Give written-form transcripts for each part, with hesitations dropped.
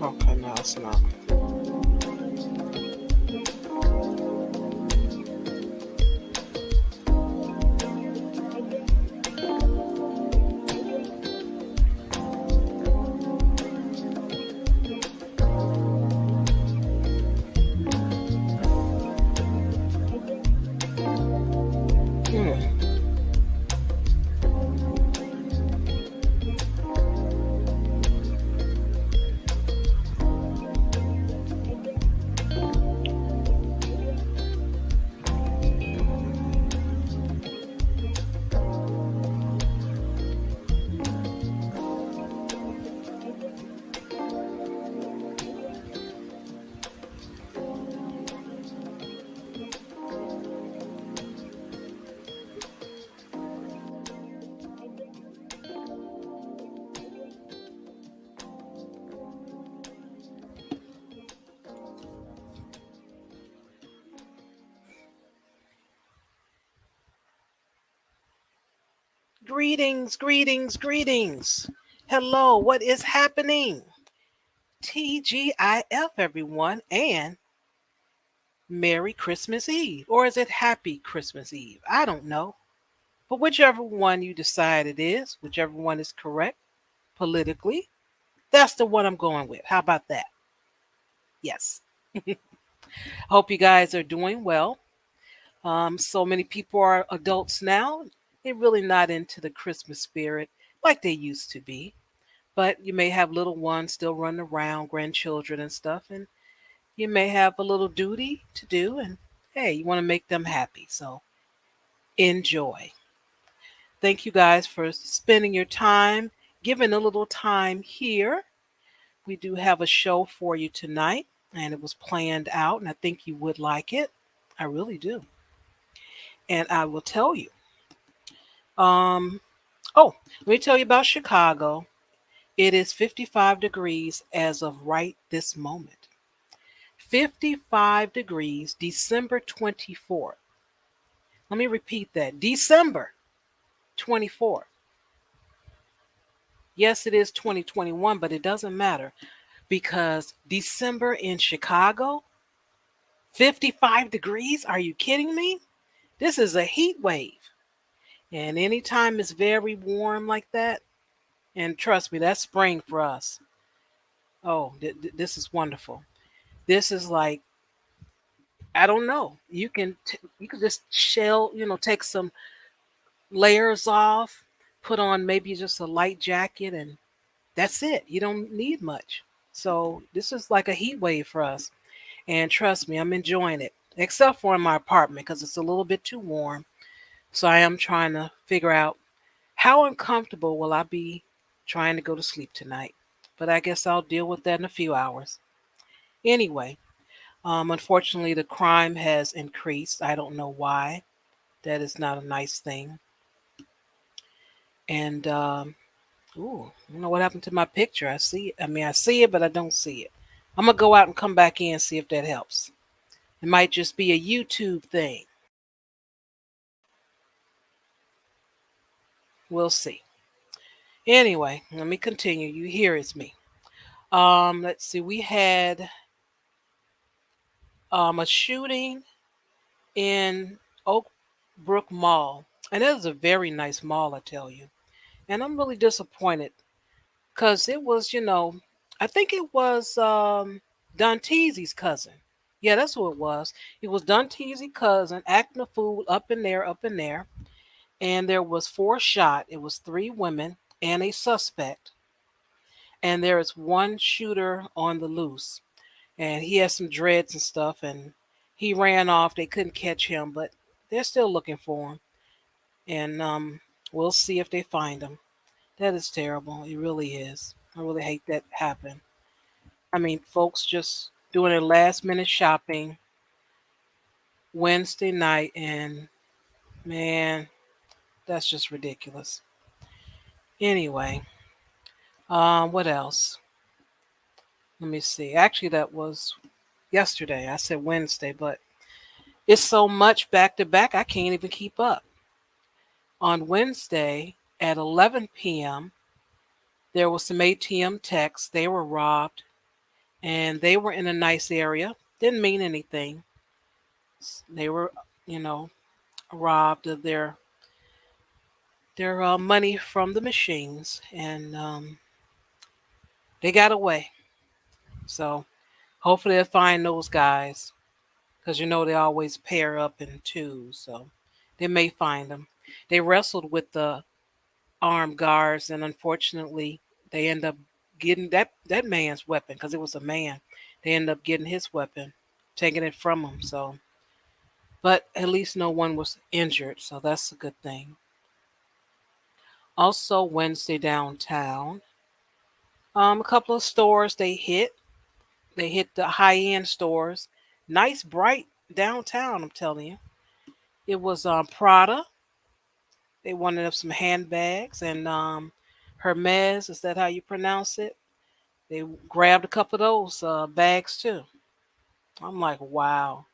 Okay, no, it's not. Hmm. Greetings, greetings, greetings. Hello, what is happening? TGIF, everyone, and Merry Christmas Eve. Or is it Happy Christmas Eve? I don't know. But whichever one you decide it is, whichever one is correct politically, That's the one I'm going with. How about that? Yes. Hope you guys are doing well. So many people are adults now. They're really not into the Christmas spirit like they used to be. But you may have little ones still running around, grandchildren and stuff, and you may have a little duty to do. And hey, you want to make them happy. So enjoy. Thank you guys for spending your time, giving a little time here. We do have a show for you tonight, and it was planned out, and I think you would like it. I really do. And I will tell you. Um, oh, let me tell you about Chicago. It is 55 degrees as of right this moment. 55 degrees, December 24th. Let me repeat that. December 24th. Yes, it is 2021, but it doesn't matter because December in Chicago, 55 degrees? Are you kidding me? This is a heat wave. And anytime it's very warm like that, and trust me, that's spring for us. Oh, this is wonderful. This is like I don't know. You can just take some layers off, put on maybe just a light jacket, and that's it. You don't need much. So this is like a heat wave for us. And trust me, I'm enjoying it, except for in my apartment because it's a little bit too warm. So I am trying to figure out how uncomfortable will I be trying to go to sleep tonight. But I guess I'll deal with that in a few hours. Anyway, unfortunately, the crime has increased. I don't know why. That is not a nice thing. And ooh, I don't know what happened to my picture. I see it. I mean, I see it, but I don't see it. I'm gonna go out and come back in and see if that helps. It might just be a YouTube thing. We'll see. Anyway, let me continue. You hear it's me. Let's see. We had a shooting in Oak Brook Mall, and it is a very nice mall, I tell you. And I'm really disappointed because it was, I think it was Danteezy's cousin. Yeah, that's who it was. It was Danteezy's cousin acting a fool up in there. And there was four shot. It was three women and a suspect. And there is one shooter on the loose. And he has some dreads and stuff. And he ran off. They couldn't catch him, but they're still looking for him. And we'll see if they find him. That is terrible. It really is. I really hate that happened. I mean, folks just doing their last minute shopping Wednesday night, and man, that's just ridiculous. Anyway, what else? Let me see. Actually, that was yesterday. I said Wednesday, but it's so much back to back, I can't even keep up. On Wednesday at 11 p.m., there was some ATM techs. They were robbed, and they were in a nice area. Didn't mean anything. They were, you know, robbed of their money from the machines, and they got away. So hopefully they'll find those guys because they always pair up in twos. So they may find them. They wrestled with the armed guards, and unfortunately, they end up getting that man's weapon because it was a man. They end up getting his weapon, taking it from him. So, but at least no one was injured, so that's a good thing. Also, Wednesday downtown, a couple of stores they hit. They hit the high end stores. Nice, bright downtown. I'm telling you, it was Prada. They wanted up some handbags and Hermes. Is that how you pronounce it? They grabbed a couple of those bags too. I'm like, wow.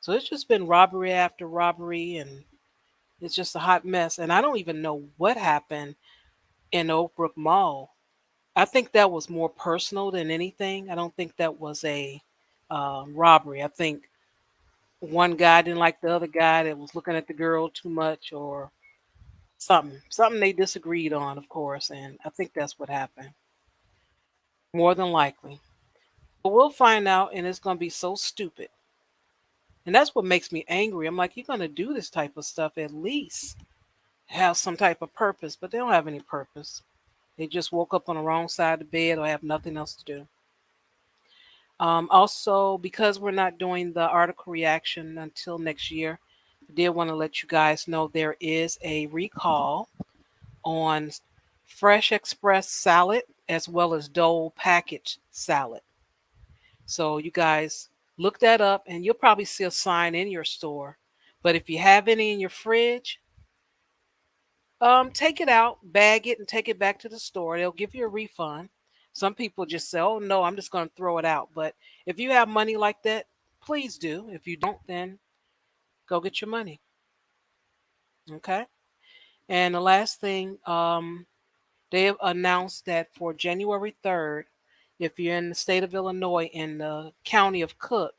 So it's just been robbery after robbery, and it's just a hot mess. And I don't even know what happened in Oak Brook Mall. I think that was more personal than anything. I don't think that was a robbery. I think one guy didn't like the other guy that was looking at the girl too much, or something they disagreed on, of course. And I think that's what happened. more than likely. But we'll find out, and it's going to be so stupid. And that's what makes me angry. I'm like, you're going to do this type of stuff, at least have some type of purpose, but they don't have any purpose. They just woke up on the wrong side of the bed or have nothing else to do. Also, because we're not doing the article reaction until next year, I did want to let you guys know there is a recall on Fresh Express salad as well as Dole packaged salad. So you guys look that up and you'll probably see a sign in your store. But if you have any in your fridge, take it out, bag it, and take it back to the store. They'll give you a refund. Some people just say, "Oh no, I'm just going to throw it out." But if you have money like that, please do. If you don't, then go get your money. Okay. And the last thing, they have announced that for January 3rd, if you're in the state of Illinois in the county of Cook,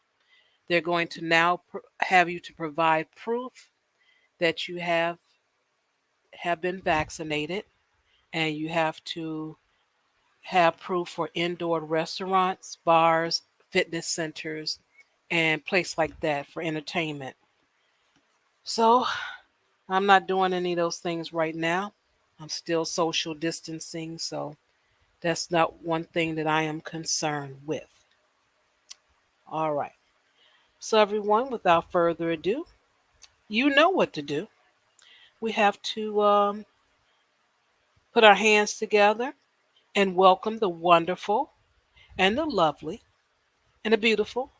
they're going to now have you to provide proof that you have been vaccinated, and you have to have proof for indoor restaurants, bars, fitness centers, and places like that for entertainment. So I'm not doing any of those things right now. I'm still social distancing, so that's not one thing that I am concerned with. All right. So, everyone, without further ado, you know what to do. We have to put our hands together and welcome the wonderful and the lovely and the beautiful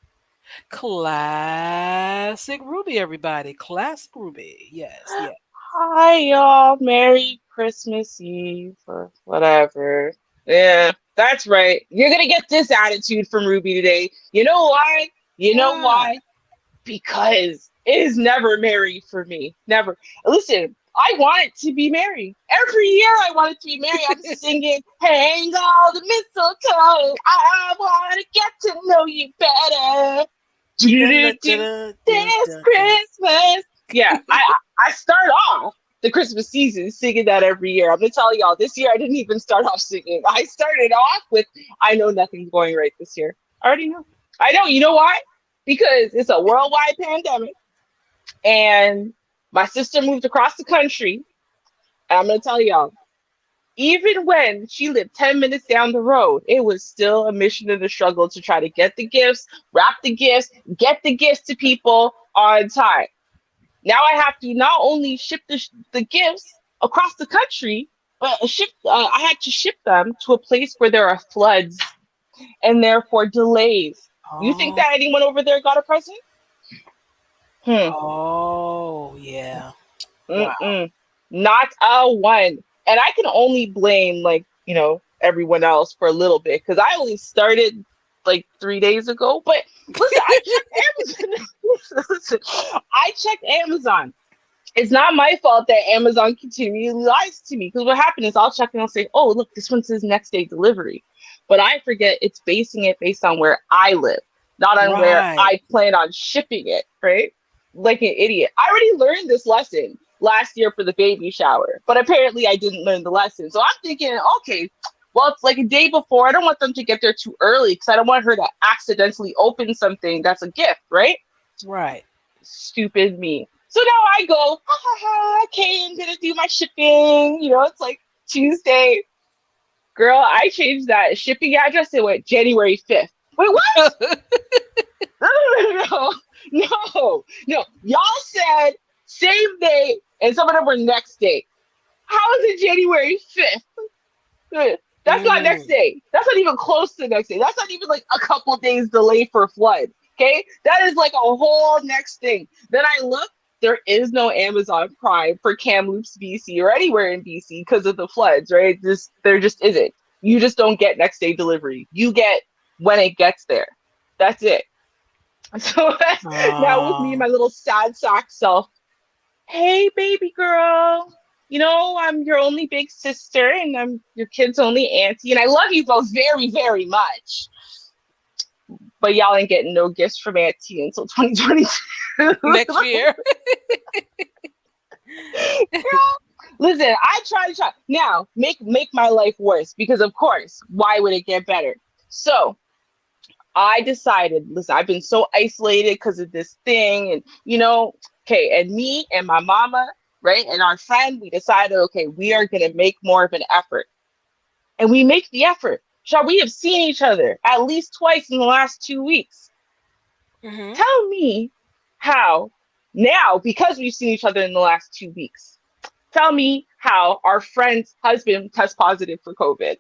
Classic Ruby, everybody. Classic Ruby. Yes, yes. Hi, y'all. Merry Christmas Eve or whatever. Yeah, that's right. You're going to get this attitude from Ruby today. You know why? You know Why? why? Because it is never merry for me. Never. Listen, I want it to be merry. Every year I want it to be merry. I'm singing, hang all the mistletoe. I want to get to know you better. Dun, dun, Do-do-do-do. dun, dun, This dun, dun. Christmas. Yeah, I start off the Christmas season singing that every year. I'm gonna tell y'all, this year I didn't even start off singing. I started off with I know nothing's going right this year. I already know. I know. You know why? Because it's a worldwide pandemic and my sister moved across the country. And I'm gonna tell y'all, even when she lived 10 minutes down the road, it was still a mission and a struggle to try to get the gifts, wrap the gifts, get the gifts to people on time. Now I have to not only ship the gifts across the country, but I had to ship them to a place where there are floods and therefore delays. You think Oh, that anyone over there got a present? Hmm. oh, yeah. Wow. Mm-mm. Not a one. And I can only blame everyone else for a little bit because I only started like 3 days ago. But listen, I checked Amazon. Listen, I checked Amazon. It's not my fault that Amazon continually lies to me because what happened is I'll check and I'll say, oh, look, this one says next day delivery. But I forget it's basing it based on where I live, not on where Right. I plan on shipping it, right? Like an idiot. I already learned this lesson last year for the baby shower, but apparently I didn't learn the lesson. So I'm thinking, okay, well, it's like a day before. I don't want them to get there too early because I don't want her to accidentally open something that's a gift, right? Right. Stupid me. So now I go, ha ha ha, okay, I'm gonna do my shipping. It's like Tuesday. Girl, I changed that shipping address. It went January 5th. Wait, what? No, no, no. Y'all said same day, and some of them were next day. How is it January 5th? That's not next Mm. day. That's not even close to the next day. That's not even like a couple days delay for flood. Okay, that is like a whole next thing. Then I look, there is no Amazon Prime for Kamloops, BC, or anywhere in BC because of the floods, right? There just isn't. You just don't get next day delivery. You get when it gets there. That's it. So now with me and Oh. my little sad sack self, hey baby girl, I'm your only big sister and I'm your kid's only auntie, and I love you both very, very much. But y'all ain't getting no gifts from auntie until 2022. Next year. Girl, Listen, I try to try. Now, make my life worse because of course, why would it get better? So I decided, listen, I've been so isolated because of this thing, and okay, and me and my mama, right, and our friend, we decided, okay, we are gonna make more of an effort. And we make the effort. Shall we have seen each other at least twice in the last 2 weeks? Hmm. Tell me how now, because we've seen each other in the last 2 weeks, tell me how our friend's husband test positive for COVID.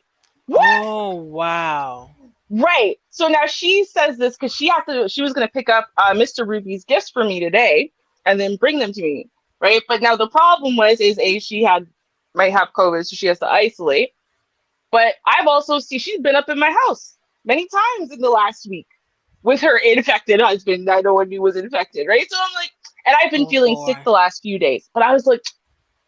What? Oh, wow. Right. So now she says this because she was going to pick up Mr. Ruby's gifts for me today and then bring them to me. Right. But now the problem is she might have COVID, so she has to isolate. But I've also seen she's been up in my house many times in the last week with her infected husband that no one knew was infected, right? So I'm like, and I've been Oh, feeling sick boy. the last few days, but I was like,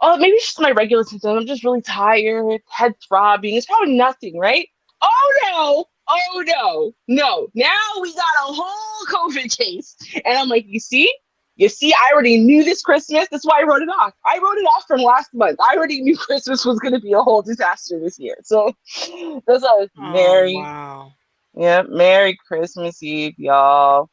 oh, maybe it's just my regular symptoms. I'm just really tired, head throbbing. It's probably nothing, right? Oh no. Oh no. No. Now we got a whole COVID case. And I'm like, you see, I already knew this Christmas. That's why I wrote it off. I wrote it off from last month. I already knew Christmas was going to be a whole disaster this year. So that's a Oh, Merry, wow. yeah, Merry Christmas Eve, y'all.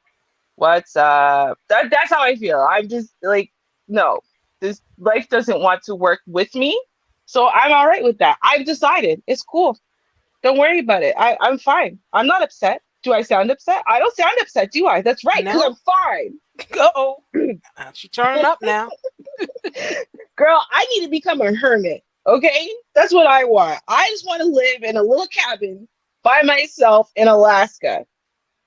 What's up? That's how I feel. I'm just like, no, this life doesn't want to work with me. So I'm all right with that. I've decided it's cool. Don't worry about it. I'm fine. I'm not upset. Do I sound upset? I don't sound upset, do I? That's right, because No. I'm fine. Uh-oh. She turning up now. Girl, I need to become a hermit. Okay? That's what I want. I just want to live in a little cabin by myself in Alaska.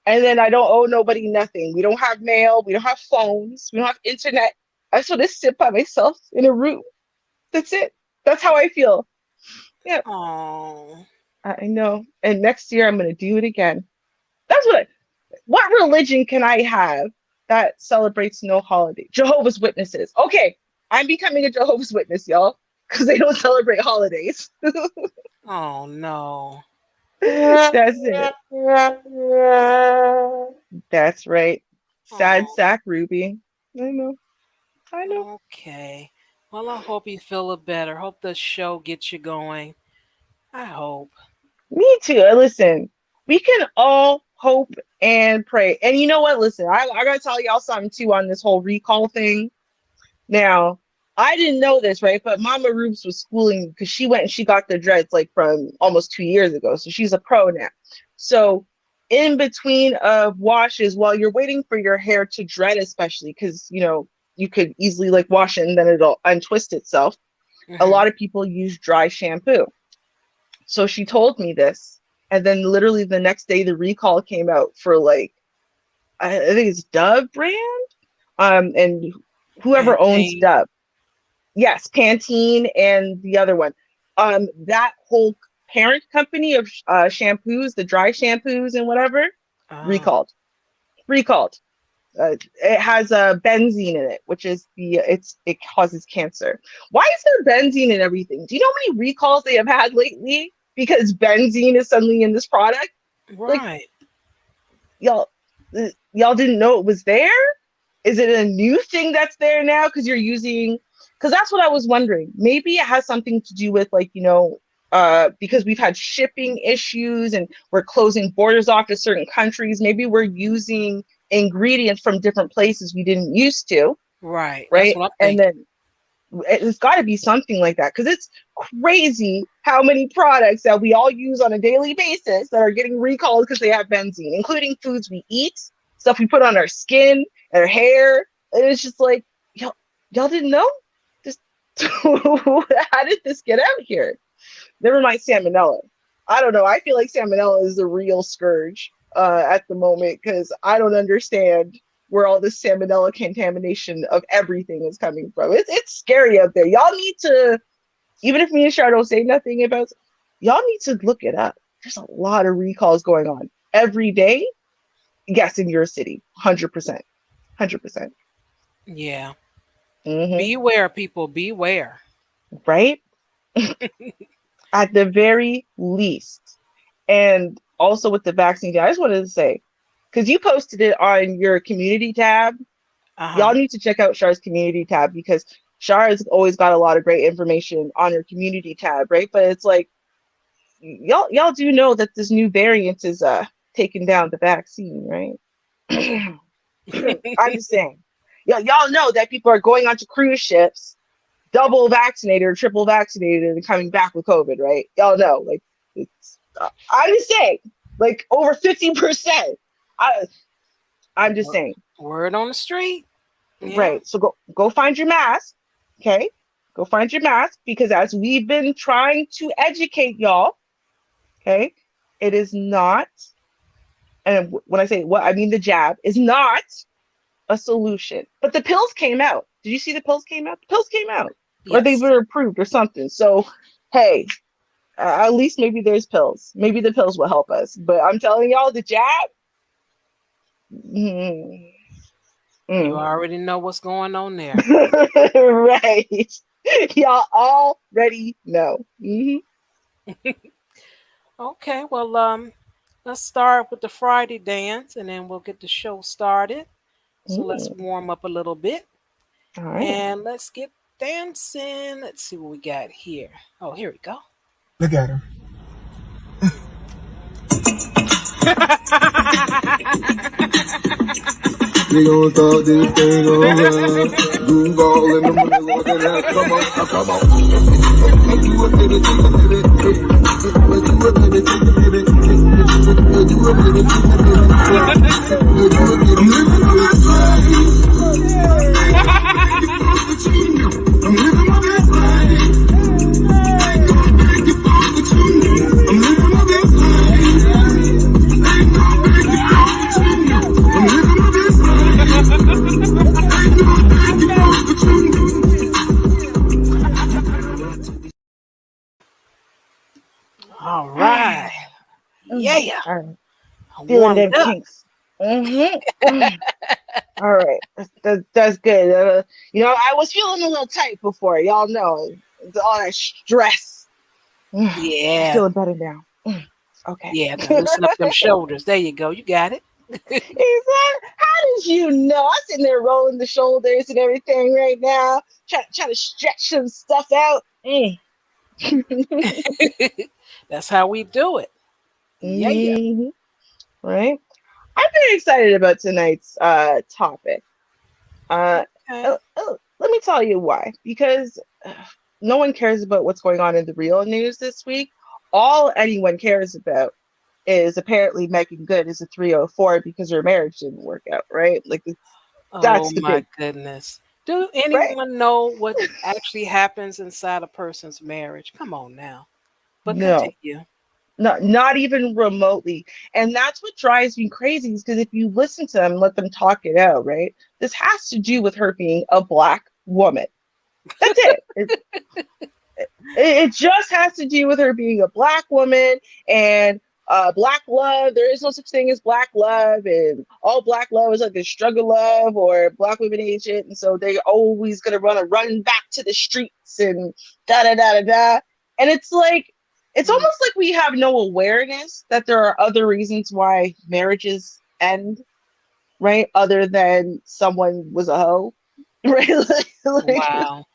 And then I don't owe nobody nothing. We don't have mail. We don't have phones. We don't have internet. I just want to sit by myself in a room. That's it. That's how I feel. Yeah, Oh. I know. And next year I'm going to do it again. That's what religion can I have that celebrates no holiday? Jehovah's Witnesses. Okay, I'm becoming a Jehovah's Witness, y'all, because they don't celebrate holidays. Oh, no. That's it. That's right. Sad Oh, sack, Ruby. I know. I know. okay. Well, I hope you feel it better. Hope the show gets you going. I hope. Me too. Listen, we can all hope and pray. And you know what? Listen, I gotta tell y'all something too on this whole recall thing. Now, I didn't know this, right? But Mama Rubes was schooling because she went and she got the dreads like from almost 2 years ago. So she's a pro now. So in between of washes, while you're waiting for your hair to dread, especially because you could easily like wash it and then it'll untwist itself. A Hmm. lot of people use dry shampoo. So she told me this. And then literally the next day the recall came out for like I think it's Dove brand. And whoever owns Pantene. Dove. Yes, Pantene and the other one. That whole parent company of shampoos, the dry shampoos and whatever, Oh, recalled. Recalled. It has benzene in it, which is it causes cancer. Why is there benzene in everything? Do you know how many recalls they have had lately because benzene is suddenly in this product? Like right. y'all, y'all didn't know it was there. Is it a new thing that's there now because you're using? Because that's what I was wondering. Maybe it has something to do with like because we've had shipping issues and we're closing borders off to certain countries. Maybe we're using ingredients from different places we didn't used to, Right. That's right? what I'm And thinking. then it's got to be something like that because it's crazy how many products that we all use on a daily basis that are getting recalled because they have benzene, including foods we eat, stuff we put on our skin, our hair. And it's just like y'all didn't know. Just how did this get out here? Never mind salmonella. I don't know. I feel like salmonella is the real scourge at the moment because I don't understand where all this salmonella contamination of everything is coming from. It's scary out there. Y'all need to, even if me and Char don't say nothing about, y'all need to look it up. There's a lot of recalls going on every day. Yes, in your city, 100%, 100%. Yeah. Mm-hmm. Beware, people. Beware. Right? At the very least. And also with the vaccine, I just wanted to say, because you posted it on your community tab, Uh y'all huh. need to check out Char's community tab because Shar has always got a lot of great information on her community tab, right? But it's like y'all do know that this new variant is taking down the vaccine, right? I'm just saying. Y'all know that people are going onto cruise ships, double vaccinated or triple vaccinated, and coming back with COVID, right? Y'all know, like, it's. I'm just saying, like over 50%. I'm just saying. Word on the street. Yeah. Right. So go find your mask. Okay. Go find your mask because as we've been trying to educate y'all, okay, it is not, and when I say what I mean the jab is not a solution. But the pills came out. Did you see the pills came out? The pills came out. Or they Yes. were approved or something. So hey, at least maybe there's pills. Maybe the pills will help us. But I'm telling y'all the jab. Mm, You mm. already know what's going on there. Right. Y'all already know. Mm-hmm. Okay, well, let's start with the Friday dance and then we'll get the show started. So let's Mm. warm up a little bit All right. and let's get dancing. Let's see what we got here. Oh, here we go. Look at her. We gon' start this thing over. Groove all in the motherfucking house. Come on, come on. Make you a baby, take a baby. Make you a baby, take a baby. Make you a baby, take a baby. Make you a baby. I'm living my best life. I'm living my best life. Ain't going back and forth with you. I'm living my best life. Ain't going back and forth with you. I'm living my best life. Ain't going back and forth with you. All right. Yeah. All right. I Feeling warmed them up. kinks. Mm-hmm. All right. That's good. I was feeling a little tight before. Y'all know. It's all that stress. I'm Yeah. feeling better now. Okay. Yeah, to loosen up them shoulders. There you go. You got it. He said, how did you know? I'm sitting there rolling the shoulders and everything right now, trying to stretch some stuff out. That's how we do it. Yeah. Mhm. Right? I'm very excited about tonight's topic. Uh, Okay. Let me tell you why. Because no one cares about what's going on in the real news this week. All anyone cares about is apparently Megan Good is a 304 because her marriage didn't work out, right? Like Oh that's the my big, goodness. Do right? anyone know what actually happens inside a person's marriage? Come on now. But No, continue. not even remotely. And that's what drives me crazy is because if you listen to them, let them talk it out, right? This has to do with her being a black woman. That's it. It just has to do with her being a black woman and black love. There is no such thing as black love, and all black love is like a struggle love or black women agent, and so they're always gonna run back to the streets and da da da da da. And it's like it's Mm. almost like we have no awareness that there are other reasons why marriages end, right? Other than someone was a hoe, right? like Wow.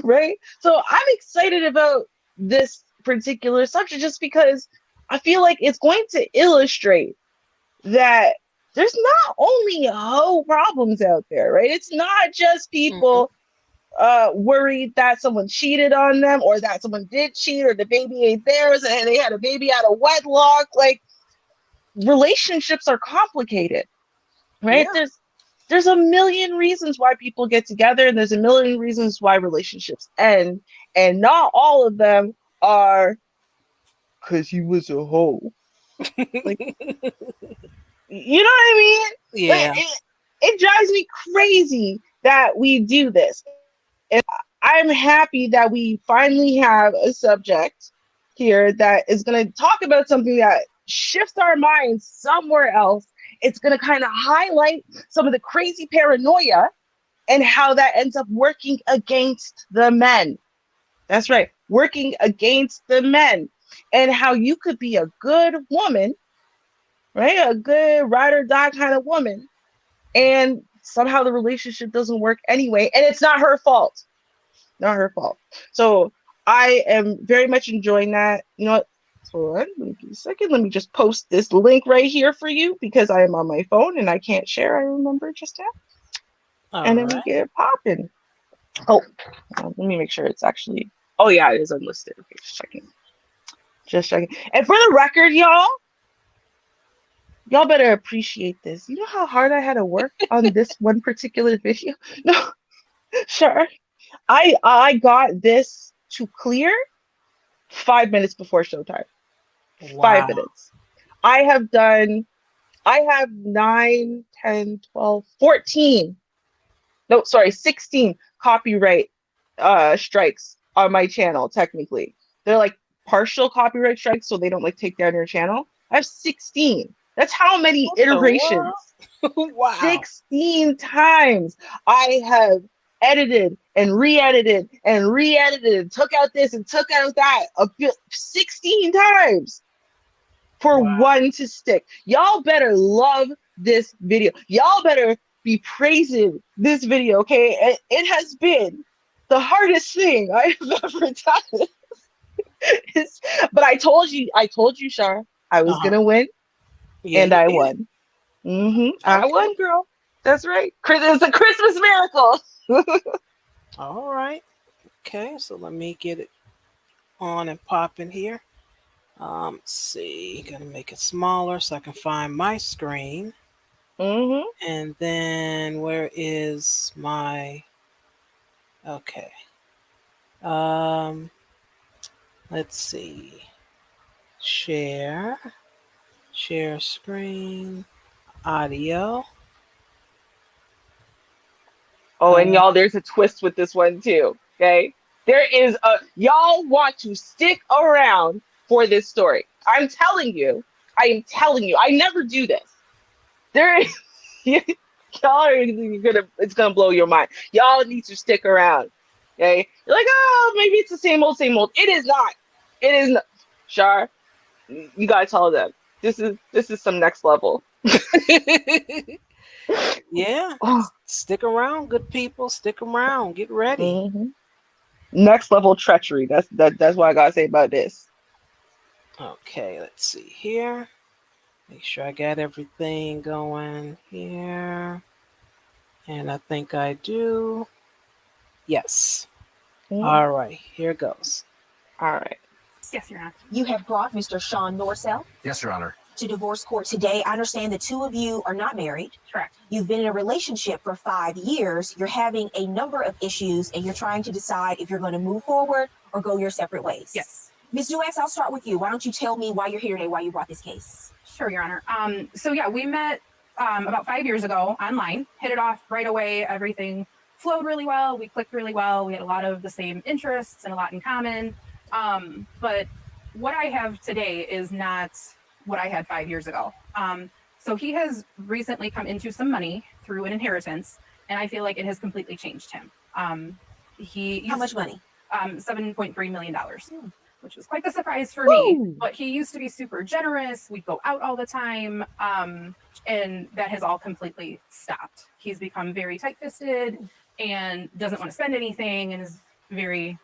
right? So I'm excited about this particular subject just because I feel like it's going to illustrate that there's not only hoe problems out there, right? It's not just Hmm. people worried that someone cheated on them or that someone did cheat or the baby ain't theirs and they had a baby out of wedlock. Like relationships are complicated, right? Yeah. There's a million reasons why people get together and there's a million reasons why relationships end, and not all of them are because he was a hoe. Like, you know what I mean? Like, Yeah. it drives me crazy that we do this. And I'm happy that we finally have a subject here that is going to talk about something that shifts our minds somewhere else. It's going to kind of highlight some of the crazy paranoia and how that ends up working against the men. That's right, working against the men, and how you could be a good woman, right? A good ride or die kind of woman, and somehow the relationship doesn't work anyway, and it's not her fault. Not her fault. So I am very much enjoying that. You know what? Hold on, let me give you a second. Let me just post this link right here for you because I am on my phone and I can't share. I remember just now. All And then we right. get it popping. Oh, let me make sure it's actually. Oh yeah, it is unlisted. Okay, just checking. Just checking. And for the record, y'all better appreciate this. You know how hard I had to work on this one particular video? No, sure. I got this to clear 5 minutes before showtime. Wow. 5 minutes. I have 9, 10, 12, 14. No, sorry, 16 copyright strikes on my channel, technically. They're like partial copyright strikes, so they don't like take down your channel. I have 16. That's how many What the iterations. world? Wow. 16 times I have edited and re-edited and re-edited, took out this and took out that 16 times for Wow. one to stick. Y'all better love this video. Y'all better be praising this video, okay? It has been the hardest thing I have ever done. But I told you, Shar, I was Uh-huh. gonna win, Yeah, and you I did. won. I Okay. won, girl. That's right. It's a Christmas miracle. All right. Okay, so let me get it on and popping here. Let's see. Gonna make it smaller so I can find my screen. hmm And then where is my okay. Um let's see. Share. Share screen. Audio. Oh, Uh, and y'all, there's a twist with this one too. Okay, there is a y'all want to stick around for this story. I'm telling you. I am telling you. I never do this. There is y'all are gonna it's gonna blow your mind. Y'all need to stick around. Okay, you're like, oh, maybe it's the same old, same old. It is not. It is not. Shar, you gotta tell them this is some next level. yeah. Oh, Stick around, good people. Stick around. Get ready. mhm. Next level treachery. That's what I gotta say about this. Okay, let's see here. Make sure I got everything going here. And I think I do. Yes. Mhm. All right, here goes. All right. Yes, Your Honor. You have brought Mr. Sean Norcell Yes, Your Honor. to divorce court today. I understand the two of you are not married. Correct. You've been in a relationship for 5 years. You're having a number of issues and you're trying to decide if you're going to move forward or go your separate ways. Yes. Ms. Duax, I'll start with you. Why don't you tell me why you're here today, why you brought this case? Sure, Your Honor. So yeah, we met about 5 years ago online, hit it off right away. Everything flowed really well. We clicked really well. We had a lot of the same interests and a lot in common. But what I have today is not what I had 5 years ago. So he has recently come into some money through an inheritance, and I feel like it has completely changed him. How much money? $7.3 million. Which was quite the surprise for me. Woo! But he used to be super generous. We'd go out all the time. And that has all completely stopped. He's become very tight-fisted and doesn't want to spend anything and is very,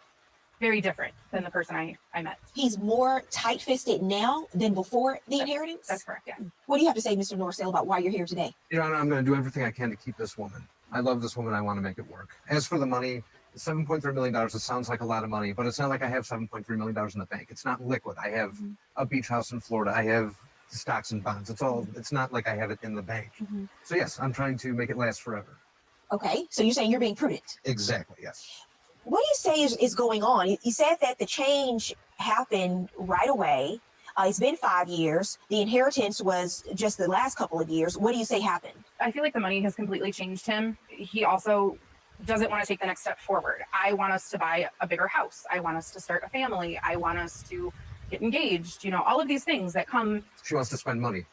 very different than the person I met. He's more tight-fisted now than before the inheritance? That's correct, yeah. What do you have to say, Mr. Norcell, about why you're here today? Your Honor, I'm going to do everything I can to keep this woman. I love this woman. I want to make it work. As for the money, $7.3 million, it sounds like a lot of money, but it's not like I have $7.3 million in the bank. It's not liquid. I have a beach house in Florida. I have stocks and bonds. It's not like I have it in the bank. So yes, I'm trying to make it last forever. Okay, so you're saying you're being prudent. Exactly, yes. What do you say is going on? You said that the change happened right away. It's been 5 years. The inheritance was just the last couple of years. What do you say happened? I feel like the money has completely changed him. He also doesn't want to take the next step forward. I want us to buy a bigger house. I want us to start a family. I want us to get engaged. You know, all of these things that come. She wants to spend money.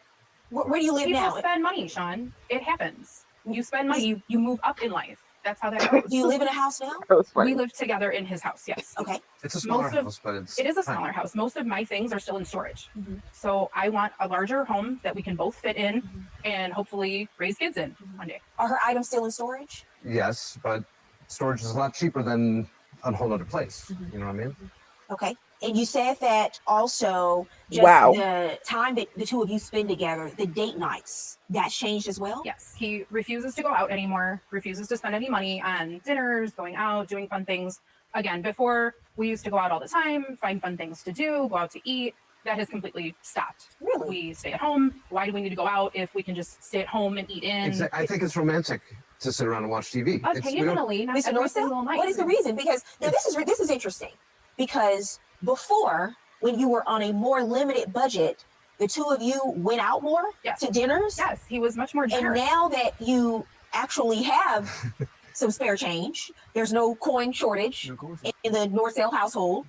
Where do you live People now? spend money, Sean. It happens. You spend money, you move up in life. That's how that goes. Do you live in a house now? That was funny. We live together in his house, yes. Okay. It's a smaller Most of- house, but it's It is a tiny. smaller house. Most of my things are still in storage. Mhm. So I want a larger home that we can both fit in and hopefully raise kids in one day. Are her items still in storage? Yes, but storage is a lot cheaper than a whole other place. Mhm. You know what I mean? Okay. And you said that also just Wow. the time that the two of you spend together, the date nights, that's changed as well? Yes, he refuses to go out anymore, refuses to spend any money on dinners, going out, doing fun things. Again, before we used to go out all the time, find fun things to do, go out to eat. That has completely stopped. Really? We stay at home. Why do we need to go out if we can just stay at home and eat in? I think it's romantic to sit around and watch TV. We don't- Occasionally, not Mr. every Northell, single night. what is the reason? Because now this is interesting. Because before, when you were on a more limited budget, the two of you went out more Yes. to dinners. Yes, he was much more And generous. now that you actually have some spare change, there's no coin shortage in the Northsale household.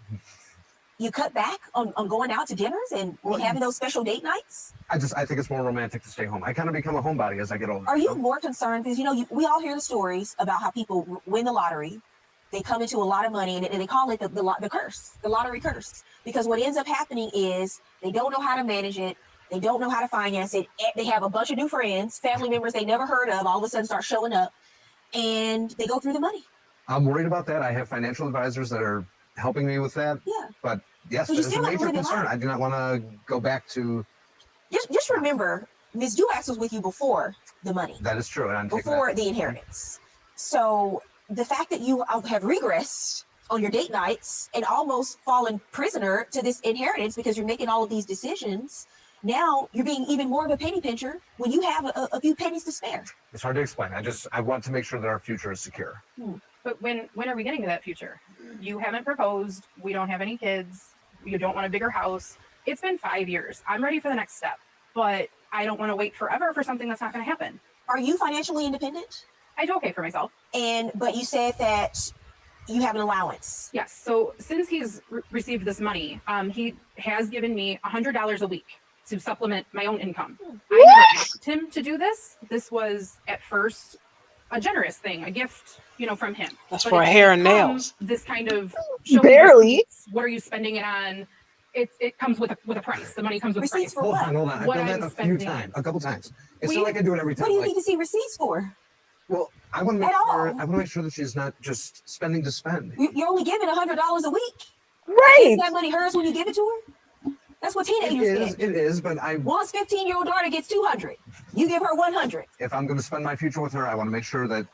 You cut back on going out to dinners and Well, having those special date nights. I think it's more romantic to stay home. I kind of become a homebody as I get older. Are you more concerned? Because we all hear the stories about how people win the lottery, they come into a lot of money, and they call it the curse, the lottery curse. Because what ends up happening is they don't know how to manage it, they don't know how to finance it. They have a bunch of new friends, family members they never heard of, all of a sudden start showing up, and they go through the money. I'm worried about that. I have financial advisors that are helping me with that. Yeah. But yes, So you that is a still have to major live your concern. life. I do not want to go back to. Just remember, Ms. Duax was with you before the money, That is true, and I'm taking before that. the inheritance. So the fact that you have regressed on your date nights and almost fallen prisoner to this inheritance because you're making all of these decisions, now you're being even more of a penny pincher when you have a few pennies to spare. It's hard to explain. I want to make sure that our future is secure. But when are we getting to that future? You haven't proposed. We don't have any kids. You don't want a bigger house. It's been 5 years. I'm ready for the next step, but I don't want to wait forever for something that's not going to happen. Are you financially independent? I do okay for myself. But you said that you have an allowance. Yes. So since he's received this money, he has given me $100 a week to supplement my own income. I never asked him to do this. This was at first a generous thing, a gift, from him. That's But for it's hair and become nails. This kind of show me Barely. receipts. What are you spending it on? It comes with a price. The money comes with a Receipts price. for what? Hold on. I've What done I'm that a spending. a couple times. It's Well, not like I do it every What time. do you Like, need to see receipts for? well, I want to make At sure. all. I want to make sure that she's not just spending to spend. You're only giving $100 a week. Right. Is that money hers when you give it to her? That's what teenagers get. It is, but Juan's 15-year-old daughter gets 200. You give her 100. if I'm going to spend my future with her, I want to make sure that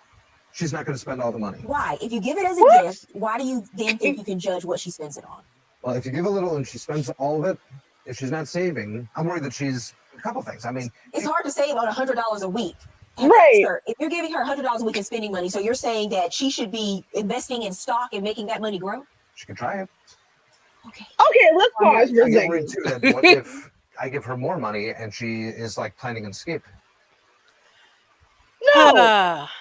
she's not going to spend all the money. Why? If you give it as a What? gift, why do you then think you can judge what she spends it on? Well, if you give a little and she spends all of it, if she's not saving, I'm worried that she's a couple things. I mean, It's hard to save on $100 a week. Right. Sir, if you're giving her $100 a week in spending money, so you're saying that she should be investing in stock and making that money grow? she can try it. Okay. Okay, let's pause for I a get worried second. too that what if I give her more money and she is like planning an escape? No, Ah,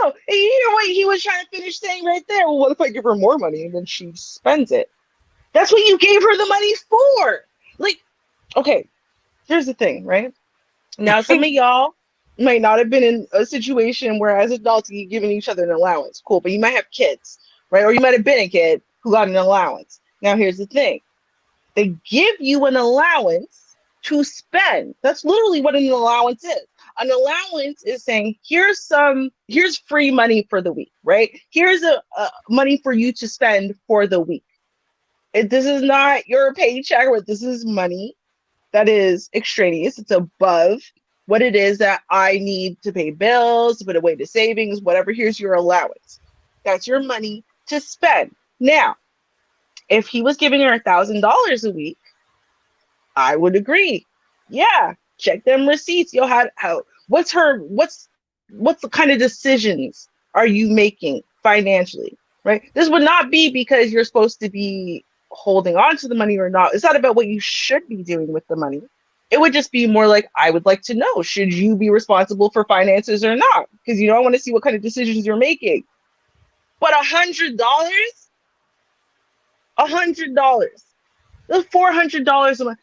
no. And you hear what he was trying to finish saying right there? Well, what if I give her more money and then she spends it? That's what you gave her the money for. Like, okay, here's the thing, right? Now, some of y'all might not have been in a situation where as adults you're giving each other an allowance. Cool, but you might have kids, right? Or you might have been a kid who got an allowance. Now, here's the thing. They give you an allowance to spend. That's literally what an allowance is. An allowance is saying, here's free money for the week, right? Here's a money for you to spend for the week. This is not your paycheck, but this is money that is extraneous. It's above what it is that I need to pay bills, to put away to savings, whatever. Here's your allowance. That's your money to spend. Now, if he was giving her $1,000 a week, I would agree. Yeah, check them receipts. What's the kind of decisions are you making financially, right? This would not be because you're supposed to be holding on to the money or not. It's not about what you should be doing with the money. It would just be more like, I would like to know, should you be responsible for finances or not? Because I want to see what kind of decisions you're making. But $100, that's $400 a month.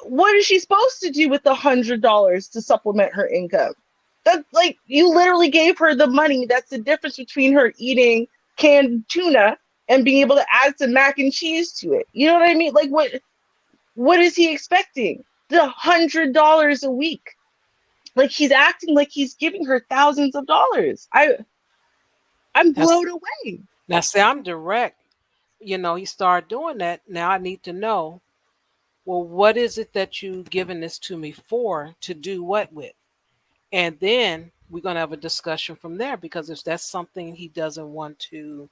What is she supposed to do with the $100 to supplement her income? That like you literally gave her the money. That's the difference between her eating canned tuna and being able to add some mac and cheese to it. You know what I mean? Like what is he expecting? The $100 a week. Like he's acting like he's giving her thousands of dollars. I'm That's blown away. now see, I'm direct. He started doing that. Now I need to know, well, what is it that you giving this to me for to do what with? And then we're gonna have a discussion from there because if that's something he doesn't want me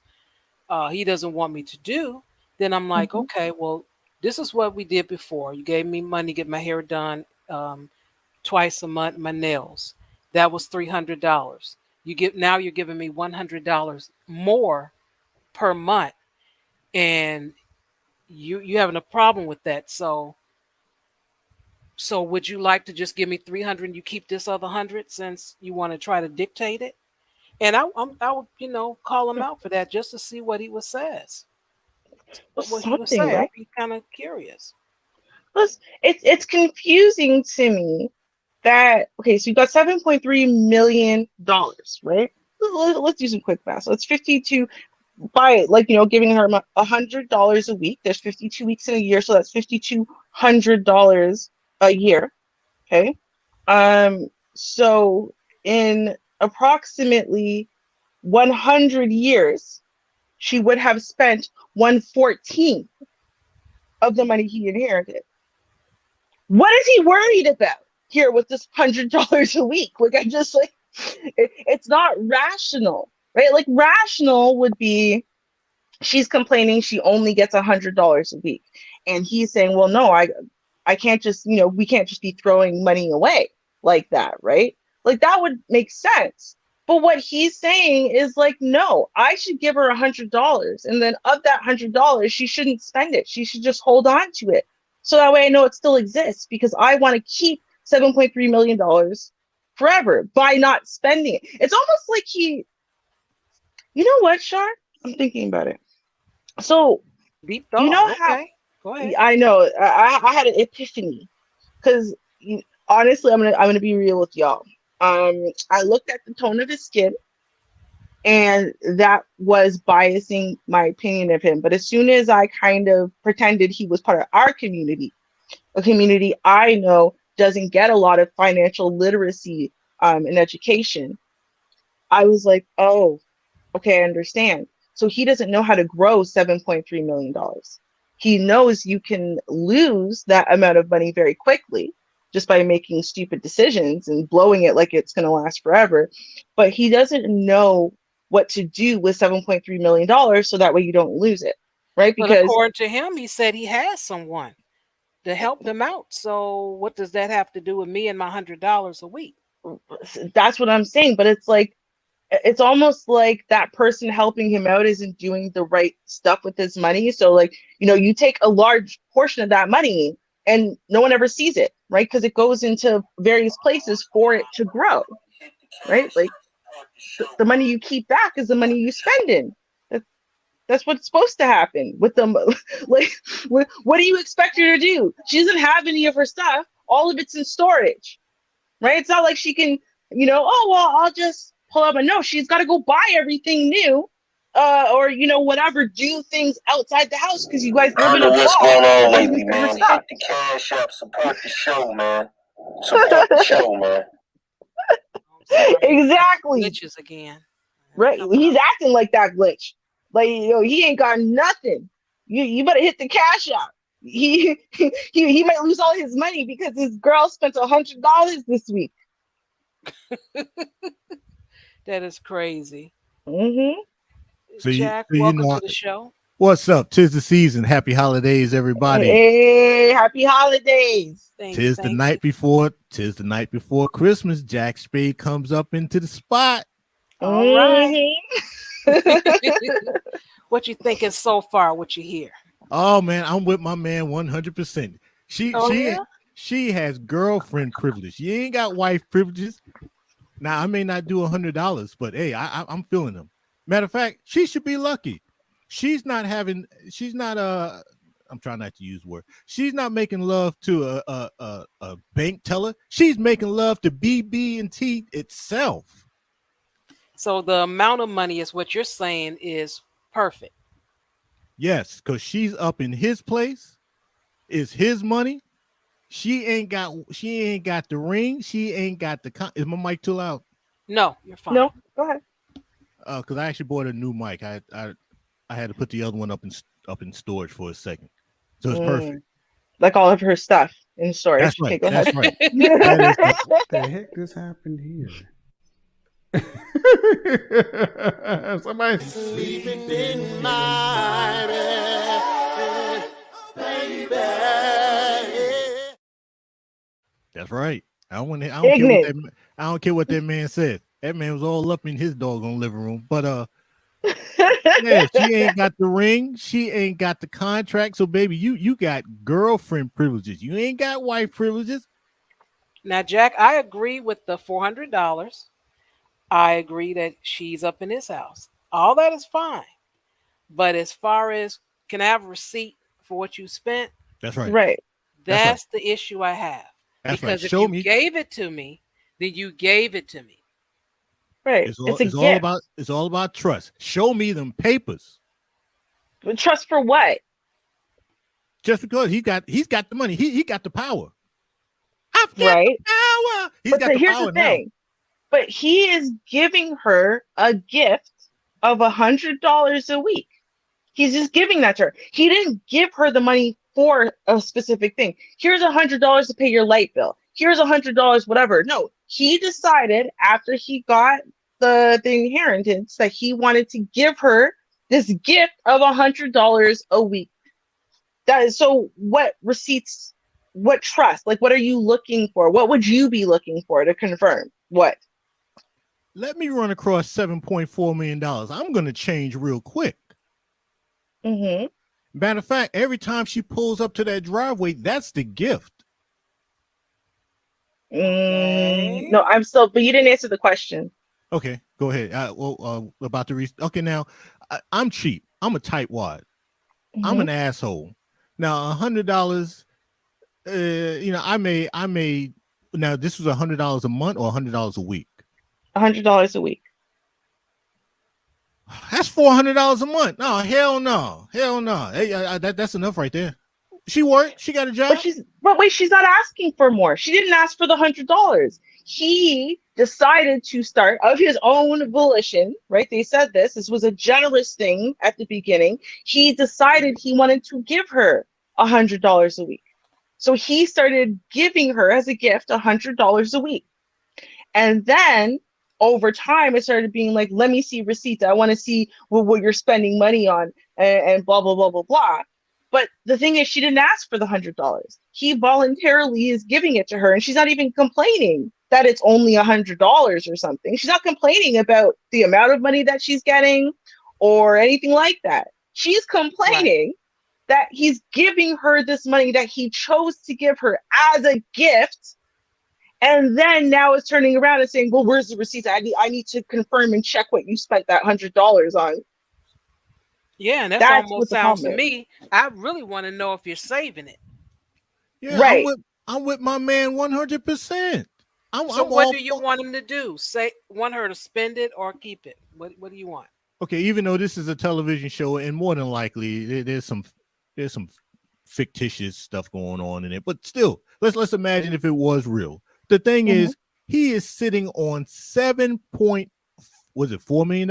to do, then I'm like, Mhm. okay, well, this is what we did before. You gave me money to get my hair done twice a month, my nails. That was $300. Now you're giving me $100 more per month, and you having a problem with that. So would you like to just give me 300 and you keep this other 100 since you want to try to dictate it? And I would call him out for that just to see what Well, what he would something, say. right? I'd be kind of curious. Plus, it's confusing to me that okay, so you got $7.3 million, right? Let's do some quick math. So it's 52 by like giving her $100 a week. There's 52 weeks in a year, so that's $5,200 a year. Okay. So in approximately 100 years, she would have spent 1/14 of the money he inherited. What is he worried about here with this $100 a week? Like I just like it's not rational, right? Like rational would be she's complaining she only gets $100 a week, and he's saying, well, no, I can't just we can't just be throwing money away like that, right? Like that would make sense. But what he's saying is like, no, I should give her $100, and then of that $100, she shouldn't spend it. She should just hold on to it, so that way I know it still exists because I want to keep $7.3 million forever by not spending it. It's almost like you know what, Shar? I'm thinking about it. So Deep you thought. know how Okay, go ahead. I know I had an epiphany because honestly, I'm gonna be real with y'all. I looked at the tone of his skin, and that was biasing my opinion of him. But as soon as I kind of pretended he was part of our community, a community I know doesn't get a lot of financial literacy and education, I was like, oh, okay, I understand. So he doesn't know how to grow $7.3 million. He knows you can lose that amount of money very quickly just by making stupid decisions and blowing it like it's going to last forever. But he doesn't know what to do with $7.3 million so that way you don't lose it, right? But Because according to him, he said he has someone to help him out. So what does that have to do with me and my $100 a week? that's what I'm saying. But it's almost like that person helping him out isn't doing the right stuff with his money. So like, you take a large portion of that money and no one ever sees it, right? Because it goes into various places for it to grow, right? Like the money you keep back is the money you spend in. That's what's supposed to happen with them. Like, what do you expect her to do? She doesn't have any of her stuff. All of it's in storage, right? It's not like she can, oh, well, I'll just pull up. And no, she's got to go buy everything new, or, whatever, do things outside the house because you guys I live don't in know a what's block going on where you lately, leave your man. stuff. Hit the cash app, support the show, man. Support the show, man. I'm sorry, we got Exactly. glitches again. They Right. coming He's up. acting like that glitch. Like, he ain't got nothing. You better hit the cash out. He might lose all his money because his girl spent $100 this week. That is crazy. Hmm. So Jack, you welcome know to the show. what's up? Tis the season. Happy holidays, everybody. Hey, happy holidays. Thank you, Tis the thank you. night before. Tis the night before Christmas. Jack Spade comes up into the spot. All right. Hmm. What you thinking so far? What you hear? Oh man, I'm with my man 100%. She Oh she yeah. she has girlfriend privilege. You ain't got wife privileges. Now I may not do $100, but hey, I'm feeling them. Matter of fact, she should be lucky. She's not I'm trying not to use the word. She's not making love to a bank teller. She's making love to BB&T itself. So the amount of money is what you're saying is perfect. Yes, because she's up in his place. It's his money. She ain't got the ring. She ain't got the is my mic too loud? No, you're fine. No, go ahead. Because I actually bought a new mic. I had to put the other one up in storage for a second. So it's perfect. Like all of her stuff in storage. That's right. Okay, go That's ahead. right. That is What the heck just happened here? Somebody Sleeping in my bed, baby. That's right. I don't care what Ignorant. I don't care what that man said. That man was all up in his doggone living room. But yeah, she ain't got the ring. She ain't got the contract. So baby, you got girlfriend privileges. You ain't got wife privileges. Now, Jack, I agree with the $400. I agree that she's up in his house. All that is fine. But as far as can I have a receipt for what you spent? That's right. Right. That's the issue I have. That's because right. if Show you me. gave it to me, then you gave it to me. Right. It's It's a all gift. about trust. Show me them papers. But trust for what? Just because he's got the money. He got the power. I've got Right. the power. He's But got the here's power the thing. But he is giving her a gift of $100 a week. He's just giving that to her. He didn't give her the money for a specific thing. Here's $100 to pay your light bill. Here's $100, whatever. No, he decided after he got the inheritance that he wanted to give her this gift of $100 a week. That is so. What receipts? What trust? Like, what are you looking for? What would you be looking for to confirm what? Let me run across $7.4 million. I'm going to change real quick. Mm-hmm. Matter of fact, every time she pulls up to that driveway, that's the gift. No, I'm still. But you didn't answer the question. Okay, go ahead. About the okay. Now, I'm cheap. I'm a tightwad. I'm an asshole. Now, $100. I may. Now, this was $100 a month or $100 a week. $100 a week. That's $400 a month. No, hell no. Hey, that's enough right there. She worked. She got a job. But wait, she's not asking for more. She didn't ask for the $100. He decided to start of his own volition, right? They said this was a generous thing at the beginning. He decided he wanted to give her $100 a week. So he started giving her as a gift $100 a week. And then over time, it started being like, let me see receipts. I want to see what you're spending money on and blah, blah, blah, blah, blah. But the thing is, she didn't ask for the $100. He voluntarily is giving it to her, and she's not even complaining that it's only $100 or something. She's not complaining about the amount of money that she's getting or anything like that. She's complaining that he's giving her this money that he chose to give her as a gift. And then now it's turning around and saying, well, where's the receipts? I need to confirm and check what you spent that $100 on. Yeah, and that's almost sounds to me. I really want to know if you're saving it. Yeah, right. I'm with my man 100%. So what do you want him to do? Want her to spend it or keep it? What do you want? Okay, even though this is a television show, and more than likely there's some fictitious stuff going on in it, but still, let's imagine if it was real. The thing is, he is sitting on $4 million?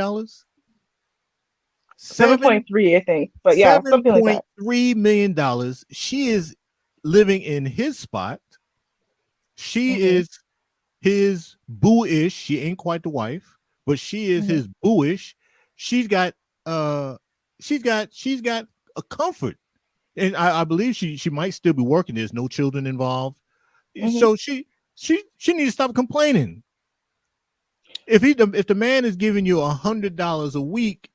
7.3, I think. But yeah, something like that. $7.3 million. She is living in his spot. She is his boo-ish. She ain't quite the wife, but she is his boo-ish. She's got a comfort. And I believe she might still be working. There's no children involved. So she needs to stop complaining. If the man is giving you $100 a week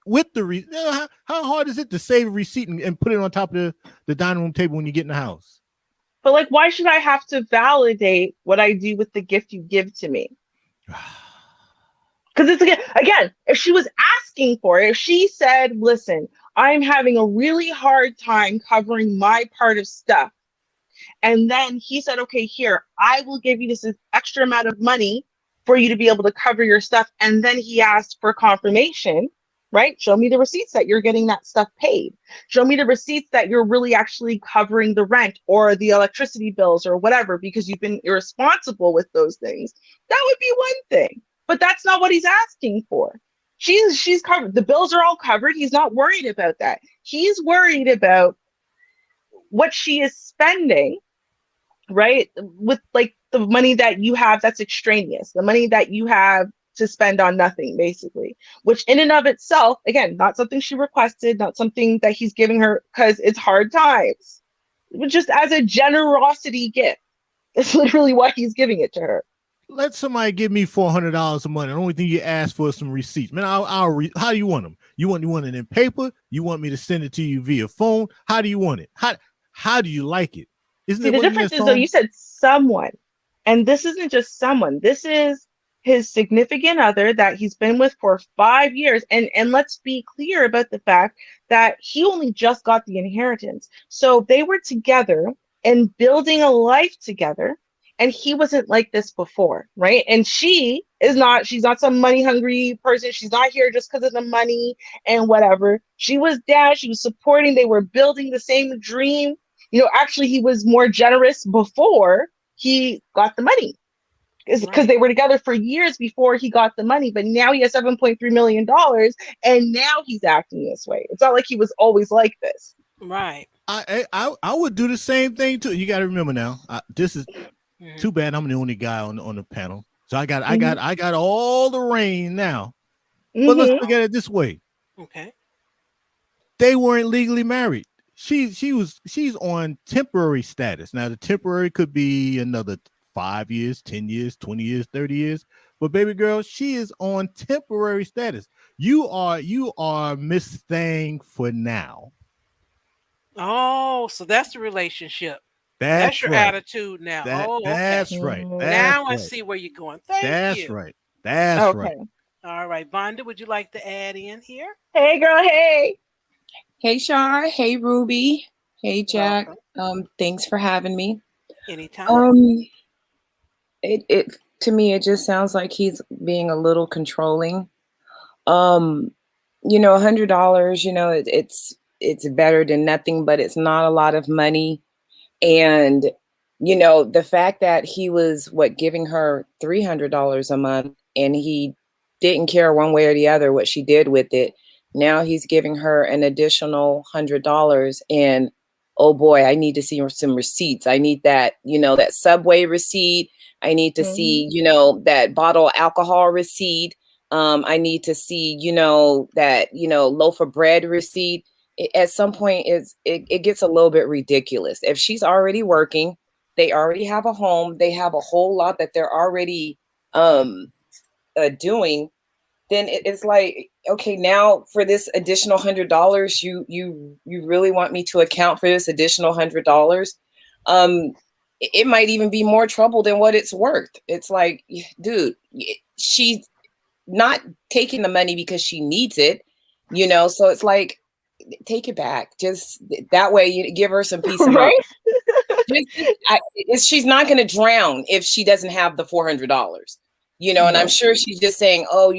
with the how hard is it to save a receipt and put it on top of the dining room table when you get in the house? But like, why should I have to validate what I do with the gift you give to me? Because it's again, if she was asking for it, if she said, listen, I'm having a really hard time covering my part of stuff. And then he said, okay, here, I will give you this extra amount of money for you to be able to cover your stuff. And then he asked for confirmation, right? Show me the receipts that you're getting that stuff paid. Show me the receipts that you're really actually covering the rent or the electricity bills or whatever, because you've been irresponsible with those things. That would be one thing. But that's not what he's asking for. She's covered. The bills are all covered. He's not worried about that. He's worried about what she is spending, right? With like the money that you have that's extraneous, the money that you have to spend on nothing, basically, which in and of itself, again, not something she requested, not something that he's giving her because it's hard times, but just as a generosity gift. It's literally why he's giving it to her. Let somebody give me $400 a month. The only thing you ask for is some receipts, man. How do you want them? You want it in paper? You want me to send it to you via phone? How do you want it? How do you like it? Isn't See, it the what in difference that is though, song? you said someone, and this isn't just someone. This is his significant other that he's been with for 5 years. And let's be clear about the fact that he only just got the inheritance. So they were together and building a life together. And he wasn't like this before, right? And she's not some money hungry person. She's not here just because of the money and whatever. She was down, she was supporting, they were building the same dream. Actually, he was more generous before he got the money, because they were together for years before he got the money. But now he has $7.3 million, and now he's acting this way. It's not like he was always like this. Right. I would do the same thing too. You got to remember now. This is too bad. I'm the only guy on the panel, so I got all the reign now. But let's look at it this way. Okay. They weren't legally married. She's on temporary status. Now the temporary could be another 5 years, 10 years, 20 years, 30 years. But baby girl, she is on temporary status. You are Miss Thing for now. Oh, so that's the relationship. That's your right. attitude now. That's Okay. right. Now I right. see where you're going. Thank That's you. right. That's Okay. right. All right, Vonda, would you like to add in here? Hey, girl. Hey. Hey, Shar. Hey, Ruby. Hey, Jack. Welcome. Thanks for having me. Anytime. It to me, it just sounds like he's being a little controlling. $100, it's better than nothing, but it's not a lot of money. And, the fact that he was giving her $300 a month, and he didn't care one way or the other what she did with it. Now he's giving her an additional $100, and oh boy, I need to see some receipts. I need that, that Subway receipt. I need to see, that bottle alcohol receipt. I need to see, that, loaf of bread receipt. At some point it gets a little bit ridiculous. If she's already working, they already have a home, they have a whole lot that they're already doing, then it's like, okay, now for this additional $100, you really want me to account for this additional $100? It might even be more trouble than what it's worth. It's like, dude, she's not taking the money because she needs it, so it's like, take it back. Just that way, you give her some peace of mind. She's not going to drown if she doesn't have the $400, and I'm sure she's just saying, oh,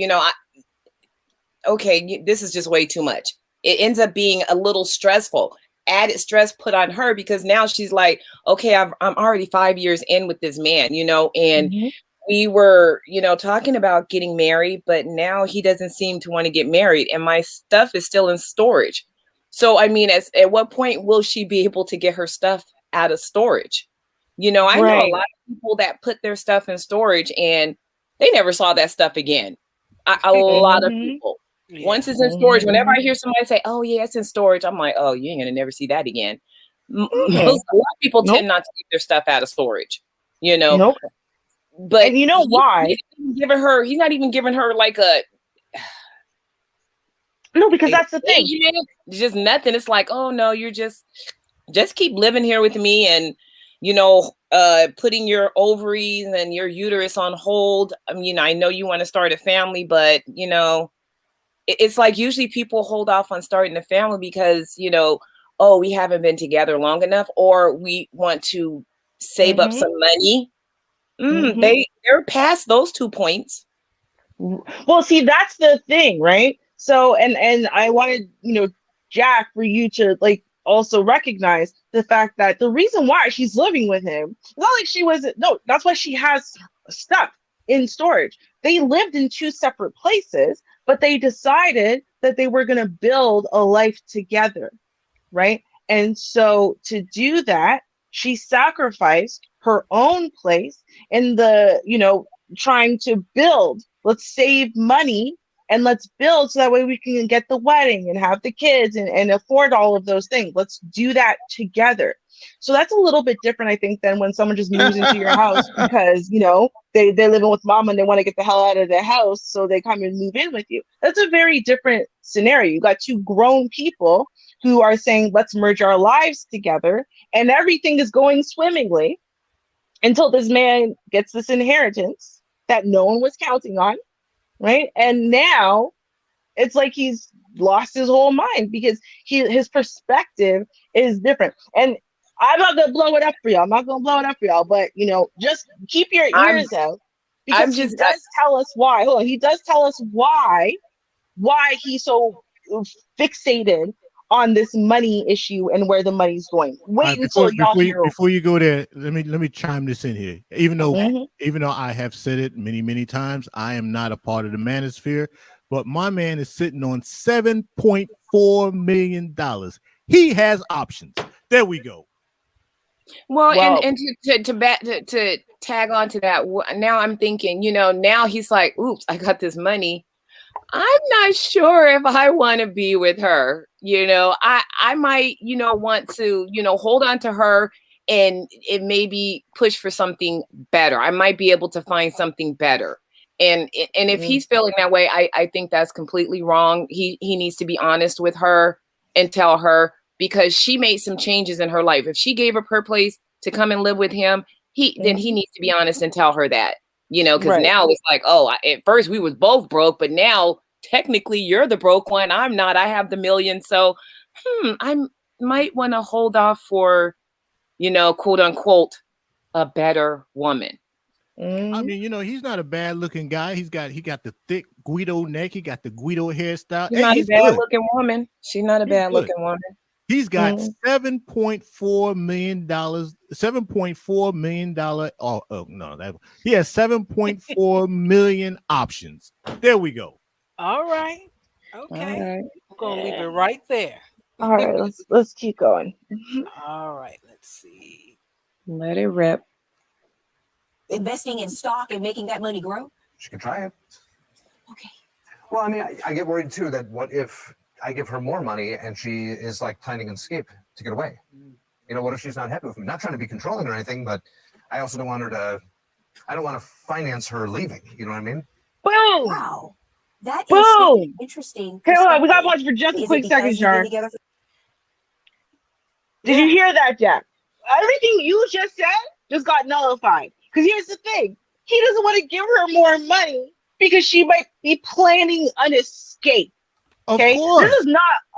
okay, this is just way too much. It ends up being a little stressful, added stress put on her, because now she's like, okay, I'm already 5 years in with this man, and we were, talking about getting married, but now he doesn't seem to want to get married, and my stuff is still in storage. So, I mean, at what point will she be able to get her stuff out of storage? I know a lot of people that put their stuff in storage and they never saw that stuff again. A lot of people. Yeah. Once it's in storage, whenever I hear somebody say, oh, yeah, it's in storage, I'm like, oh, you ain't going to never see that again. A lot of people tend not to keep their stuff out of storage, But and you know why? He's not even giving her like a... No, because that's the thing. Just nothing. It's like, oh, no, you're just keep living here with me and, putting your ovaries and your uterus on hold. I mean, I know you want to start a family, but, it's like usually people hold off on starting a family because, you know, oh, we haven't been together long enough, or we want to save up some money. They're past those 2 points. Well, see, that's the thing, right? So, and I wanted, you know, Jack, for you to like also recognize the fact that the reason why she's living with him, it's not like she wasn't, no, that's why she has stuff in storage. They lived in two separate places, but they decided that they were going to build a life together, right? And so to do that, she sacrificed her own place in the, you know, trying to build. Let's save money and let's build so that way we can get the wedding and have the kids and afford all of those things. Let's do that together. So that's a little bit different, I think, than when someone just moves into your house because, you know, they're living with mom and they want to get the hell out of their house. So they come and move in with you. That's a very different scenario. You got two grown people who are saying, let's merge our lives together, and everything is going swimmingly until this man gets this inheritance that no one was counting on, right? And now it's like he's lost his whole mind because his perspective is different. And I'm not gonna blow it up for y'all. But you know, just keep your ears out because he does tell us why. Hold on, he does tell us why he's so fixated on this money issue and where the money's going. Wait until y'all hear. Before you go there, let me chime this in here. Even though I have said it many times, I am not a part of the manosphere, but my man is sitting on $7.4 million. He has options. There we go. Well, and to tag on to that, now I'm thinking, you know, now he's like, oops, I got this money. I'm not sure if I want to be with her. You know, I might, you know, want to, you know, hold on to her and it maybe push for something better. I might be able to find something better. And if he's feeling that way, I think that's completely wrong. He needs to be honest with her and tell her, because she made some changes in her life. If she gave up her place to come and live with him, then he needs to be honest and tell her that. You know, because now it's like, oh, at first we was both broke, but now technically you're the broke one. I'm not. I have the million. So I might want to hold off for, you know, quote unquote, a better woman. I mean, you know, he's not a bad looking guy. He got the thick Guido neck. He got the Guido hairstyle. She's not a bad looking woman. She's not a bad looking woman. He's got $7.4 million. $7.4 million. Oh no, he has 7.4 million options. There we go. All right. Okay. All right. I'm gonna leave it right there. All right, let's keep going. All right, let's see. Let it rip. Investing in stock and making that money grow? She can try it. Okay. Well, I mean, I get worried too that what if I give her more money and she is like planning an escape to get away? You know, what if she's not happy with me? Not trying to be controlling or anything, but I also don't want to finance her leaving. You know what I mean? Boom! Wow. That is interesting. Okay, hold on. We got to watch for just a quick second, Jar. Did you hear that, Jack? Everything you just said just got nullified. Because here's the thing. He doesn't want to give her more money because she might be planning an escape. Okay? Of course.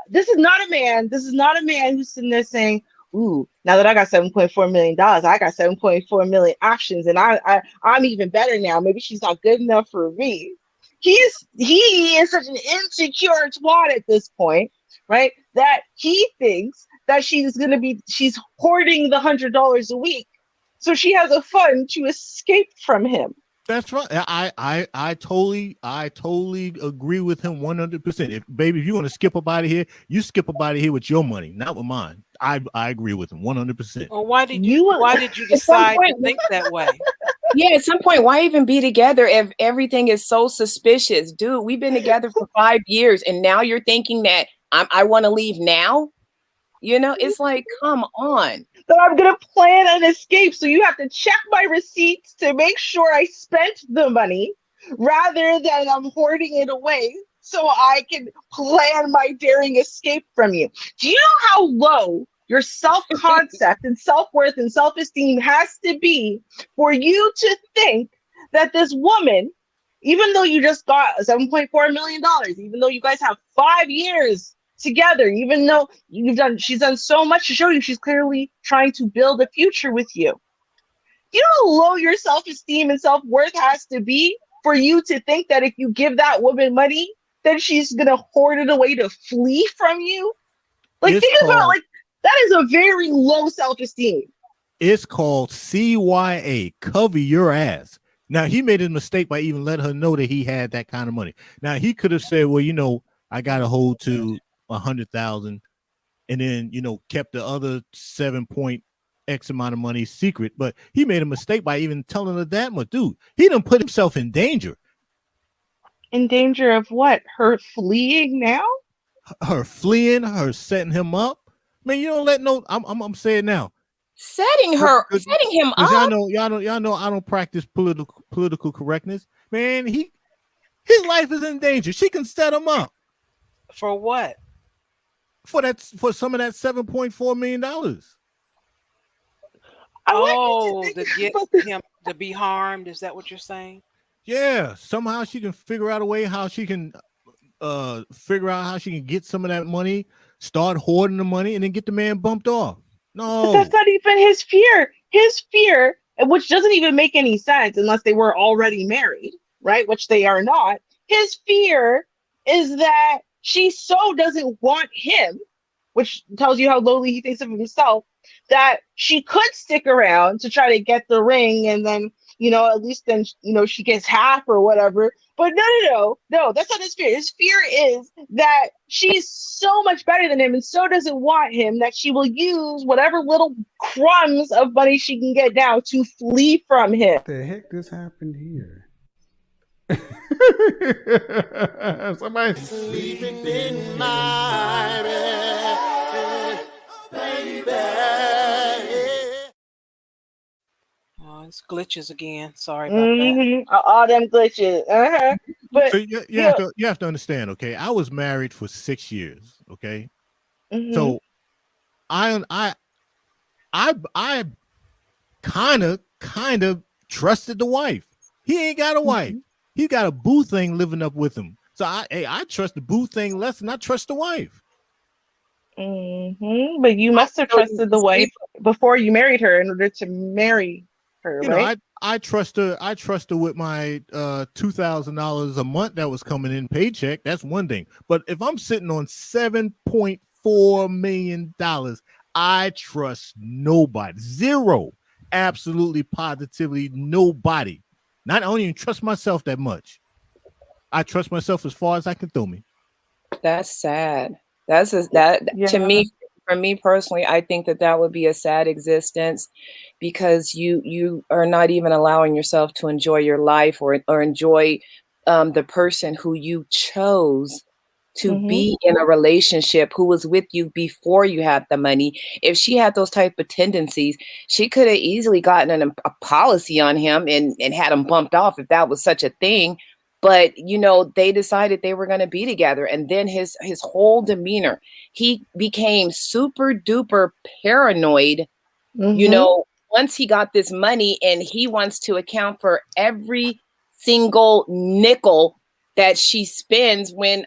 This is not a man. This is not a man who's sitting there saying, ooh, now that I got $7.4 million, I got 7.4 million options, and I'm even better now. Maybe she's not good enough for me. He is such an insecure twat at this point, right? That he thinks that she's hoarding the $100 a week, so she has a fund to escape from him. That's right. I totally agree with him 100%. If you want to skip up out of here, you skip up out of here with your money, not with mine. I agree with him 100%. Well, why did you decide to think that way? Yeah, at some point, why even be together if everything is so suspicious? Dude, we've been together for 5 years and now you're thinking that I want to leave now? You know, it's like, come on. So I'm going to plan an escape. So you have to check my receipts to make sure I spent the money rather than I'm hoarding it away so I can plan my daring escape from you. Do you know how low your self-concept and self-worth and self-esteem has to be for you to think that this woman even though you just got $7.4 million, even though you guys have 5 years together, even though she's done so much to show you she's clearly trying to build a future with you. You know how low your self-esteem and self-worth has to be for you to think that if you give that woman money, then she's gonna hoard it away to flee from you? Like, think about, like, that is a very low self-esteem. It's called CYA, cover your ass. Now, he made a mistake by even letting her know that he had that kind of money. Now, he could have said, well, you know, I got a hold to 100,000 and then, you know, kept the other 7.x amount of money secret. But he made a mistake by even telling her that much. Dude, he done put himself in danger. In danger of what? Her fleeing now? Her fleeing, her setting him up. Man, you don't let no, I'm saying now. Setting him up. Y'all know I don't practice political correctness. Man, his life is in danger. She can set him up. For what? For some of that $7.4 million. To get him to be harmed. Is that what you're saying? Yeah. Somehow she can figure out a way how she can figure out how she can get some of that money, start hoarding the money, and then get the man bumped off. No, but that's not even his fear. His fear, which doesn't even make any sense unless they were already married, right? Which they are not. His fear is that she so doesn't want him, which tells you how lowly he thinks of himself, that she could stick around to try to get the ring, and then, you know, at least then, you know, she gets half or whatever. But no, that's not his fear. His fear is that she's so much better than him and so doesn't want him that she will use whatever little crumbs of money she can get now to flee from him. What the heck just happened here? Somebody Sleeping in my bed, baby. Oh, it's glitches again. Sorry about that. All them glitches. But so you have to understand, okay? I was married for 6 years, okay? So I kind of trusted the wife. He ain't got a wife. He got a boo thing living up with him. So I trust the boo thing less than I trust the wife. But you must have trusted the wife before you married her in order to marry her, you right? know, I trust her. I trust her with my $2,000 a month that was coming in paycheck. That's one thing. But if I'm sitting on $7.4 million, I trust nobody. Zero. Absolutely, positively nobody. I don't even trust myself that much. I trust myself as far as I can throw me. That's sad. To me, for me personally, I think that would be a sad existence, because you are not even allowing yourself to enjoy your life or enjoy the person who you chose to be in a relationship, who was with you before you had the money. If she had those type of tendencies, she could have easily gotten a policy on him and had him bumped off if that was such a thing. But, you know, they decided they were going to be together. And then his whole demeanor, he became super duper paranoid, you know, once he got this money, and he wants to account for every single nickel that she spends when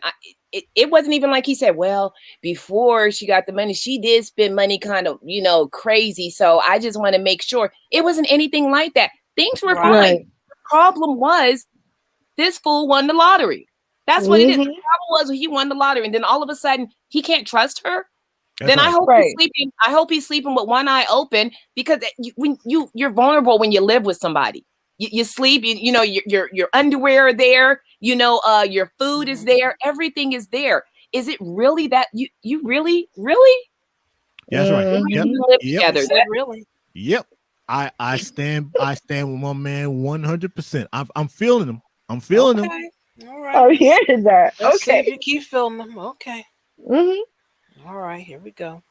it wasn't even like he said, well, before she got the money, she did spend money kind of, you know, crazy. So I just want to make sure. It wasn't anything like that. Things were fine. The problem was this fool won the lottery. That's what it is. The problem was he won the lottery, and then all of a sudden he can't trust her. That's then right. I hope he's sleeping. I hope he's sleeping with one eye open, because you're vulnerable when you live with somebody. You sleep. You know your underwear are there. You know your food is there. Everything is there. Is it really that you really? That's right. Yep. Live together. Really? Yep. I stand with my man 100%. I'm feeling him. I'm feeling him. All right. Oh, here's that. Let's see if you keep feeling them. Okay. All right, here we go.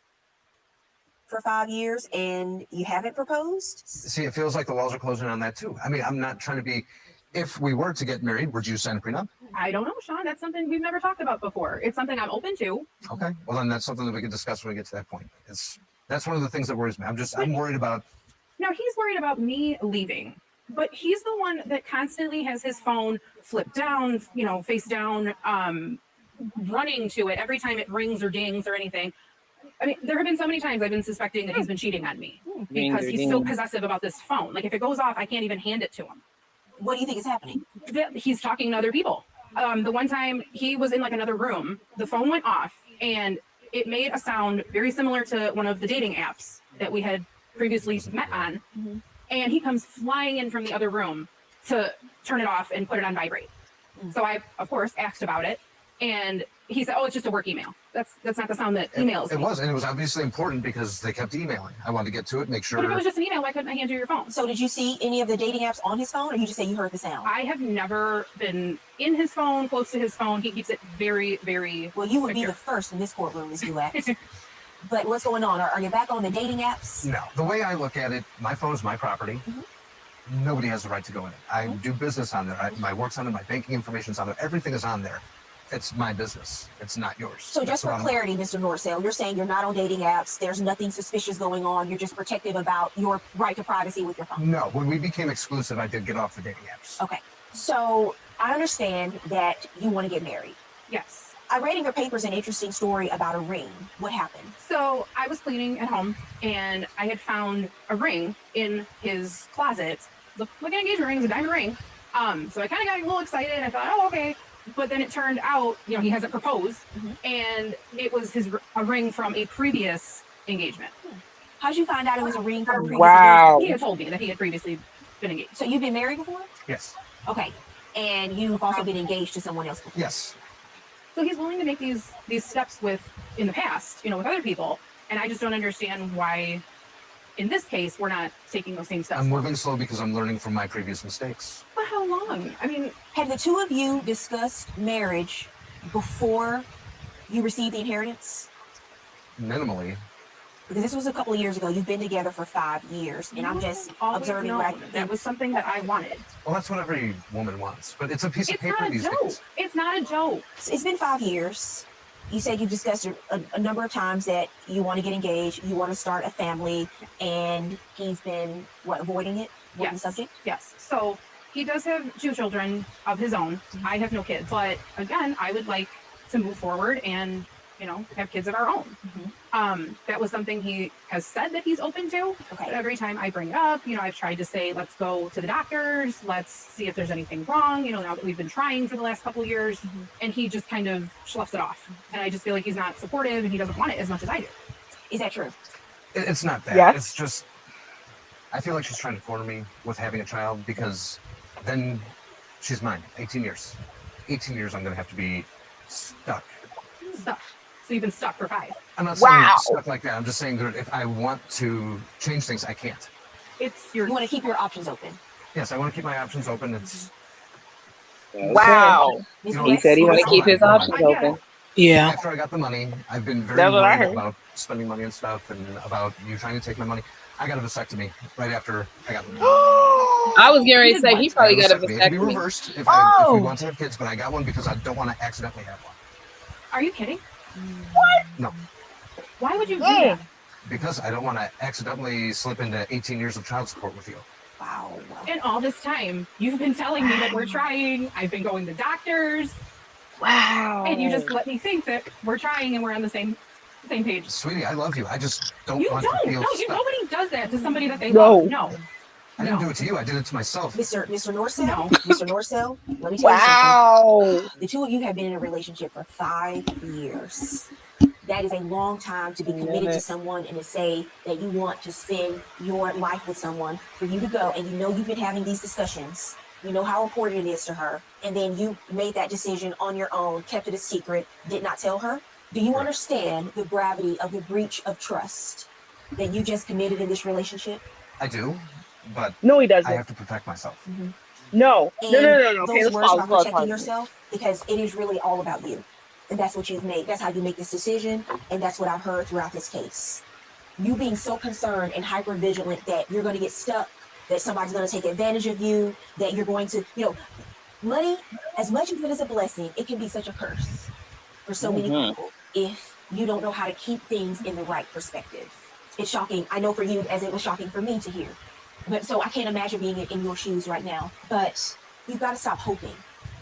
For 5 years and you haven't proposed? See, it feels like the walls are closing on that too. I mean, I'm not trying to be. If we were to get married, would you sign a prenup? I don't know, Sean. That's something we've never talked about before. It's something I'm open to. Okay. Well, then that's something that we can discuss when we get to that point. That's one of the things that worries me. I'm worried about. No, he's worried about me leaving. But he's the one that constantly has his phone flipped down, face down, running to it every time it rings or dings or anything. I mean, there have been so many times I've been suspecting that he's been cheating on me because he's so possessive about this phone. Like if it goes off, I can't even hand it to him. What do you think is happening? He's talking to other people. The one time he was in like another room, the phone went off and it made a sound very similar to one of the dating apps that we had previously met on. Mm-hmm. And he comes flying in from the other room to turn it off and put it on vibrate. Mm-hmm. So I, of course, asked about it. And he said, "Oh, it's just a work email. That's not the sound that emails." It was, and it was obviously important because they kept emailing. I wanted to get to it, make sure. But if it was just an email, why couldn't I hand you your phone? So did you see any of the dating apps on his phone, or you just say you heard the sound? I have never been in his phone, close to his phone. He keeps it very, very well. You would secure. be the first in this courtroom, Ms. Dulac. But what's going on? Are you back on the dating apps? No. The way I look at it, my phone is my property. Mm-hmm. Nobody has the right to go in it. I do business on there. My work's on it. My banking information's on there. Everything is on there. It's my business. It's not yours. So just for clarity, Mr. Norcell, you're saying you're not on dating apps. There's nothing suspicious going on. You're just protective about your right to privacy with your phone. No. When we became exclusive, I did get off the dating apps. Okay. So I understand that you want to get married. Yes. I read in your papers an interesting story about a ring. What happened? So I was cleaning at home and I had found a ring in his closet. Look like an engagement ring, it's a diamond ring. So I kind of got a little excited. I thought, oh, okay. But then it turned out, he hasn't proposed, and it was a ring from a previous engagement. How'd you find out it was a ring from a previous Wow. engagement? He had told me that he had previously been engaged. So you've been married before? Yes. Okay. And you've also been engaged to someone else before? Yes. So he's willing to make these steps in the past, with other people, and I just don't understand why, in this case, we're not taking those same steps. I'm moving slow because I'm learning from my previous mistakes. But how long? I mean, have the two of you discussed marriage before you received the inheritance? Minimally. Because this was a couple of years ago. You've been together for 5 years, and I'm just observing what I think. That was something that I wanted. Well, that's what every woman wants, but it's a piece of paper not a these joke. days. It's not a joke. It's been 5 years. You said you've discussed a number of times that you want to get engaged, you want to start a family, and he's been, avoiding it? Avoiding the subject? Yes. So he does have 2 children of his own. I have no kids. But again, I would like to move forward and, have kids of our own. That was something he has said that he's open to. Okay. But every time I bring it up, I've tried to say, let's go to the doctors. Let's see if there's anything wrong, now that we've been trying for the last couple of years. And he just kind of sloughs it off. And I just feel like he's not supportive and he doesn't want it as much as I do. Is that true? It's not that. Yes. It's just, I feel like she's trying to corner me with having a child because then she's mine. 18 years. 18 years I'm going to have to be stuck. Stuck. So you've been stuck for 5. I'm not saying Wow. stuck like that. I'm just saying that if I want to change things, I can't. It's You want to keep your options open. Yes, I want to keep my options open. It's Wow. Ms. You know, He said he want to keep his options I get open. it. Yeah. after I got the money, I've been very That's what I worried heard. about spending money and stuff and about you trying to take my money. I got a vasectomy right after I got the money. I was getting ready to say he probably got a It can be vasectomy. reversed if Oh. we want to have kids, but I got one because I don't want to accidentally have one. Are you kidding? No, Why would you do Yeah. that? because I don't want to accidentally slip into 18 years of child support with you. Wow. And all this time, you've been telling me that we're trying. I've been going to doctors, Wow. and you just let me think that we're trying and we're on the same page. Sweetie, I love you. I just don't You want don't. to feel stuck. Nobody does that to somebody that they No. love. No. I didn't No. do it to you. I did it to myself. Mr. Norcell? No. Mr. Norcell, let me tell you Wow. something. The two of you have been in a relationship for 5 years. That is a long time to be committed to someone and to say that you want to spend your life with someone, for you to go and you've been having these discussions. You know how important it is to her. And then you made that decision on your own, kept it a secret, did not tell her. Do you understand the gravity of the breach of trust that you just committed in this relationship? I do, but No, he doesn't. I have to protect myself. No. And No. Okay, those let's words pause. about protecting yourself, because it is really all about you. And that's what you've made. That's how you make this decision. And that's what I've heard throughout this case. You being so concerned and hyper vigilant that you're going to get stuck, that somebody's going to take advantage of you, that you're going to, money, as much as it is a blessing, it can be such a curse for so many people if you don't know how to keep things in the right perspective. It's shocking. I know for you, as it was shocking for me to hear. But so I can't imagine being in your shoes right now. But you've got to stop hoping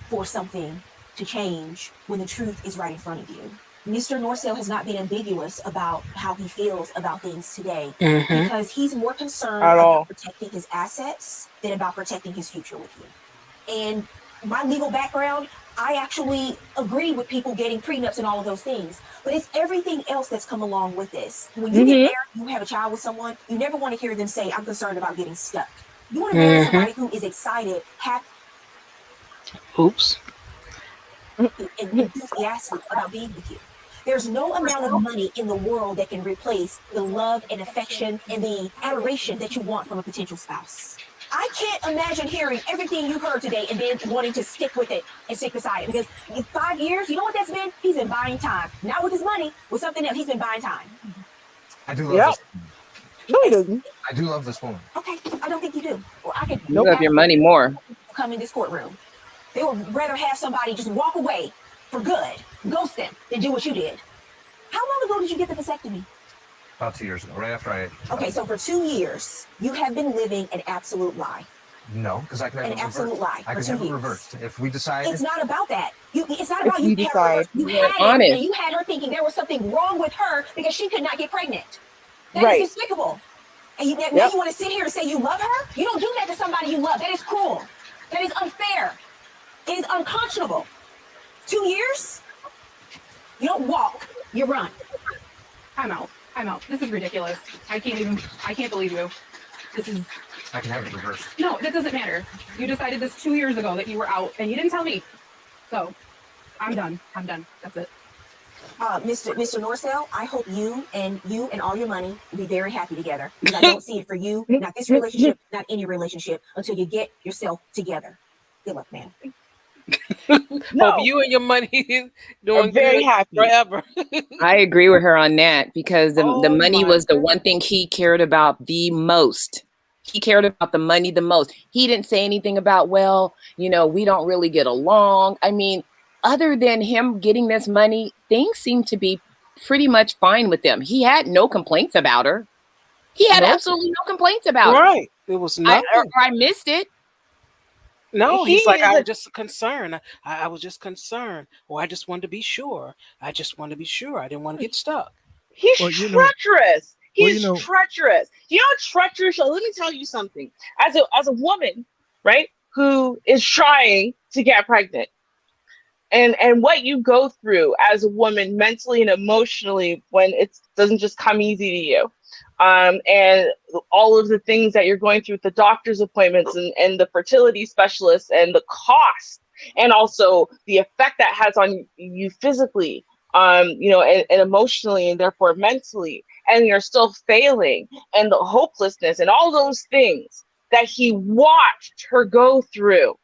for something to change when the truth is right in front of you. Mr. Norcell has not been ambiguous about how he feels about things today because he's more concerned about protecting his assets than about protecting his future with you. And my legal background, I actually agree with people getting prenups and all of those things, but it's everything else that's come along with this. When you get married, you have a child with someone, you never want to hear them say, I'm concerned about getting stuck. You want to marry somebody who is excited, happy, and enthusiastic about being with you. There's no amount of money in the world that can replace the love and affection and the adoration that you want from a potential spouse. I can't imagine hearing everything you heard today and then wanting to stick with it and stick beside it. Because in 5 years, you know what that's been? He's been buying time. Not with his money, with something else. He's been buying time. I do love this woman. No, he doesn't. I do love this woman. Okay, I don't think you do. Or I could You love your money more. come in this courtroom. They would rather have somebody just walk away for good, ghost them, than do what you did. How long ago did you get the vasectomy? About 2 years ago, right after I. Okay, so for 2 years, you have been living an absolute lie. No, because I can have An it absolute reversed. lie I for can 2 have it years. reversed if we decide. It's not about that. It's not about you you. decide. You had it, Honest. and you had her thinking there was something wrong with her because she could not get pregnant. That Right. is despicable. And now you want to sit here and say you love her? You don't do that to somebody you love. That is cruel. That is unfair. It is unconscionable. 2 years? You don't walk. You run. I'm out. This is ridiculous. I can't believe you. This is, I can have it reversed. no, that doesn't matter. You decided this 2 years ago that you were out and you didn't tell me. So I'm done. That's it. Mr. Norcell, I hope you and all your money will be very happy together. Because I don't see it for you, not this relationship, not any relationship, until you get yourself together. Good luck, man. No, Hope you and your money doing I'm very good happy. forever. I agree with her on that because the Oh money my was the one thing he cared about the most. He cared about the money the most. He didn't say anything about, well, we don't really get along. I mean, other than him getting this money, things seem to be pretty much fine with them. He had no complaints about her. He had Nope. absolutely no complaints about her. Right. It was nothing. I missed it. No, He he's like, is I a- was just concerned. I was just concerned. Or I just wanted to be sure. I just wanted to be sure. I didn't want to get stuck. He's Well, you know- treacherous. He's well, treacherous. You know, treacherous. Let me tell you something. As a woman, right, who is trying to get pregnant, and what you go through as a woman mentally and emotionally when it doesn't just come easy to you, and all of the things that you're going through with the doctor's appointments and the fertility specialists and the cost, and also the effect that has on you physically, and emotionally, and therefore mentally, and you're still failing, and the hopelessness and all those things that he watched her go through,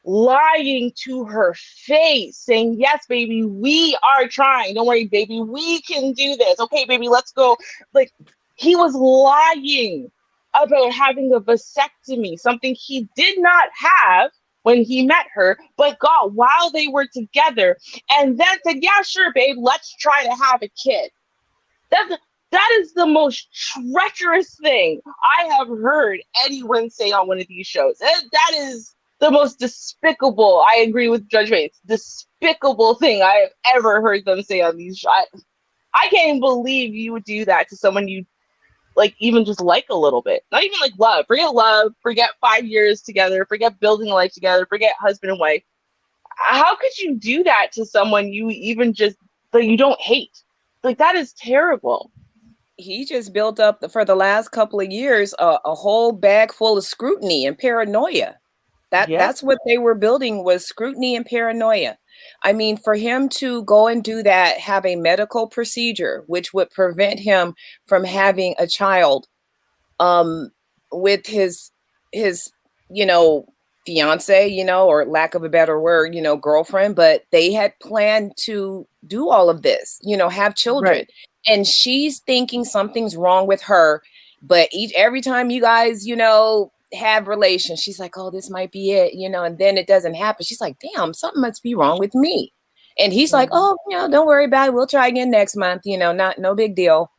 lying to her face, saying, yes, baby, we are trying. Don't worry, baby, we can do this. Okay, baby, let's go. Like, he was lying about having a vasectomy, something he did not have when he met her, but got while they were together, and then said, yeah, sure, babe, let's try to have a kid. That is the most treacherous thing I have heard anyone say on one of these shows. That is the most despicable, I agree with Judge Bates, despicable thing I have ever heard them say on these shows. I can't even believe you would do that to someone you even just like a little bit. Not even like love. Forget 5 years together, forget building a life together, forget husband and wife. How could you do that to someone you even just, you don't hate? That is terrible. He just built up for the last couple of years a whole bag full of scrutiny and paranoia. That's what they were building, was scrutiny and paranoia. I mean, for him to go and do that, have a medical procedure which would prevent him from having a child with his fiance, or lack of a better word, girlfriend, but they had planned to do all of this, have children. Right. And she's thinking something's wrong with her, but every time you guys, have relations, she's like, oh, this might be it, and then it doesn't happen. She's like, damn, something must be wrong with me. And he's like, oh, don't worry about it. We'll try again next month. No big deal.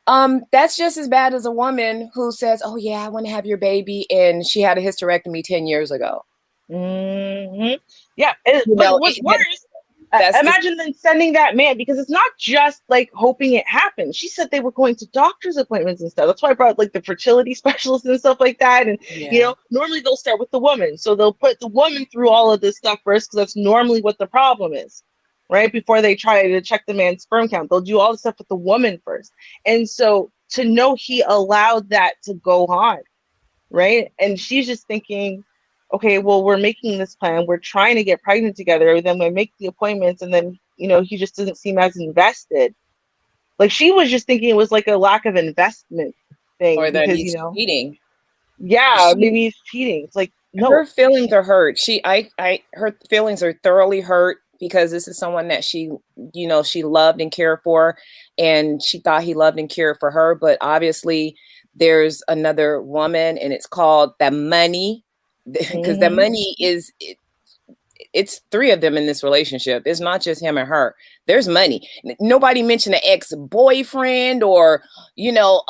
That's just as bad as a woman who says, "Oh yeah, I want to have your baby," and she had a hysterectomy 10 years ago. Yeah, You but know, what's worse, that's imagine then sending that man, because it's not just like hoping it happens. She said they were going to doctor's appointments and stuff. That's why I brought like the fertility specialists and stuff like that. And Yeah. normally they'll start with the woman, so they'll put the woman through all of this stuff first, because that's normally what the problem is, right? Before they try to check the man's sperm count, they'll do all the stuff with the woman first. And so to know he allowed that to go on, right? And she's just thinking, okay, well, we're making this plan, we're trying to get pregnant together, then we make the appointments, and then he just doesn't seem as invested. Like, she was just thinking it was like a lack of investment thing, or that because he's cheating. yeah, maybe he's cheating. It's like, no, Her feelings are hurt. Her feelings are thoroughly hurt because this is someone that she loved and cared for, and she thought he loved and cared for her. But obviously, there's another woman, and it's called the money, because the money is. It's three of them in this relationship. It's not just him and her. There's money. Nobody mentioned an ex-boyfriend or, no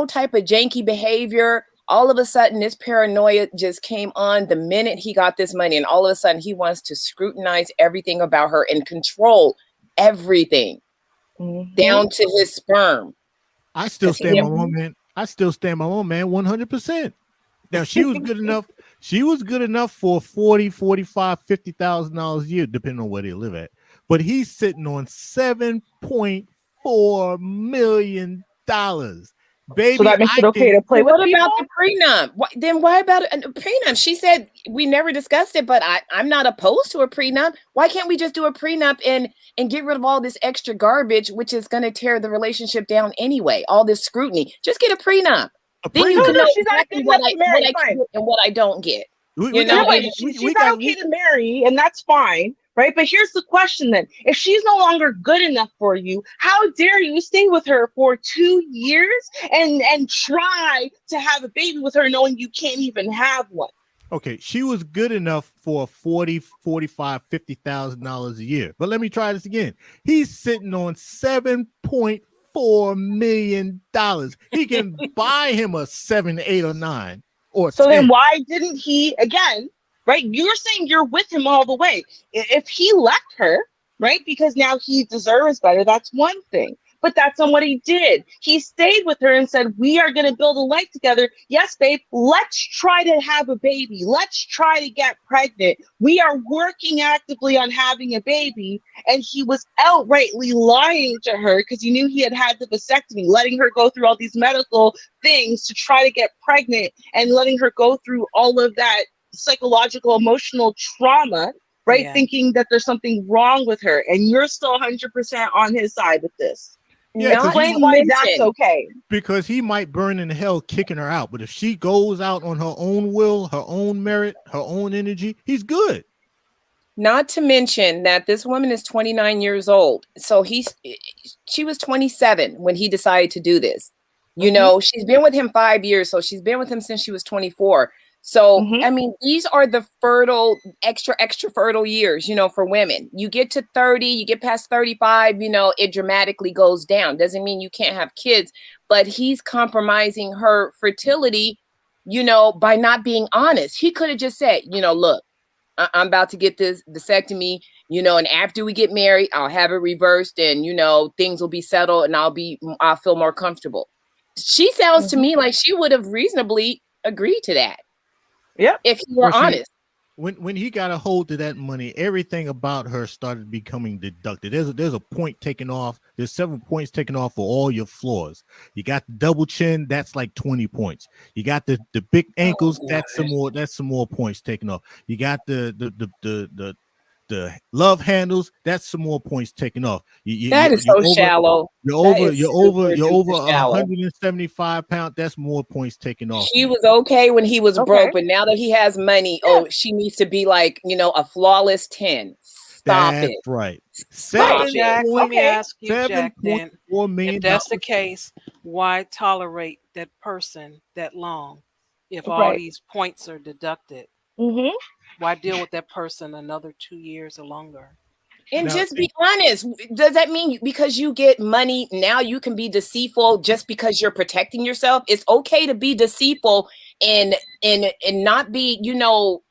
type of janky behavior. All of a sudden, this paranoia just came on the minute he got this money. And all of a sudden, he wants to scrutinize everything about her and control everything down to his sperm. I still stand my own man. 100%. Now, she was good enough. She was good enough for $40,000, $45,000, $50,000 a year, depending on where they live at. But he's sitting on $7.4 million. Baby, so that makes it okay to play with what people? about the prenup? Why about a prenup? She said we never discussed it, but I'm not opposed to a prenup. Why can't we just do a prenup and get rid of all this extra garbage, which is going to tear the relationship down anyway? All this scrutiny. Just get a prenup. Then you can know exactly what I get and what I don't get. She's not okay to marry, and that's fine, right? But here's the question then. If she's no longer good enough for you, how dare you stay with her for 2 years and try to have a baby with her knowing you can't even have one? Okay, she was good enough for $40,000, $45,000, $50,000 a year. But let me try this again. He's sitting on $7.4 million. He can buy him a 7, 8, or 9 or so 10. Then why didn't he, again, right? You're saying you're with him all the way. If he left her, right, because now he deserves better, that's one thing. But that's not what he did. He stayed with her and said, we are going to build a life together. Yes, babe, let's try to have a baby. Let's try to get pregnant. We are working actively on having a baby. And he was outrightly lying to her because he knew he had the vasectomy, letting her go through all these medical things to try to get pregnant and letting her go through all of that psychological, emotional trauma, right? Yeah. Thinking that there's something wrong with her. And you're still 100% on his side with this. Yeah, explain why that's okay. Because he might burn in hell kicking her out. But if she goes out on her own will, her own merit, her own energy, he's good. Not to mention that this woman is 29 years old. So she was 27 when he decided to do this. You know, she's been with him 5 years. So she's been with him since she was 24. So, I mean, these are the fertile, extra fertile years, for women. You get to 30, you get past 35, it dramatically goes down. Doesn't mean you can't have kids, but he's compromising her fertility, by not being honest. He could have just said, look, I'm about to get this vasectomy, and after we get married, I'll have it reversed and, things will be settled and I'll feel more comfortable. She sounds to me like she would have reasonably agreed to that. Yeah, if you were honest. When he got a hold of that money, everything about her started becoming deducted. There's a point taken off. There's 7 points taken off for all your flaws. You got the double chin, that's like 20 points. You got the big ankles, that's some more points taken off. You got the love handles, that's some more points taken off. That is so shallow. You're over 175 pounds. That's more points taken off. She was okay when he was broke, but now that he has money, she needs to be like, a flawless 10. Stop it. That's right. Jack, let me ask you, Jack, then, if that's the case, why tolerate that person that long if all these points are deducted? Why deal with that person another 2 years or longer? And Now, just be honest. Does that mean because you get money now you can be deceitful just because you're protecting yourself? It's okay to be deceitful and not be,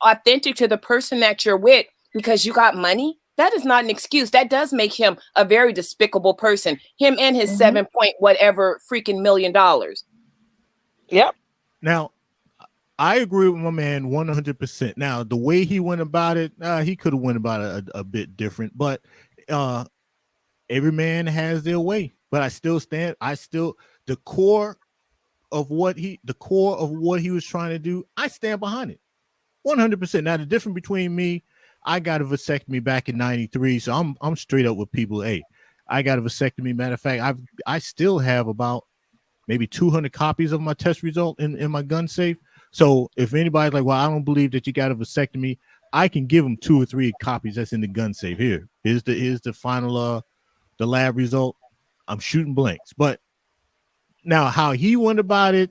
authentic to the person that you're with because you got money. That is not an excuse. That does make him a very despicable person. Him and his 7 point whatever freaking $1 million. Yep. now, I agree with my man 100%. Now, the way he went about it, he could have went about it a bit different, but every man has their way. But I still stand. The core of what he was trying to do, I stand behind it 100%. Now, the difference between me, I got a vasectomy back in '93, so I'm straight up with people. Hey, I got a vasectomy. Matter of fact, I still have about maybe 200 copies of my test result in my gun safe. So if anybody's like, well, I don't believe that you got a vasectomy, I can give them 2 or 3 copies that's in the gun safe. Here's the final the lab result. I'm shooting blanks. But now how he went about it,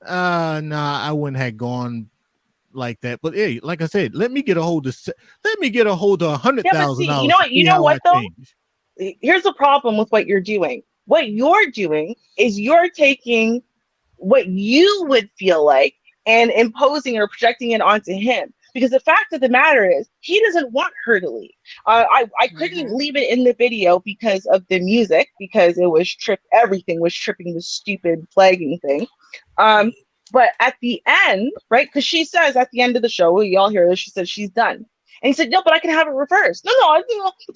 I wouldn't have gone like that. But hey, like I said, let me get a hold of $100,000. You know what though? Here's the problem with what you're doing. What you're doing is you're taking what you would feel like and imposing or projecting it onto him. Because the fact of the matter is, he doesn't want her to leave. I couldn't leave it in the video because of the music, because it was everything was tripping the stupid flagging thing. But at the end, right? Because she says at the end of the show, we all hear this, she says she's done. And he said, no, but I can have it reversed. No, don't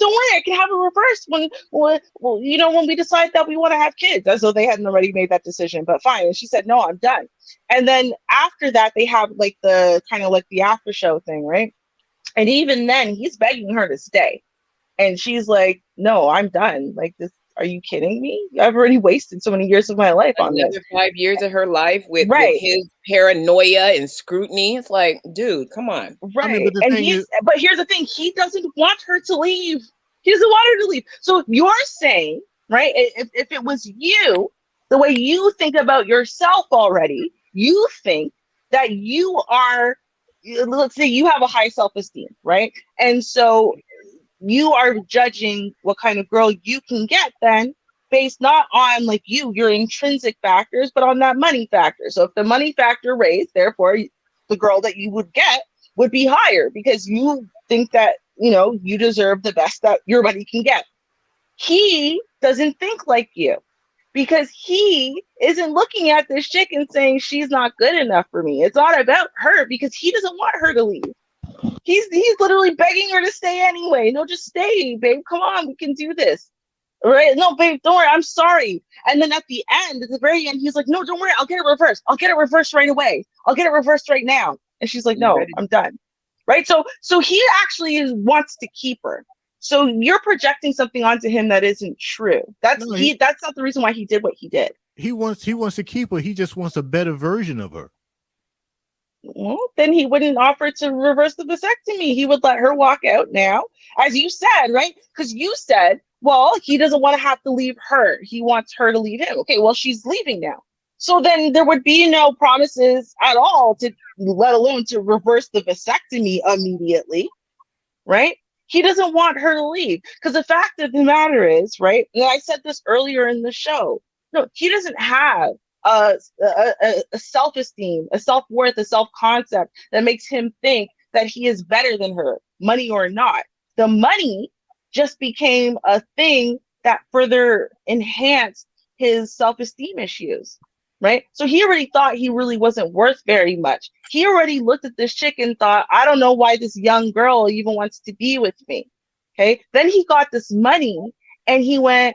worry, I can have it reversed when we decide that we want to have kids, as though they hadn't already made that decision, but fine. And she said, no, I'm done. And then after that, they have like the kind of like the after show thing, right? And even then, he's begging her to stay. And she's like, no, I'm done. Like this. Are you kidding me? I've already wasted so many years of my life on this. 5 years of her life with his paranoia and scrutiny. It's like, dude, come on. Right. I mean, but here's the thing. He doesn't want her to leave. He doesn't want her to leave. So you're saying, right, if it was you, the way you think about yourself already, you think that you are, let's say you have a high self-esteem, right? And so you are judging what kind of girl you can get then based not on like your intrinsic factors, but on that money factor. So if the money factor raised, therefore the girl that you would get would be higher because you think that, you deserve the best that your money can get. He doesn't think like you because he isn't looking at this chick and saying she's not good enough for me. It's not about her because he doesn't want her to leave. He's literally begging her to stay anyway. No, just stay, babe. Come on, we can do this. All right? No, babe, don't worry. I'm sorry. And then at the very end, he's like, no, don't worry. I'll get it reversed. I'll get it reversed right away. I'll get it reversed right now. And she's like, no, I'm done. Right? So he actually wants to keep her. So you're projecting something onto him that isn't true. That's not the reason why he did what he did. He wants to keep her. He just wants a better version of her. Well, then he wouldn't offer to reverse the vasectomy. He would let her walk out now, as you said, right? Because you said, well, he doesn't want to have to leave her. He wants her to leave him. Okay, well, she's leaving now. So then there would be no promises at all let alone to reverse the vasectomy immediately, right? He doesn't want her to leave because the fact of the matter is, right? And I said this earlier in the show. No, he doesn't have a self-esteem, a self-worth, a self-concept that makes him think that he is better than her, money or not. The money just became a thing that further enhanced his self-esteem issues, right? So he already thought he really wasn't worth very much. He already looked at this chick and thought, I don't know why this young girl even wants to be with me, okay? Then he got this money and he went,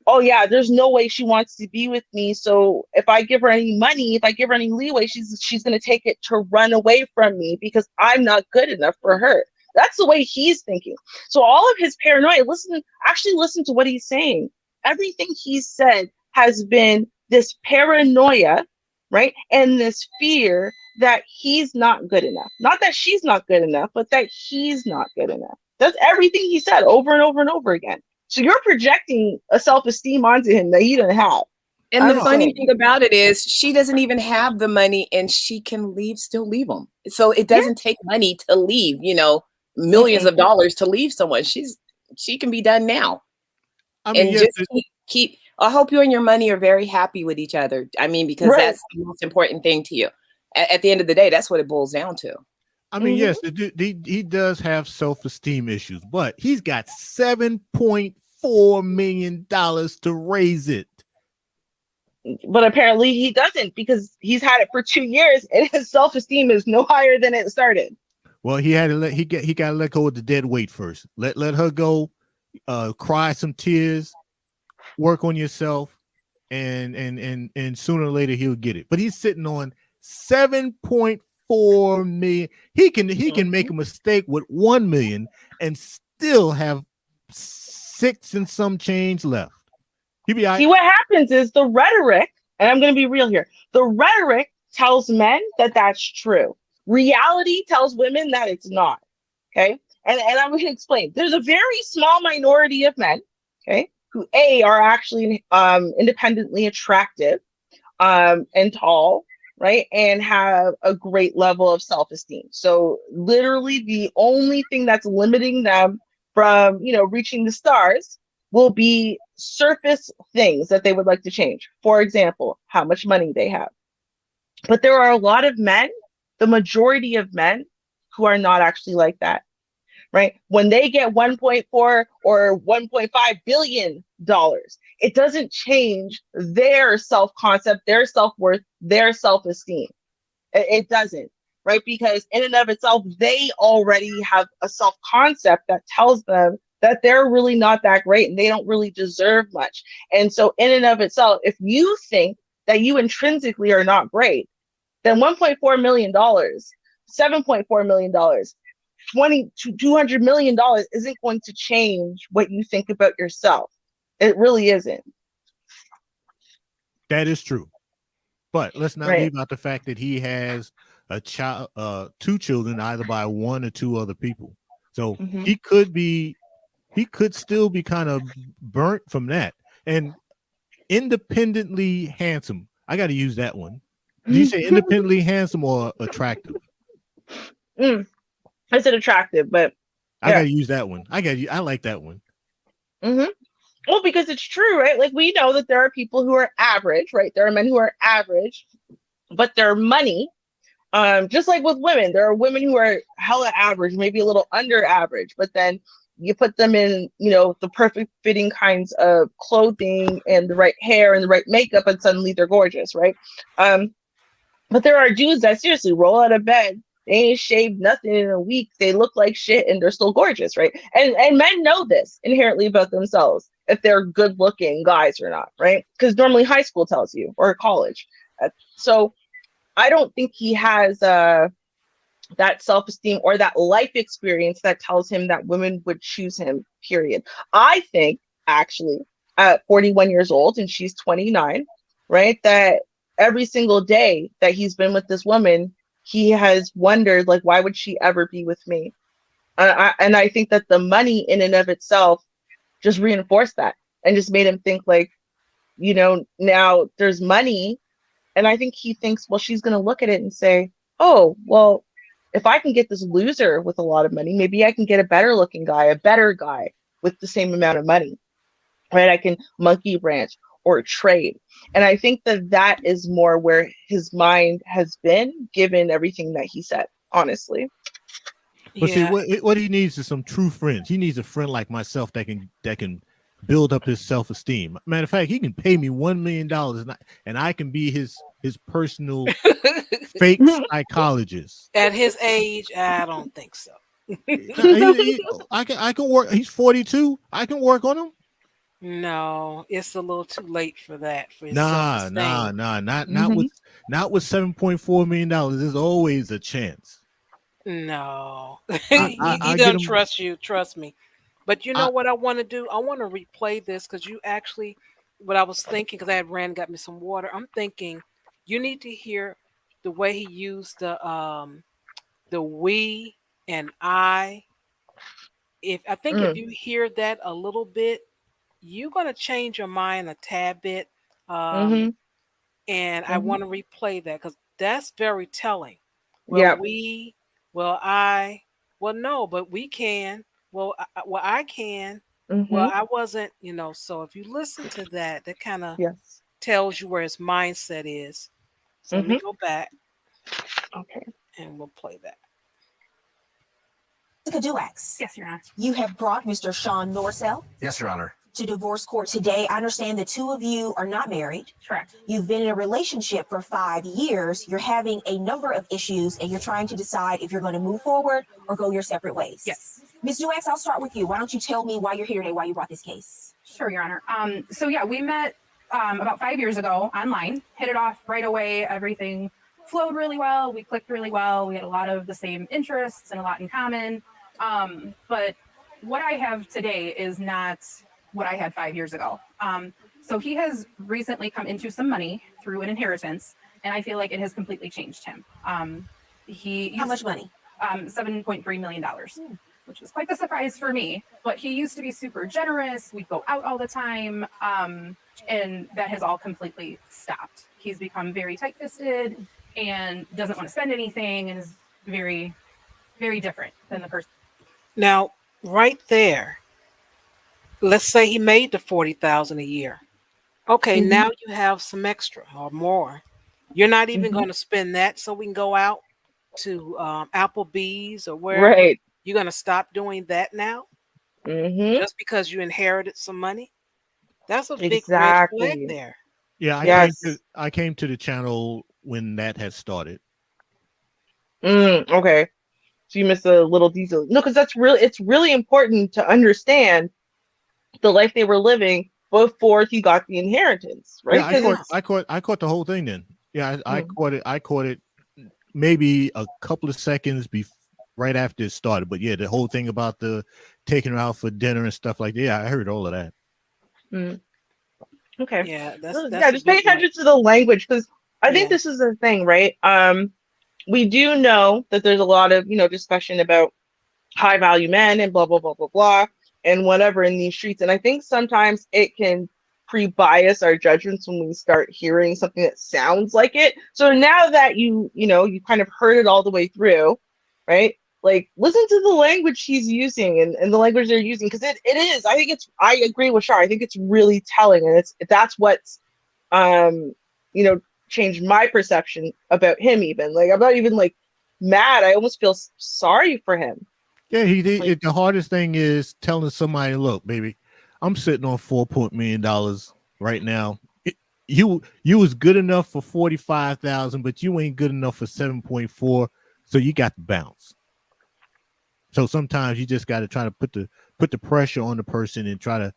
oh yeah, there's no way she wants to be with me. So if I give her any money, if I give her any leeway, she's going to take it to run away from me because I'm not good enough for her. That's the way he's thinking. So all of his paranoia, listen to what he's saying. Everything he's said has been this paranoia, right? And this fear that he's not good enough. Not that she's not good enough, but that he's not good enough. That's everything he said over and over and over again. So you're projecting a self-esteem onto him that he doesn't have. And the funny thing about it is she doesn't even have the money and she can still leave him. So it doesn't take money to leave, millions of dollars to leave someone. She's she can be done now. I mean, And yes, just keep I hope you and your money are very happy with each other. I mean, because Right. that's the most important thing to you. At the end of the day, that's what it boils down to. I mean, Mhm. yes, he does have self-esteem issues, but he's got $7.4 million to raise it. But apparently he doesn't, because he's had it for 2 years and his self-esteem is no higher than it started. Well, he had to he got to let go of the dead weight first. Let her go, cry some tears, work on yourself, and sooner or later he'll get it. But he's sitting on 7.4 million. He can make a mistake with 1 million and still have 6 and some change left. He be See, what happens is the rhetoric, and I'm going to be real here, the rhetoric tells men that that's true. Reality tells women that it's not. Okay. And I'm going to explain. There's a very small minority of men, okay, who are actually independently attractive and tall, right, and have a great level of self-esteem. So literally the only thing that's limiting them from, reaching the stars will be surface things that they would like to change. For example, how much money they have. But there are a lot of men, the majority of men, who are not actually like that. Right? When they get 1.4 or 1.5 billion dollars, it doesn't change their self-concept, their self-worth, their self-esteem. It doesn't, right? Because in and of itself, they already have a self-concept that tells them that they're really not that great and they don't really deserve much. And so in and of itself, if you think that you intrinsically are not great, then $1.4 million, $7.4 million, $200 million isn't going to change what you think about yourself. It really isn't. That is true. But let's not Right. leave out the fact that he has a child, 2 children, either by 1 or 2 other people. So Mhm. he could still be kind of burnt from that. And independently handsome. I got to use that one. Did you say independently handsome or attractive? I said attractive, but I got to use that one. I like that one. Mm-hmm. Well, because it's true, right? Like, we know that there are people who are average, right? There are men who are average, but their money, just like with women, there are women who are hella average, maybe a little under average, but then you put them in, the perfect fitting kinds of clothing and the right hair and the right makeup, and suddenly they're gorgeous, right? But there are dudes that seriously roll out of bed, they ain't shaved nothing in a week, they look like shit, and they're still gorgeous, right? And men know this inherently about themselves, if they're good looking guys or not, right? Because normally high school tells you, or college. So I don't think he has that self-esteem or that life experience that tells him that women would choose him, period. I think, actually, at 41 years old and she's 29, right, that every single day that he's been with this woman, he has wondered, like, why would she ever be with me? And I think that the money in and of itself just reinforced that and just made him think, like, now there's money. And I think he thinks, well, she's going to look at it and say, oh, well, if I can get this loser with a lot of money, maybe I can get a better looking guy, a better guy with the same amount of money, right? I can monkey ranch or trade. And I think that is more where his mind has been, given everything that he said, honestly. But see, Yeah. what he needs is some true friends. He needs a friend like myself that can build up his self-esteem. Matter of fact, he can pay me $1 million and I can be his personal fake psychologist. At his age, I don't think so. I can work. He's 42. I can work on him. No, it's a little too late for that. For his Nah, self-esteem. not with $7.4 million. There's always a chance. No, I he get doesn't him. trust you. Trust me. But you know I, what I want to do? I want to replay this because you actually, what I was thinking, because I had ran and got me some water. I'm thinking you need to hear the way he used the we and I. If you hear that a little bit, you're gonna change your mind a tad bit. Um, Mm-hmm. and I Mm-hmm. want to replay that because that's very telling. Well, Yep. we, well, I, well, no, but we can. Well, I can. Well, I wasn't, so if you listen to that, that kind of Yes. tells you where his mindset is. So let me go back Okay. and we'll play that. Duax, Yes, Your Honor. you have brought Mr. Sean Norcell Yes, Your Honor. to divorce court today. I understand the two of you are not married. Correct. You've been in a relationship for 5 years. You're having a number of issues and you're trying to decide if you're going to move forward or go your separate ways. Yes. Ms. Duax, I'll start with you. Why don't you tell me why you're here today, why you brought this case? Sure, Your Honor. So yeah, we met about 5 years ago online, hit it off right away. Everything flowed really well. We clicked really well. We had a lot of the same interests and a lot in common. But what I have today is not what I had 5 years ago. So he has recently come into some money through an inheritance, and I feel like it has completely changed him. How much money? $7.3 million, which was quite the surprise for me. But he used to be super generous. We'd go out all the time, and that has all completely stopped. He's become very tight-fisted and doesn't want to spend anything, and is very, very different than the person. Now, right there, let's say he made the $40,000 a year. Okay, now you have some extra or more. You're not even going to spend that so we can go out to Applebee's or wherever. Right. You're going to stop doing that now just because you inherited some money. That's a big red flag there. Yeah, I came to the channel when that had started. Okay. So you missed a little detail. No, because it's really important to understand the life they were living before he got the inheritance, right? Yeah, I caught the whole thing then. Yeah, I caught it maybe a couple of seconds right after it started. But yeah, the whole thing about the taking her out for dinner and stuff like that. Yeah, I heard all of that. Okay. Yeah, just pay attention to the language, because I think this is the thing, right? We do know that there's a lot of, discussion about high value men and blah, blah, blah, blah, blah, and whatever in these streets. And I think sometimes it can pre-bias our judgments when we start hearing something that sounds like it. So now that you kind of heard it all the way through, right? Like, listen to the language he's using and the language they're using, because it is, I agree with Shar. I think it's really telling, and that's what's changed my perception about him. Even like, I'm not even like mad. I almost feel sorry for him. Yeah, he did. The hardest thing is telling somebody, look, baby, I'm sitting on $4 million right now. You was good enough for 45,000, but you ain't good enough for 7.4. So you got to bounce. So sometimes you just got to try to put the pressure on the person and try to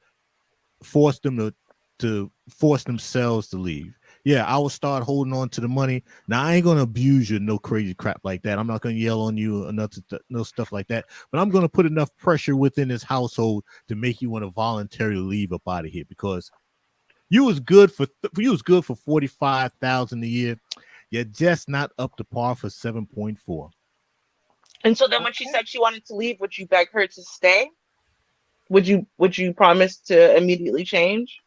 force them to force themselves to leave. Yeah, I will start holding on to the money. Now, I ain't going to abuse you, no crazy crap like that. I'm not going to yell on you or no stuff like that. But I'm going to put enough pressure within this household to make you want to voluntarily leave up out of here, because you was good for 45,000 a year. You're just not up to par for 7.4. And so then when she said she wanted to leave, would you beg her to stay? Would you promise to immediately change?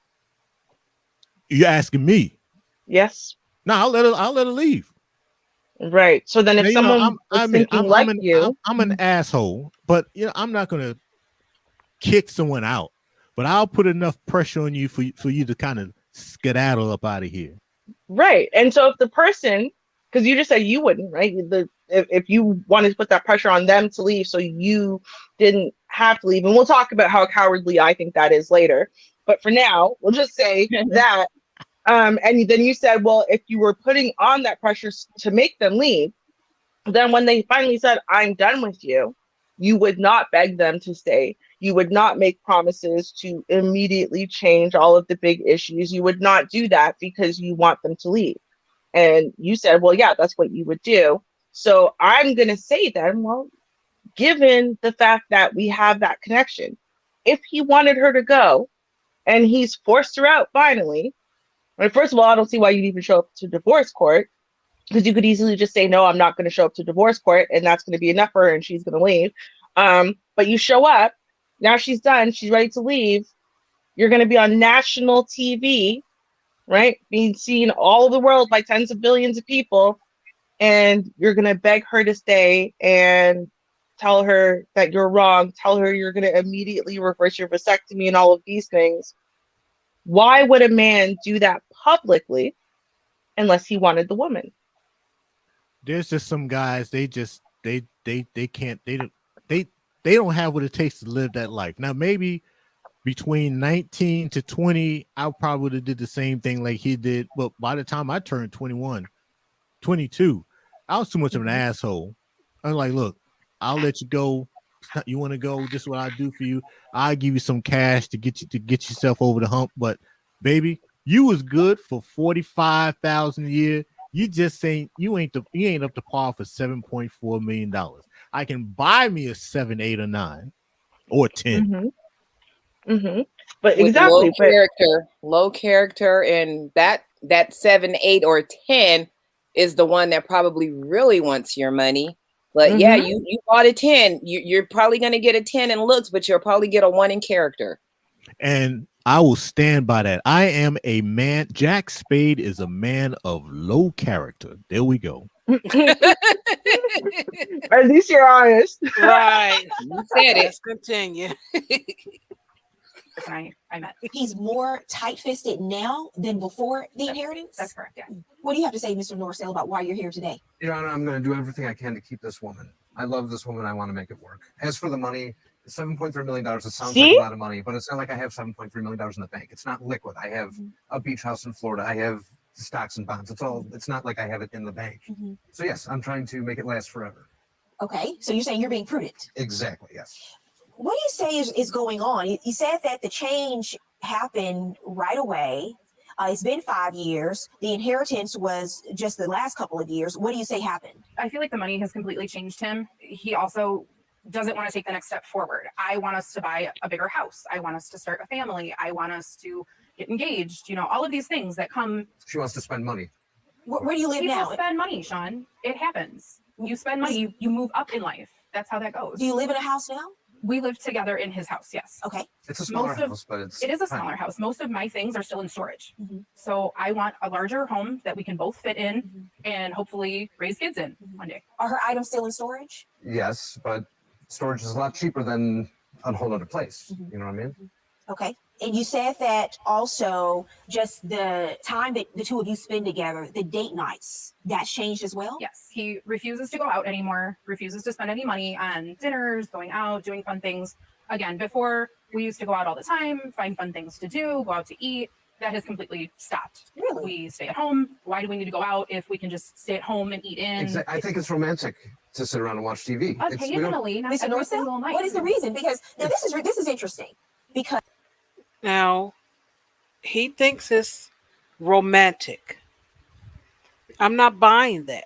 You asking me? Yes. No, I'll let her leave. Right. So then if someone was thinking like you, I'm an asshole, but I'm not gonna kick someone out. But I'll put enough pressure on you for you to kind of skedaddle up out of here. Right. And so if the person, because you just said you wouldn't, right? If you wanted to put that pressure on them to leave, so you didn't have to leave, and we'll talk about how cowardly I think that is later. But for now, we'll just say that. And then you said, well, if you were putting on that pressure to make them leave, then when they finally said, I'm done with you, you would not beg them to stay. You would not make promises to immediately change all of the big issues. You would not do that because you want them to leave. And you said, well, yeah, that's what you would do. So I'm going to say then, well, given the fact that we have that connection, if he wanted her to go and he's forced her out finally, right, first of all, I don't see why you'd even show up to divorce court, because you could easily just say, no, I'm not going to show up to divorce court, and that's going to be enough for her and she's going to leave. But you show up, now she's done, she's ready to leave. You're going to be on national TV, right? Being seen all over the world by tens of billions of people, and you're going to beg her to stay and tell her that you're wrong, tell her you're going to immediately reverse your vasectomy and all of these things. Why would a man do that publicly unless he wanted the woman? There's just some guys, they can't, they don't have what it takes to live that life. Now maybe between 19 to 20, I probably would have did the same thing like he did, but by the time I turned 21, 22, I was too much of an asshole. I'm like, look, I'll let you go. You want to go? This is what I do for you. I'll give you some cash to get yourself over the hump. But baby, you was good for 45,000 a year. You just ain't up to par for $7.4 million. I can buy me a 7, 8, or 9 or 10. But With exactly, low character, and that 7, 8, or 10 is the one that probably really wants your money. But yeah, you bought a 10. You're probably going to get a 10 in looks, but you'll probably get a 1 in character. And I will stand by that. I am a man. Jack Spade is a man of low character. There we go. At least you're honest. Right. You said it. Let's continue. I met. He's more tight-fisted now than before the inheritance? That's correct, yeah. What do you have to say, Mr. Norcell, about why you're here today? Your Honor, I'm going to do everything I can to keep this woman. I love this woman. I want to make it work. As for the money, $7.3 million, it sounds like a lot of money, but it's not like I have $7.3 million in the bank. It's not liquid. I have a beach house in Florida. I have stocks and bonds. It's not like I have it in the bank. So yes, I'm trying to make it last forever. Okay, so you're saying you're being prudent. Exactly, yes. What do you say is going on? You said that the change happened right away. It's been 5 years. The inheritance was just the last couple of years. What do you say happened? I feel like the money has completely changed him. He also doesn't want to take the next step forward. I want us to buy a bigger house. I want us to start a family. I want us to get engaged. You know, all of these things that come. She wants to spend money. Where do you live People now? spend money, Sean. It happens. You spend money, you move up in life. That's how that goes. Do you live in a house now? We live together in his house, yes. Okay. It's a smaller house, but it is a smaller house. Most of my things are still in storage. So I want a larger home that we can both fit in and hopefully raise kids in one day. Are her items still in storage? Yes, but storage is a lot cheaper than a whole other place. You know what I mean? Okay. And you said that also just the time that the two of you spend together, the date nights, that's changed as well? Yes. He refuses to go out anymore, refuses to spend any money on dinners, going out, doing fun things. Again, before we used to go out all the time, find fun things to do, go out to eat. That has completely stopped. Really? We stay at home. Why do we need to go out if we can just stay at home and eat in? I think it's romantic to sit around and watch TV. Occasionally, not Mr. every single Norcell, night. what is the reason? Because now this is interesting. Because Now, he thinks it's romantic. I'm not buying that.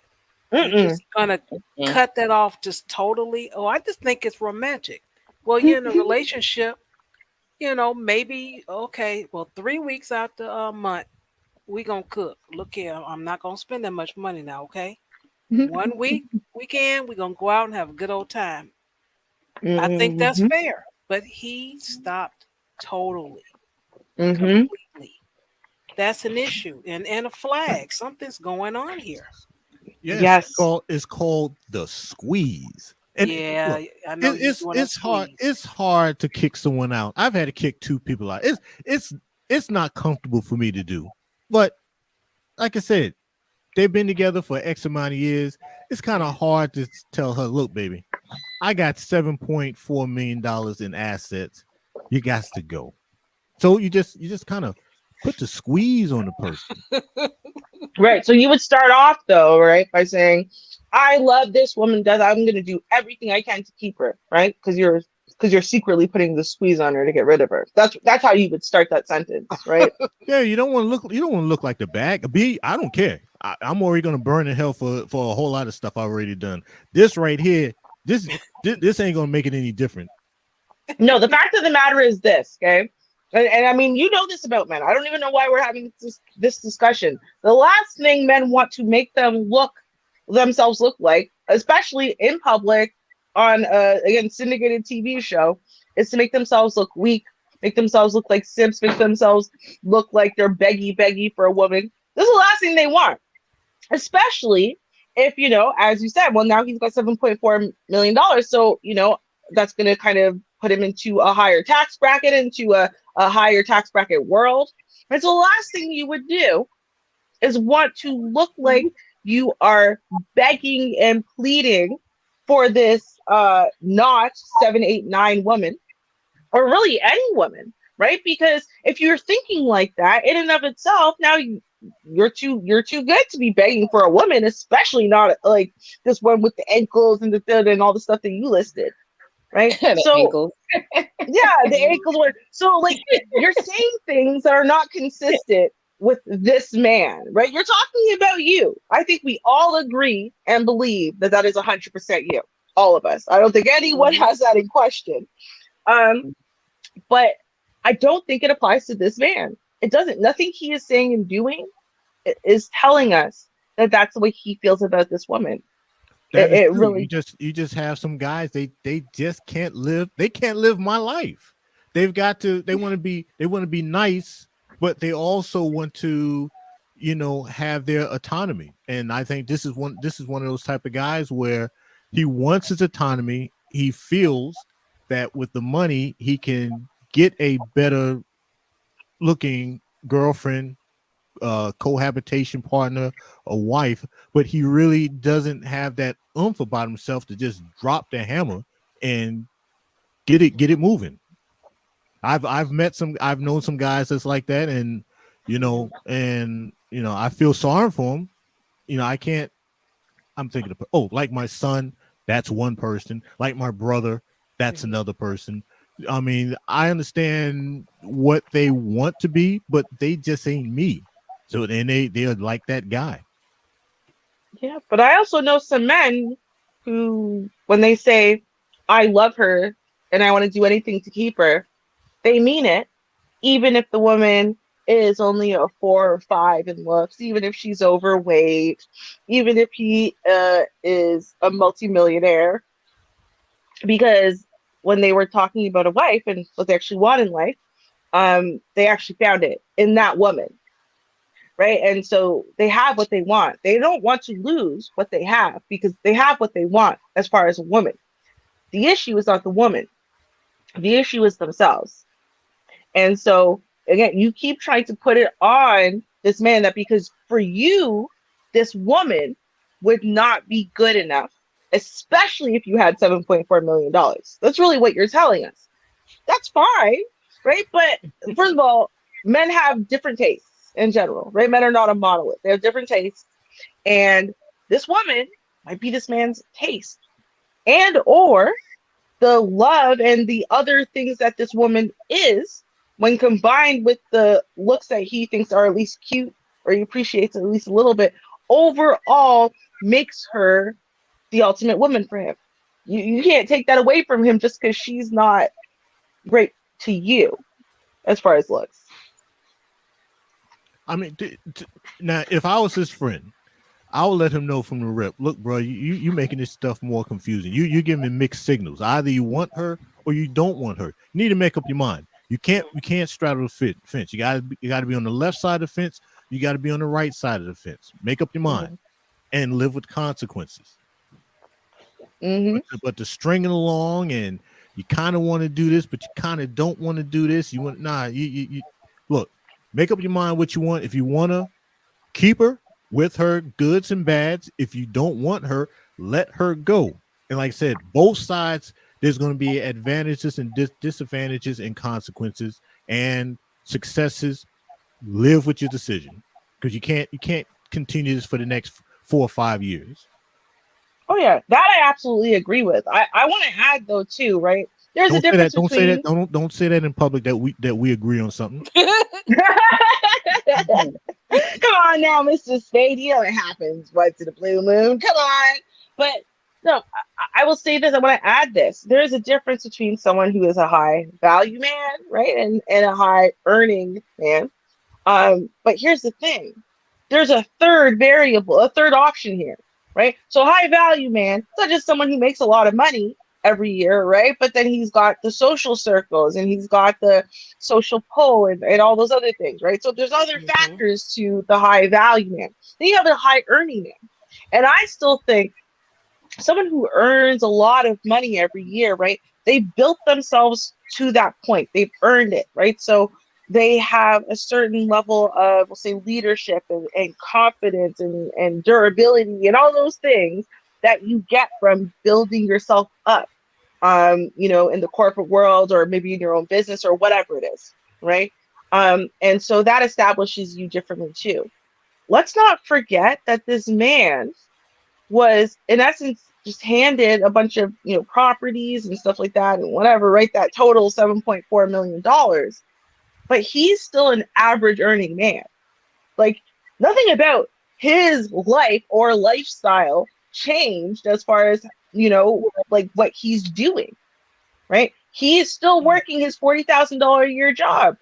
He's just gonna cut that off just totally. Oh, I just think it's romantic. Well, you're in a relationship, you know, maybe, okay, well, 3 weeks out the month, we gonna cook. Look here, I'm not gonna spend that much money now, okay? 1 weekend, we're gonna go out and have a good old time. I think that's fair. But he stopped totally. Completely. That's an issue and a flag. Something's going on here. Yes. It's called the squeeze. And yeah, look, I know it's hard. It's hard to kick someone out. I've had to kick 2 people out. It's not comfortable for me to do. But like I said, they've been together for X amount of years. It's kind of hard to tell her, look, baby, I got $7.4 million in assets. You got to go. So you just kind of put the squeeze on the person. Right. So you would start off though, right, by saying, I love this woman, I'm going to do everything I can to keep her, right? Because you're secretly putting the squeeze on her to get rid of her. That's how you would start that sentence, right? Yeah, you don't want to look like the bag. I don't care. I'm already going to burn in hell for a whole lot of stuff I've already done. This right here, this ain't going to make it any different. No, the fact of the matter is this, okay? And I mean, you know this about men. I don't even know why we're having this discussion. The last thing men want to make themselves look like, especially in public on again syndicated TV show, is to make themselves look weak, make themselves look like simps, make themselves look like they're beggy for a woman. This is the last thing they want, especially if, as you said, well, now he's got $7.4 million. So, that's going to kind of put him into a higher tax bracket, into a higher tax bracket world. And so the last thing you would do is want to look like you are begging and pleading for this not 789 woman, or really any woman, right? Because if you're thinking like that in and of itself, now you're too good to be begging for a woman, especially not like this one with the ankles and and all the stuff that you listed, right? The So ankles. yeah, the ankles one. So like you're saying things that are not consistent with this man, right? You're talking about you. I think we all agree and believe that is 100% you, all of us. I don't think anyone has that in question. But I don't think it applies to this man. It doesn't. Nothing he is saying and doing is telling us that that's the way he feels about this woman. That is It true. really. You just have some guys, they just can't live. They can't live my life. They've got to. They want to be nice, but they also want to, have their autonomy. And I think this is one of those type of guys where he wants his autonomy. He feels that with the money he can get a better looking girlfriend, cohabitation partner, a wife, but he really doesn't have that oomph about himself to just drop the hammer and get it moving. I've known some guys that's like that, and I feel sorry for him. I'm thinking of, like my son, that's one person. Like my brother, that's another person. I mean, I understand what they want to be, but they just ain't me. So then they're like that guy. Yeah, but I also know some men who, when they say, I love her and I want to do anything to keep her, they mean it, even if the woman is only a 4 or 5 in looks, even if she's overweight, even if he is a multimillionaire. Because when they were talking about a wife and what they actually want in life, they actually found it in that woman. Right. And so they have what they want. They don't want to lose what they have because they have what they want as far as a woman. The issue is not the woman. The issue is themselves. And so, again, you keep trying to put it on this man that because for you, this woman would not be good enough, especially if you had $7.4 million. That's really what you're telling us. That's fine. Right. But first of all, men have different tastes. In general, right? Men are not a monolith. They have different tastes. And this woman might be this man's taste. And or the love and the other things that this woman is, when combined with the looks that he thinks are at least cute or he appreciates at least a little bit, overall makes her the ultimate woman for him. You can't take that away from him just because she's not great to you as far as looks. I mean, now if I was his friend, I would let him know from the rip. Look, bro, you making this stuff more confusing. You giving me mixed signals. Either you want her or you don't want her. You need to make up your mind. You can't straddle the fence. You gotta be on the left side of the fence. You got to be on the right side of the fence. Make up your mind and live with consequences. But the stringing along and you kind of want to do this, but you kind of don't want to do this. You want you look. Make up your mind what you want. If you want to keep her with her goods and bads, if you don't want her, let her go. And like I said, both sides, there's going to be advantages and disadvantages and consequences and successes. Live with your decision because you can't continue this for the next 4 or 5 years. Oh yeah, that I absolutely agree with. I want to add though too, right? There's a difference between. Don't say that in public that we agree on something. Come on now, Mr. Spade. You know it happens once in a blue moon. Come on. But no, I will say this. I want to add this. There is a difference between someone who is a high value man, right, and a high earning man. But here's the thing. There's a third variable, a third option here, right? So high value man, it's not just someone who makes a lot of money every year, right? But then he's got the social circles and he's got the social pull and all those other things, right? So there's other factors to the high value man. Then you have a high earning man. And I still think someone who earns a lot of money every year, right? They built themselves to that point. They've earned it, right? So they have a certain level of, we'll say, leadership and confidence and durability and all those things that you get from building yourself up, in the corporate world or maybe in your own business or whatever it is, right? And so that establishes you differently too. Let's not forget that this man was in essence just handed a bunch of properties and stuff like that and whatever, right? That total $7.4 million, but he's still an average earning man. Like nothing about his life or lifestyle changed as far as like what he's doing, right? He is still working his $40,000 a year job,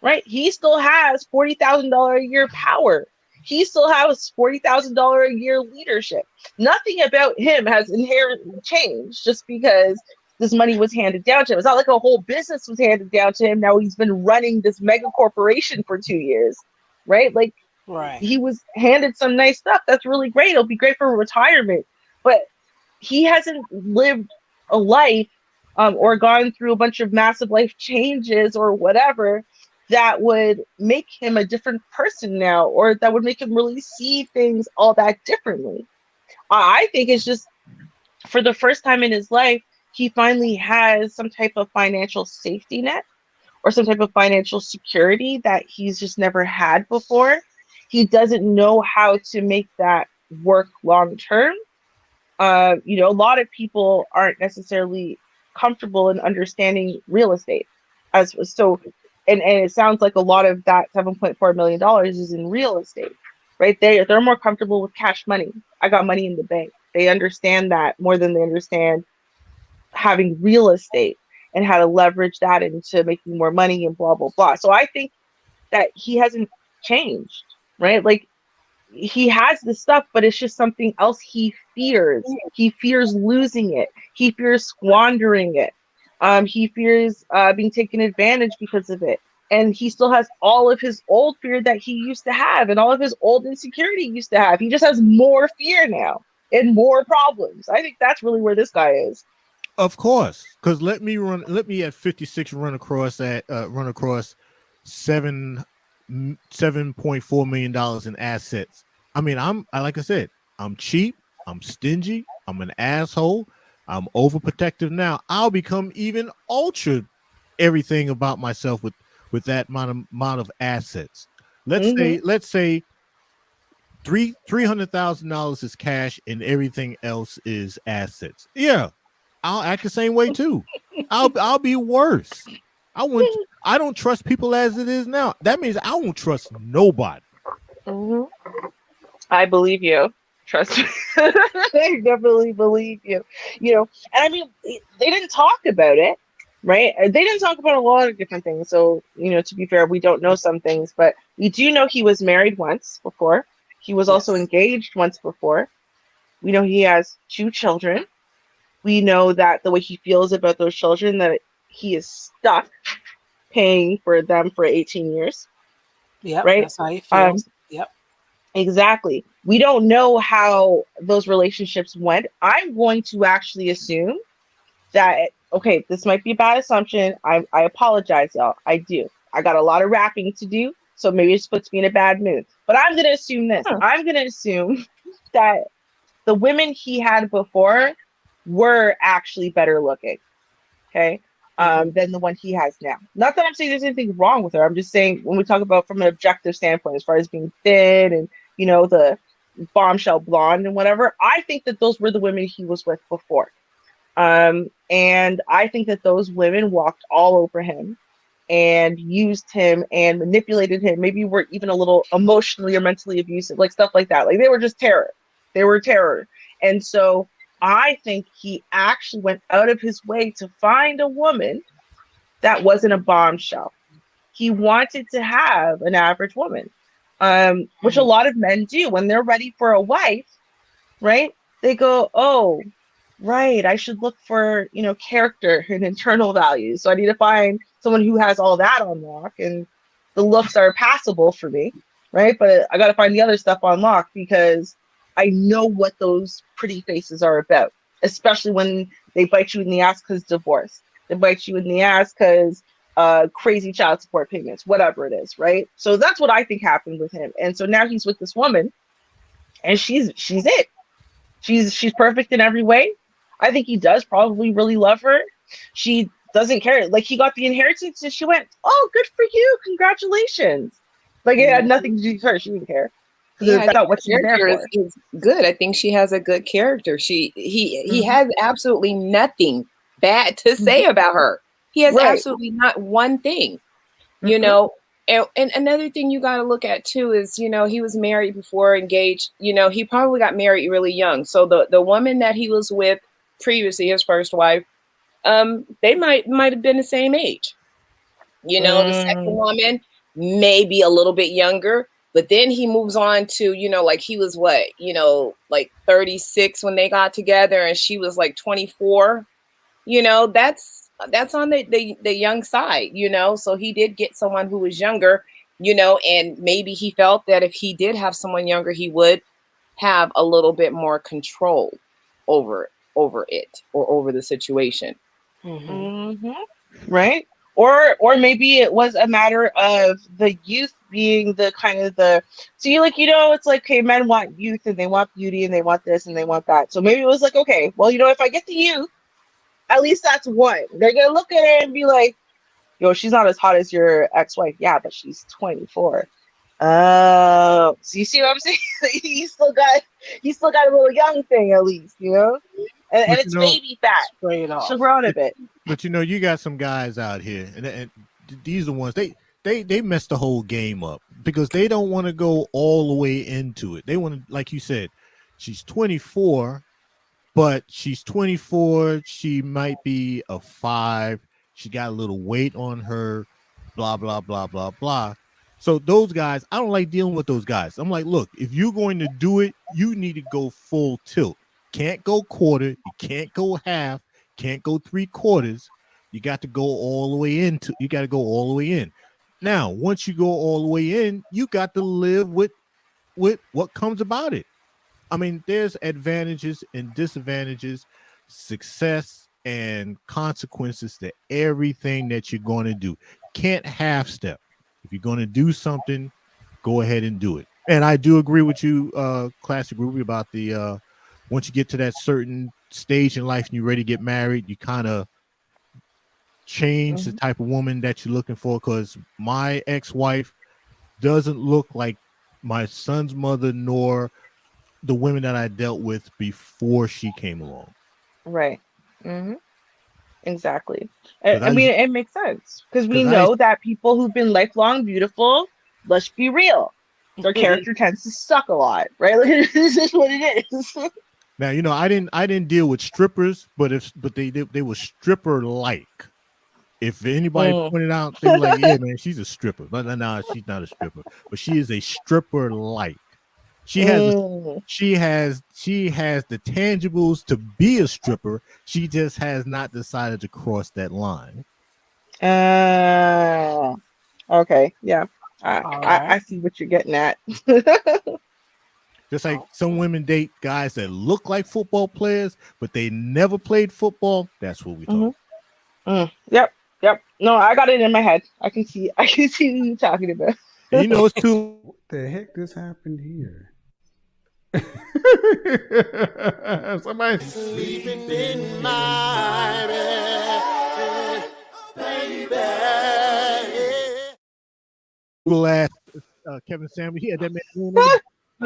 right? He still has $40,000 a year power. He still has $40,000 a year leadership. Nothing about him has inherently changed just because this money was handed down to him. It's not like a whole business was handed down to him. Now he's been running this mega corporation for 2 years, right? Like Right. he was handed some nice stuff. That's really great. It'll be great for retirement, but he hasn't lived a life or gone through a bunch of massive life changes or whatever that would make him a different person now, or that would make him really see things all that differently. I think it's just for the first time in his life, he finally has some type of financial safety net or some type of financial security that he's just never had before. He doesn't know how to make that work long term. A lot of people aren't necessarily comfortable in understanding real estate as so, and it sounds like a lot of that $7.4 million is in real estate, right? They're more comfortable with cash money. I got money in the bank. They understand that more than they understand having real estate and how to leverage that into making more money and blah blah blah. So I think that he hasn't changed, right? Like he has this stuff, but it's just something else he fears. He fears losing it. He fears squandering it. He fears being taken advantage because of it. And he still has all of his old fear that he used to have and all of his old insecurity he used to have. He just has more fear now and more problems. I think that's really where this guy is. Of course, because let me at 56 run across $7.4 million in assets. I mean, like I said, I'm cheap, I'm stingy, I'm an asshole, I'm overprotective now. I'll become even ultra everything about myself with that amount of assets. Let's say $300,000 is cash and everything else is assets. Yeah, I'll act the same way too. I'll be worse. I don't trust people as it is now. That means I won't trust nobody. I believe you. Trust me. I definitely believe you. And I mean, they didn't talk about it, right? They didn't talk about a lot of different things. So, to be fair, we don't know some things, but we do know he was married once before. He was also engaged once before. We know he has 2 children. We know that the way he feels about those children, that he is stuck paying for them for 18 years. Yep, right? that's how he feels. Yep. Exactly. We don't know how those relationships went. I'm going to actually assume that, okay, this might be a bad assumption. I apologize, y'all. I do. I got a lot of rapping to do, so maybe it just puts me in a bad mood. But I'm going to assume this. I'm going to assume that the women he had before were actually better looking, okay, than the one he has now. Not that I'm saying there's anything wrong with her. I'm just saying when we talk about from an objective standpoint, as far as being thin and, the bombshell blonde and whatever, I think that those were the women he was with before. And I think that those women walked all over him and used him and manipulated him. Maybe were even a little emotionally or mentally abusive, like stuff like that. Like they were just terror. They were terror. And so I think he actually went out of his way to find a woman that wasn't a bombshell. He wanted to have an average woman, which a lot of men do when they're ready for a wife, right? They go, oh, right, I should look for, character and internal values. So I need to find someone who has all that on lock, and the looks are passable for me, right? But I got to find the other stuff on lock because I know what those pretty faces are about, especially when they bite you in the ass because divorce. They bite you in the ass because crazy child support payments, whatever it is, right? So that's what I think happened with him. And so now he's with this woman, and she's it. She's perfect in every way. I think he does probably really love her. She doesn't care. Like, he got the inheritance and she went, "Oh, good for you. Congratulations." Like, it had nothing to do with her. She didn't care. Yeah, Because I that's think not what her she's there character for. is good. I think she has a good character. He Mhm. has absolutely nothing bad to say about her. He has Right. absolutely not one thing, you Mhm. know. And another thing you got to look at too is, you know, he was married before, engaged. You know, he probably got married really young. So the woman that he was with previously, his first wife, they might have been the same age. You know, the second Mm. woman maybe a little bit younger, but then he moves on to, you know, like he was what, you know, like 36 when they got together, and she was like 24. You know, that's on the young side, you know. So he did get someone who was younger, you know, and maybe he felt that if he did have someone younger, he would have a little bit more control over it or over the situation. Mm-hmm. Right. Or maybe it was a matter of the youth being the kind of the, so you, like, you know, it's like, okay, men want youth and they want beauty and they want this and they want that. So maybe it was like, okay, well, you know, if I get the youth, at least that's one. They're gonna look at it and be like, yo, she's not as hot as your ex-wife. Yeah, but she's 24. Oh, so you see what I'm saying? you still got a little young thing at least, you know? And But you it's know, baby fat. Straight She'll off. grow out a bit. but you know, you got some guys out here, and these are the ones they mess the whole game up because they don't want to go all the way into it. They want to, like you said, she's 24, but she's 24. She might be a 5. She got a little weight on her, blah, blah, blah, blah, blah. So those guys, I don't like dealing with those guys. I'm like, look, if you're going to do it, you need to go full tilt. Can't go quarter. You can't go half. Can't go 3/4. You got to go all the way into. You got to go all the way in. Now, once you go all the way in, you got to live with what comes about it. I mean, there's advantages and disadvantages, success and consequences to everything that you're going to do. Can't half step. If you're going to do something, go ahead and do it. And I do agree with you, Classic Ruby, about the once you get to that certain stage in life and you're ready to get married, you kind of change the type of woman that you're looking for. Because my ex-wife doesn't look like my son's mother nor the women that I dealt with before she came along. Right. Exactly. I, Because I I mean, used, it makes sense because we because I know that people who've been lifelong beautiful, let's be real, their character tends to suck a lot, right? Like, this is what it is. now you know I didn't deal with strippers, but they were stripper like. If anybody Mm. pointed out, they were like, "Yeah, man, she's a stripper." But no, she's not a stripper, but she is a stripper like. She has Mm. she has the tangibles to be a stripper. She just has not decided to cross that line. Okay. Yeah. I, All I right. I see what you're getting at. Just like Oh, some women date guys that look like football players, but they never played football. That's what we talk. Yep. Yep. No, I got it in my head. I can see. I can see what you're talking about. And you know, it's too. What the heck just happened here? Somebody Sleeping in my bed, baby. Google asked Kevin Samuels. He had that man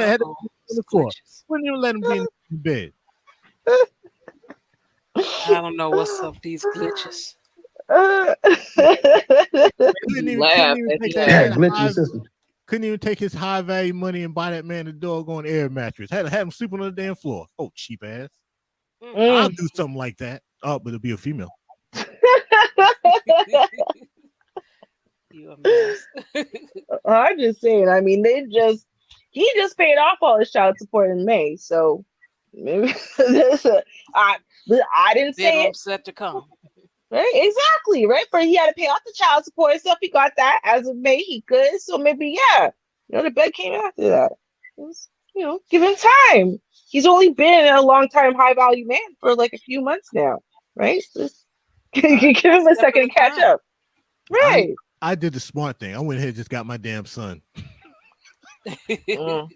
had that uh-oh. on the floor. Glitches. Wouldn't even let him be in the bed. I don't know what's up with these glitches. Couldn't even, Laugh at take that. that Glitchy system. couldn't even take his high value money and buy that man a doggone air mattress. Had him sleep on the damn floor. Oh, cheap ass. I'll do something like that. Oh, but it'll be a female. You a mess. I'm just saying. I mean, he just paid off all his child support in May, so maybe I didn't Big say old it. set to come. Right, exactly, right. But he had to pay off the child support and stuff. He got that as of May. He could, so maybe, yeah. You know, the bed came after that. give him time. He's only been a long time high value man for like a few months now, right? Just give him a second to catch up. Right. I did the smart thing. I went ahead and just got my damn son. Mm.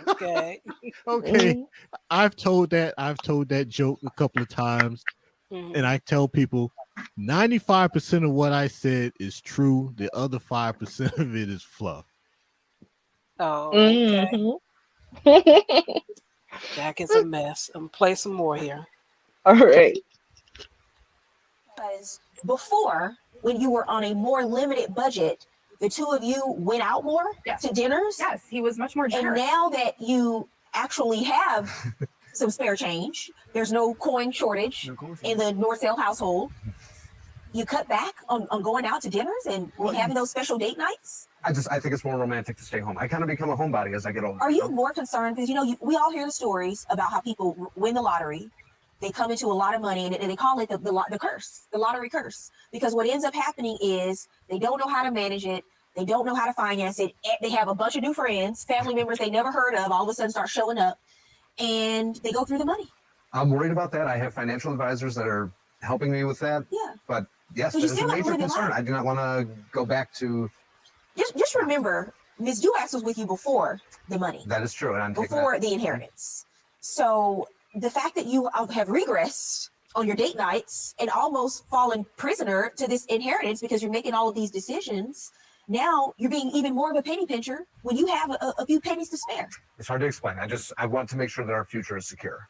Okay. Okay. I've told that joke a couple of times, and I tell people 95% of what I said is true. The other 5% of it is fluff. Oh, okay. Mhm. Jack is a mess. I'm gonna play some more here. All right. Because before, when you were on a more limited budget, the two of you went out more to dinners. Yes, he was much more generous. And now that you actually have some spare change, there's no coin shortage in the Northsdale household. You cut back on going out to dinners and having those special date nights. I think it's more romantic to stay home. I kind of become a homebody as I get older. Are you more concerned? Because we all hear the stories about how people win the lottery. They come into a lot of money, and they call it the curse, the lottery curse. Because what ends up happening is they don't know how to manage it. They don't know how to finance it. They have a bunch of new friends, family members they never heard of, all of a sudden start showing up, and they go through the money. I'm worried about that. I have financial advisors that are helping me with that. Yeah. But yes, But you there's a still have to major live your concern. life. I do not want to go back to. Just remember, Ms. Duax was with you before the money. That is true. And I'm taking Before that. the inheritance. So the fact that you have regressed on your date nights and almost fallen prisoner to this inheritance because you're making all of these decisions, now you're being even more of a penny pincher when you have a few pennies to spare. It's hard to explain. I want to make sure that our future is secure.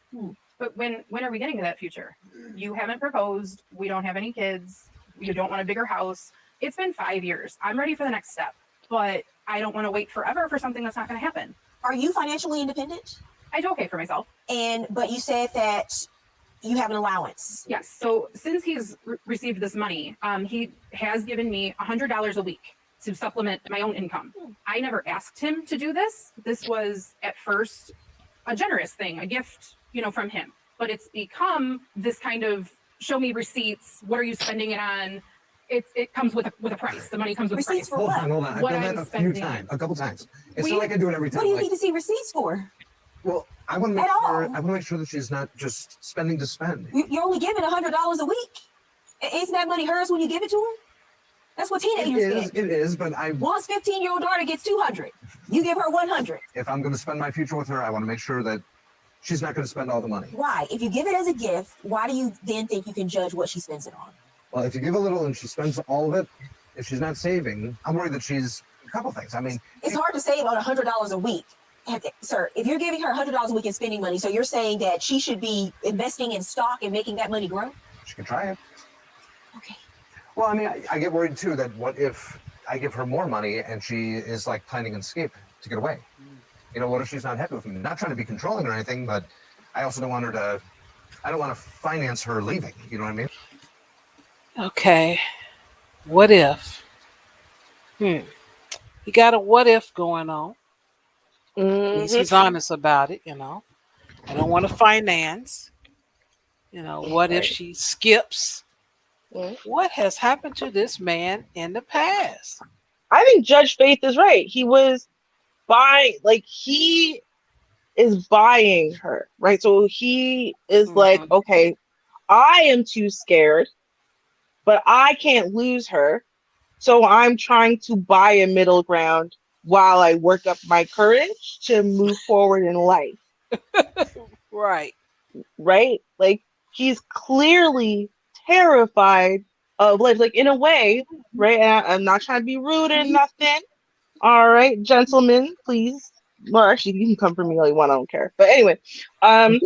But when are we getting to that future? You haven't proposed. We don't have any kids. You don't want a bigger house. It's been 5 years. I'm ready for the next step, but I don't want to wait forever for something that's not going to happen. Are you financially independent? I do okay for myself. But you said that you have an allowance. Yes. So since he's received this money, he has given me $100 a week to supplement my own income. I never asked him to do this. This was at first a generous thing, a gift, from him. But it's become this kind of show me receipts. What are you spending it on? It comes with a price. The money comes with Receipts a price. for what? Hold on. I've What done I'm that spending. a couple times. It's not like I do it every time. What do you need to see receipts for? Well, I want to At all. make sure that she's not just spending to spend. You're only giving $100 a week. Isn't that money hers when you give it to her? That's what teenagers get. It is, but One's 15-year-old daughter gets 200. You give her 100. if I'm going to spend my future with her, I want to make sure that she's not going to spend all the money. Why? If you give it as a gift, why do you then think you can judge what she spends it on? Well, if you give a little and she spends all of it, if she's not saving, I'm worried that she's a couple things. I mean, It's hard to save on $100 a week. Sir, if you're giving her $100 a week in spending money, so you're saying that she should be investing in stock and making that money grow? she can try it. Okay. Well, I mean, I get worried too that what if I give her more money and she is like planning an escape to get away? What if she's not happy with me? Not trying to be controlling or anything, but I also don't want to finance her leaving. You know what I mean? Okay. What if? You got a what if going on. At least he's honest about it, I don't want to finance. What if she skips? What has happened to this man in the past? I think Judge Faith is right. He was he is buying her, right? So he is like, okay, I am too scared, but I can't lose her. So I'm trying to buy a middle ground while I work up my courage to move forward in life. Right. Right? Like, he's clearly terrified of life, like, in a way, right? And I'm not trying to be rude or nothing. All right, gentlemen, please. Well, actually, you can come for me all you want. I don't care. But anyway, I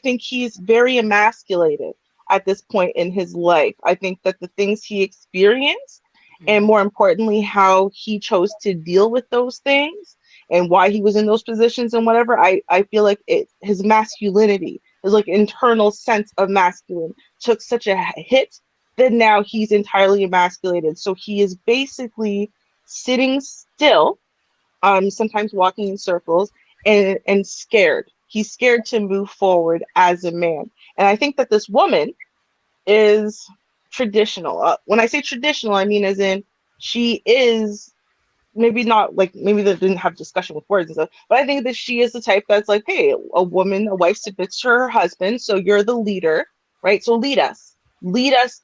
think he's very emasculated at this point in his life. I think that the things he experienced, and more importantly, how he chose to deal with those things and why he was in those positions and whatever, I feel like his masculinity, his like internal sense of masculine took such a hit that now he's entirely emasculated. So he is basically sitting still, sometimes walking in circles, and scared. He's scared to move forward as a man. And I think that this woman is traditional. When I say traditional, I mean as in she is maybe not like, maybe they didn't have discussion with words and stuff, but I think that she is the type that's like, hey, a wife submits to her husband, so you're the leader, right? So lead us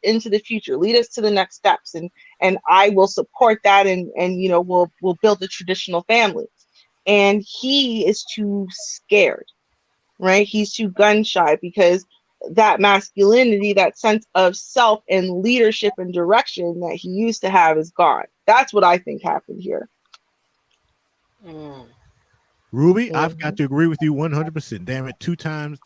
into the future, lead us to the next steps, and I will support that, and we'll build a traditional family. And he is too scared, right? He's too gun shy because that masculinity, that sense of self and leadership and direction that he used to have is gone. That's what I think happened here. Ruby, I've got to agree with you 100%. Damn it, two times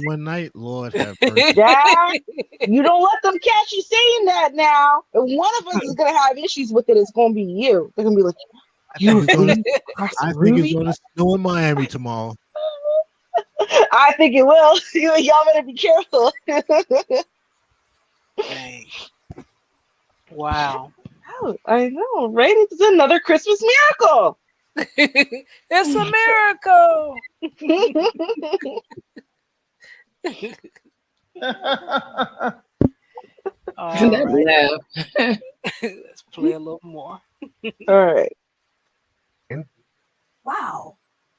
one night. Lord have mercy. Dad, you don't let them catch you saying that now. And one of us is gonna have issues with it. It's gonna be you. They're gonna be like, I think it's gonna snow in Miami tomorrow. I think it will. Y'all better be careful. Dang. Wow. Oh, I know, right? It's another Christmas miracle. It's a miracle. All right. Let's play a little more. All right. Wow,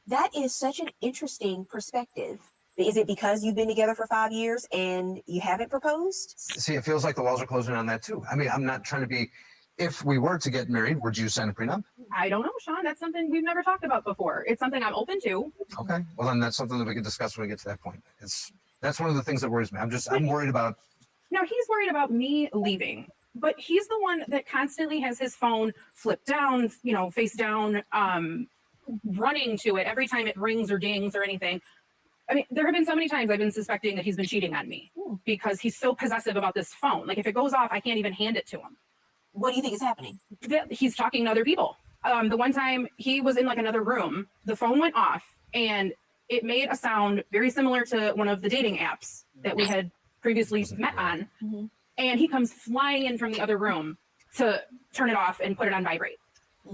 that is such an interesting perspective. Is it because you've been together for 5 years and you haven't proposed? See, it feels like the walls are closing on that too. I mean, I'm not trying to be. If we were to get married, would you sign a prenup? I don't know, Sean. That's something we've never talked about before. It's something I'm open to. Okay. Well, then that's something that we can discuss when we get to that point. That's one of the things that worries me. I'm worried about. Now, he's worried about me leaving, but he's the one that constantly has his phone flipped down, face down, running to it every time it rings or dings or anything. I mean, there have been so many times I've been suspecting that he's been cheating on me because he's so possessive about this phone. Like, if it goes off, I can't even hand it to him. What do you think is happening? He's talking to other people. The one time he was in like another room, the phone went off and it made a sound very similar to one of the dating apps that we had previously met on. Mm-hmm. And he comes flying in from the other room to turn it off and put it on vibrate.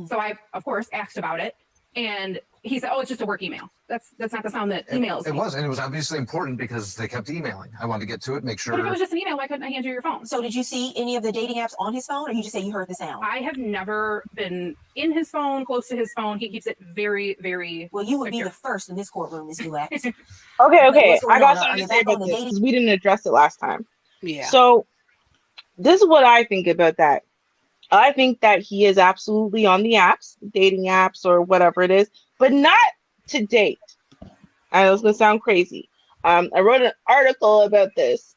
So I, of course, asked about it. And he said, "Oh, it's just a work email. That's not the sound that emails." It was, and it was obviously important because they kept emailing. I wanted to get to it, make sure. But if it was just an email, why couldn't I hand you your phone? So did you see any of the dating apps on his phone, or you just say you heard the sound? I have never been in his phone, close to his phone. He keeps it very, very well. You would secure. be the first in this courtroom, Ms. Dulac. Okay. I got something to say about this because we didn't address it last time. Yeah. So this is what I think about that. I think that he is absolutely on the apps, dating apps or whatever it is, but not to date. I know it's going to sound crazy. I wrote an article about this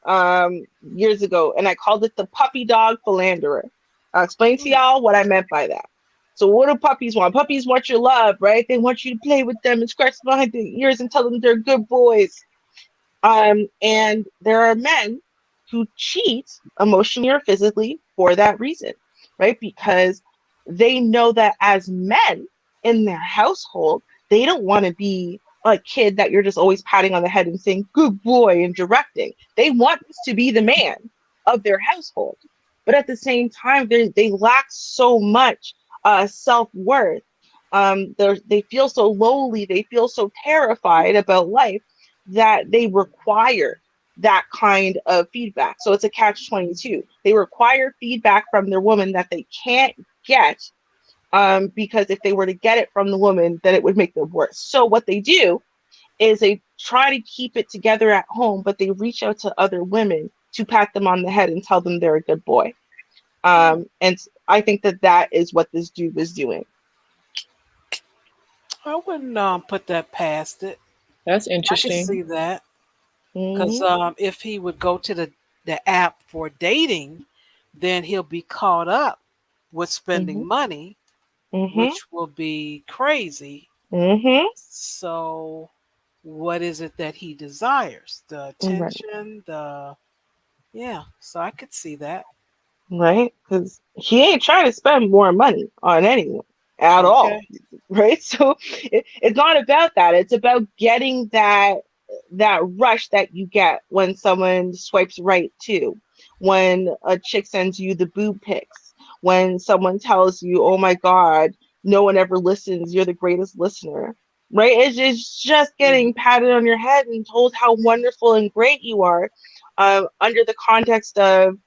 years ago, and I called it the puppy dog philanderer. I'll explain to y'all what I meant by that. So what do puppies want? Puppies want your love, right? They want you to play with them and scratch behind their ears and tell them they're good boys. And there are men who cheat emotionally or physically for that reason, right? Because they know that as men in their household, they don't want to be a kid that you're just always patting on the head and saying, good boy, and directing. They want to be the man of their household. But at the same time, they lack so much self-worth. They feel so lowly. They feel so terrified about life that they require that kind of feedback. So it's a catch-22. They require feedback from their woman that they can't get because if they were to get it from the woman, then it would make them worse. So what they do is they try to keep it together at home, but they reach out to other women to pat them on the head and tell them they're a good boy. And I think that is what this dude was doing. I wouldn't put that past it. That's I can interesting. see that. Because if he would go to the app for dating, then he'll be caught up with spending money, which will be crazy. So what is it that he desires? The attention, so I could see that. Right? Because he ain't trying to spend more money on anyone at all. Right? So it's not about that. It's about getting that rush that you get when someone swipes right too, when a chick sends you the boob pics, when someone tells you, oh my God, no one ever listens, you're the greatest listener, right? It's just getting patted on your head and told how wonderful and great you are under the context of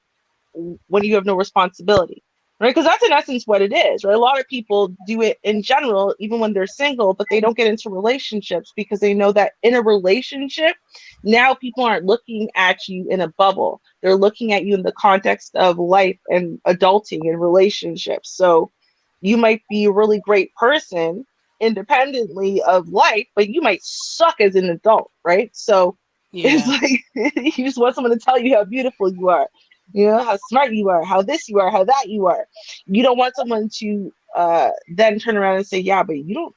when you have no responsibility. right? Because that's in essence what it is, right? A lot of people do it in general, even when they're single, but they don't get into relationships because they know that in a relationship, now people aren't looking at you in a bubble. They're looking at you in the context of life and adulting and relationships. So you might be a really great person independently of life, but you might suck as an adult, right? So it's Yeah. like you just want someone to tell you how beautiful you are, you know, how smart you are, how this you are, how that you are. You don't want someone to then turn around and say, yeah, but you don't,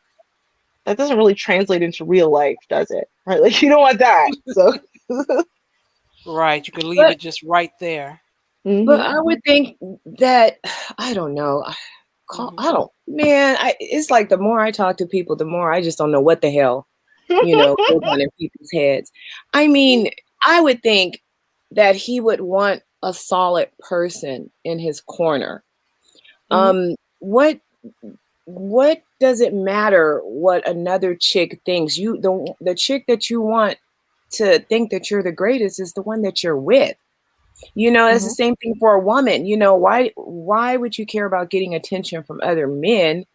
that doesn't really translate into real life, does it? Right? Like you don't want that. So Right. You can leave But it just right there. but mhm, I would think that I don't know. Hmm. I don't, man. It's like the more I talk to people, the more I just don't know what the hell, goes on in people's heads. I mean, I would think that he would want a solid person in his corner. mhm, What does it matter what another chick thinks? The chick that you want to think that you're the greatest is the one that you're with. It's the mhm. same thing for a woman. Why would you care about getting attention from other men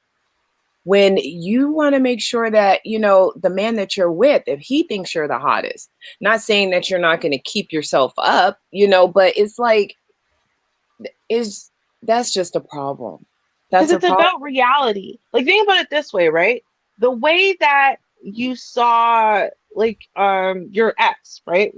when you want to make sure that, the man that you're with, if he thinks you're the hottest, not saying that you're not going to keep yourself up, but it's like, is that's just a problem. Because That's a it's problem. about reality. Like think about it this way, right? The way that you saw like your ex, right?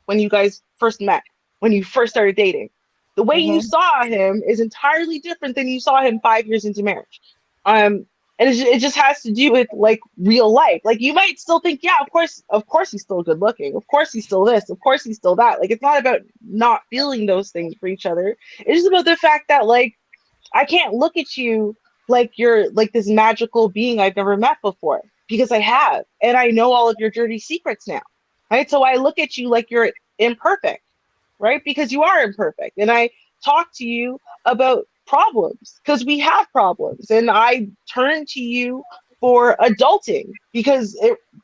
When you guys first met, when you first started dating, the way you Mhm. saw him is entirely different than you saw him 5 years into marriage. Um, and it just has to do with like real life. Like you might still think, yeah, of course he's still good looking. Of course he's still this. Of course he's still that. Like it's not about not feeling those things for each other. It's just about the fact that like I can't look at you like you're like this magical being I've never met before because I have, and I know all of your dirty secrets now, right? So I look at you like you're imperfect, right? Because you are imperfect, and I talk to you about problems because we have problems, and I turn to you for adulting because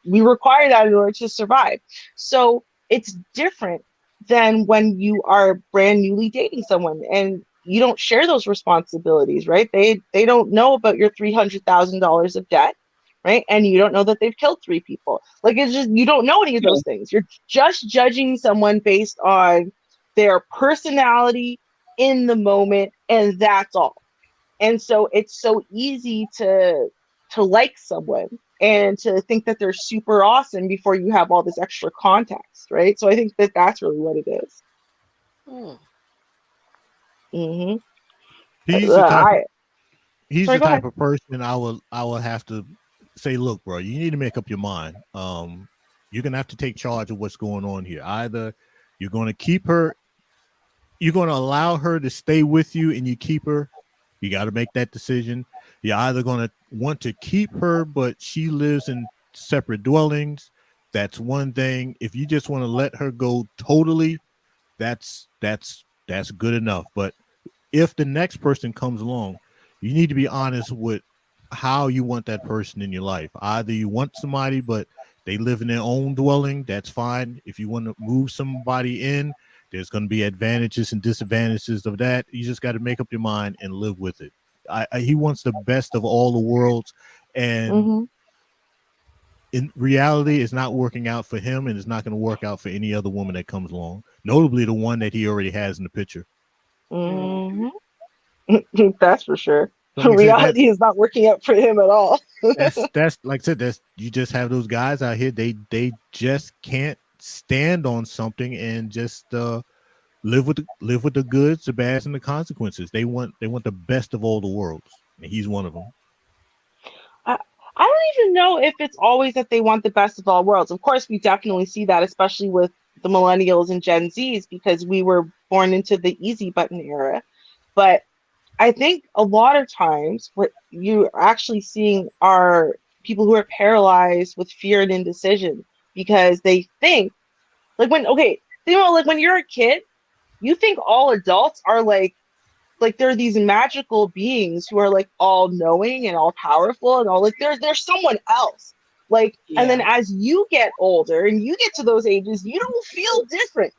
we require that in order to survive. So it's different than when you are brand newly dating someone and you don't share those responsibilities, right? They don't know about your $300,000 of debt, right? And you don't know that they've killed three people. Like it's just you don't know any of those things. You're just judging someone based on their personality in the moment, and that's all. And so it's so easy to like someone and to think that they're super awesome before you have all this extra context, right? So I think that that's really what it is. Hmm. Mm-hmm. He's the type of I he's sorry, the go type ahead. of person I will have to say, look, bro, you need to make up your mind. You're gonna have to take charge of what's going on here. Either you're gonna keep her, you're gonna allow her to stay with you, and you keep her. You got to make that decision. You're either gonna want to keep her, but she lives in separate dwellings. That's one thing. If you just want to let her go totally, that's good enough. But if the next person comes along, you need to be honest with how you want that person in your life. Either you want somebody, but they live in their own dwelling, that's fine. If you want to move somebody in, there's going to be advantages and disadvantages of that. You just got to make up your mind and live with it. He wants the best of all the worlds, and Mm-hmm. in reality, it's not working out for him, and it's not going to work out for any other woman that comes along. Notably, the one that he already has in the picture. Mm-hmm. That's for sure. So, like I said, Reality is not working out for him at all. that's like I said, that's you just have those guys out here. They just can't stand on something and just live with the goods, the bads, and the consequences. They want the best of all the worlds, and he's one of them. I, I don't even know if it's always that they want the best of all worlds. Of course, we definitely see that, especially with the millennials and Gen Zs, because we were born into the easy button era. But I think a lot of times what you're actually seeing are people who are paralyzed with fear and indecision because they think like like when you're a kid, you think all adults are like there are these magical beings who are like all knowing and all powerful and all like there's someone else. Like, and then Yeah. as you get older and you get to those ages, you don't feel different.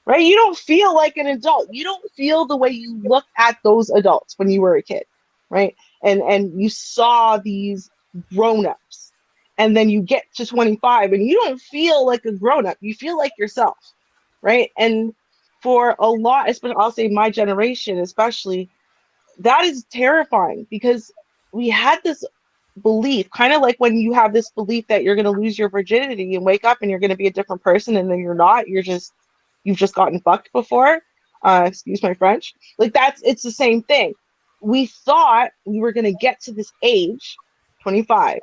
right? You don't feel like an adult. You don't feel the way you looked at those adults when you were a kid, right? And you saw these grown-ups. And then you get to 25 and you don't feel like a grown-up. You feel like yourself, right? And for a lot, especially I'll say my generation, especially, that is terrifying because we had this belief, kind of like when you have this belief that you're going to lose your virginity and wake up and you're going to be a different person, and then you're not. You've just gotten fucked before. Excuse my French. Like it's the same thing. We thought we were going to get to this age, 25,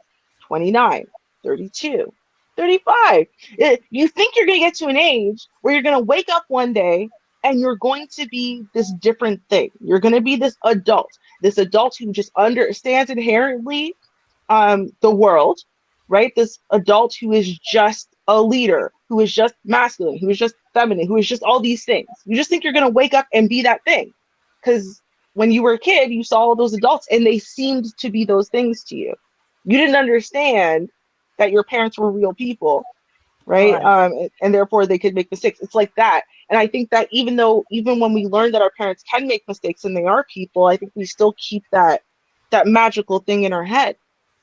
29, 32, 35. You think you're going to get to an age where you're going to wake up one day and you're going to be this different thing. You're going to be this adult who just understands inherently the world, right? This adult who is just a leader, who is just masculine, who is just feminine, who is just all these things. You just think you're going to wake up and be that thing. Because when you were a kid, you saw all those adults and they seemed to be those things to you. You didn't understand that your parents were real people, right? And therefore they could make mistakes. It's like that. And I think that even when we learn that our parents can make mistakes and they are people, I think we still keep that magical thing in our head.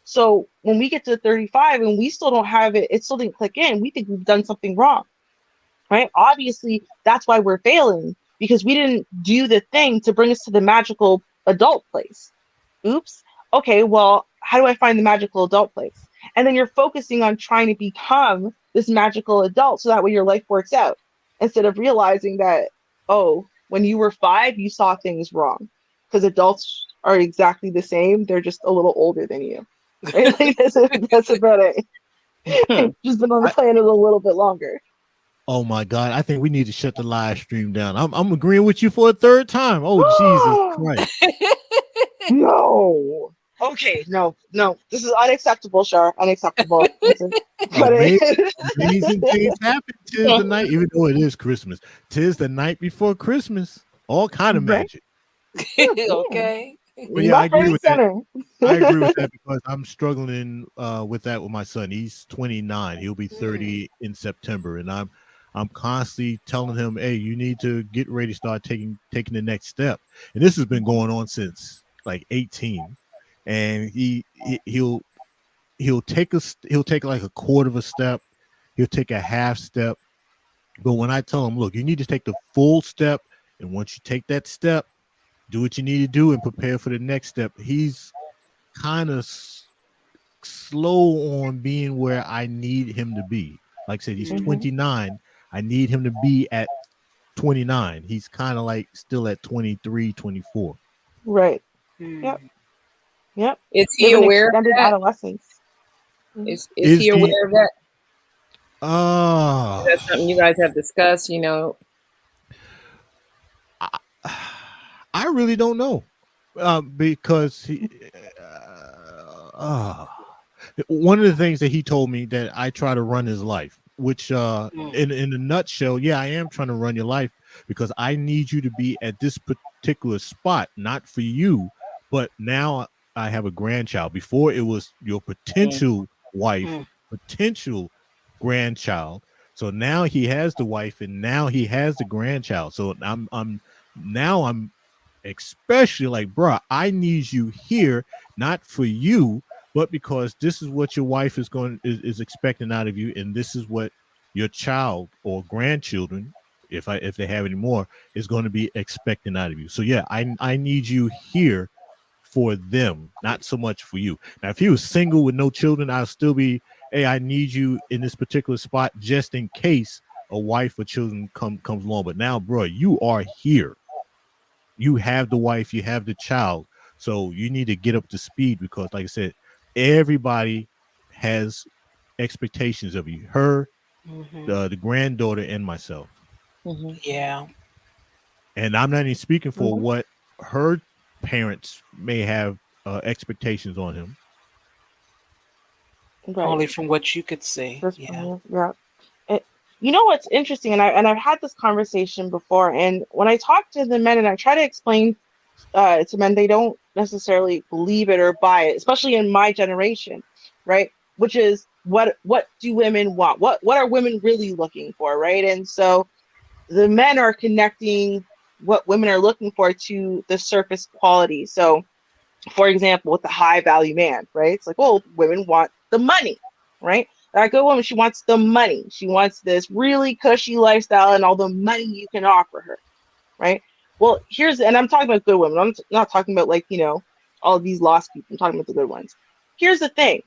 So when we get to 35 and we still don't have it, it still didn't click in, we think we've done something wrong, right? Obviously, that's why we're failing, because we didn't do the thing to bring us to the magical adult place. Oops. Okay, well, how do I find the magical adult place? And then you're focusing on trying to become this magical adult so that way your life works out, instead of realizing that, oh, when you were 5, you saw things wrong, because adults are exactly the same. They're just a little older than you. Right? Like, that's about it. Just been on the planet a little bit longer. Oh my God! I think we need to shut the live stream down. I'm agreeing with you for a third time. Oh Jesus Christ! No. Okay, no. This is unacceptable, Shar. Unacceptable. Amazing things happen. Tis the night, even though it is Christmas. Tis the night before Christmas. All kind of magic. Okay. But yeah, I agree with that. I agree with that because I'm struggling with that with my son. He's 29. He'll be 30 in September, and I'm constantly telling him, "Hey, you need to get ready to start taking the next step." And this has been going on since like 18, and he'll take like a quarter of a step, he'll take a half step, but when I tell him, "Look, you need to take the full step," and once you take that step, do what you need to do and prepare for the next step. He's kind of slow on being where I need him to be. Like I said, he's 29. I need him to be at 29. He's kind of like still at 23, 24. Right. Yep. Is he aware of that? Adolescence. Is he aware of that? Oh, that's something you guys have discussed, you know. I really don't know, because one of the things that he told me that I try to run his life, which in a nutshell, yeah, I am trying to run your life because I need you to be at this particular spot, not for you, but now I have a grandchild. Before it was your potential wife, potential grandchild. So now he has the wife and now he has the grandchild. So I'm especially like, bro, I need you here, not for you, but because this is what your wife is expecting out of you, and this is what your child or grandchildren, if they have any more, is going to be expecting out of you. So yeah, I need you here for them, not so much for you. Now, if he was single with no children, I'll still be, hey, I need you in this particular spot just in case a wife or children comes along. But now, bro, you are here. You have the wife, you have the child. So you need to get up to speed because, like I said, everybody has expectations of you. Her, the granddaughter, and myself. Yeah. And I'm not even speaking for what her parents may have expectations on him. Right. Only from what you could see. Yeah. You know what's interesting, and I've had this conversation before, and when I talk to the men and I try to explain to men, they don't necessarily believe it or buy it, especially in my generation, right? Which is what do women want? What are women really looking for, right? And so the men are connecting what women are looking for to the surface quality. So, for example, with the high value man, right? It's like, well, women want the money, right? That good woman, she wants the money. She wants this really cushy lifestyle and all the money you can offer her, right? Well, and I'm talking about good women. I'm not talking about like, all these lost people. I'm talking about the good ones. Here's the thing.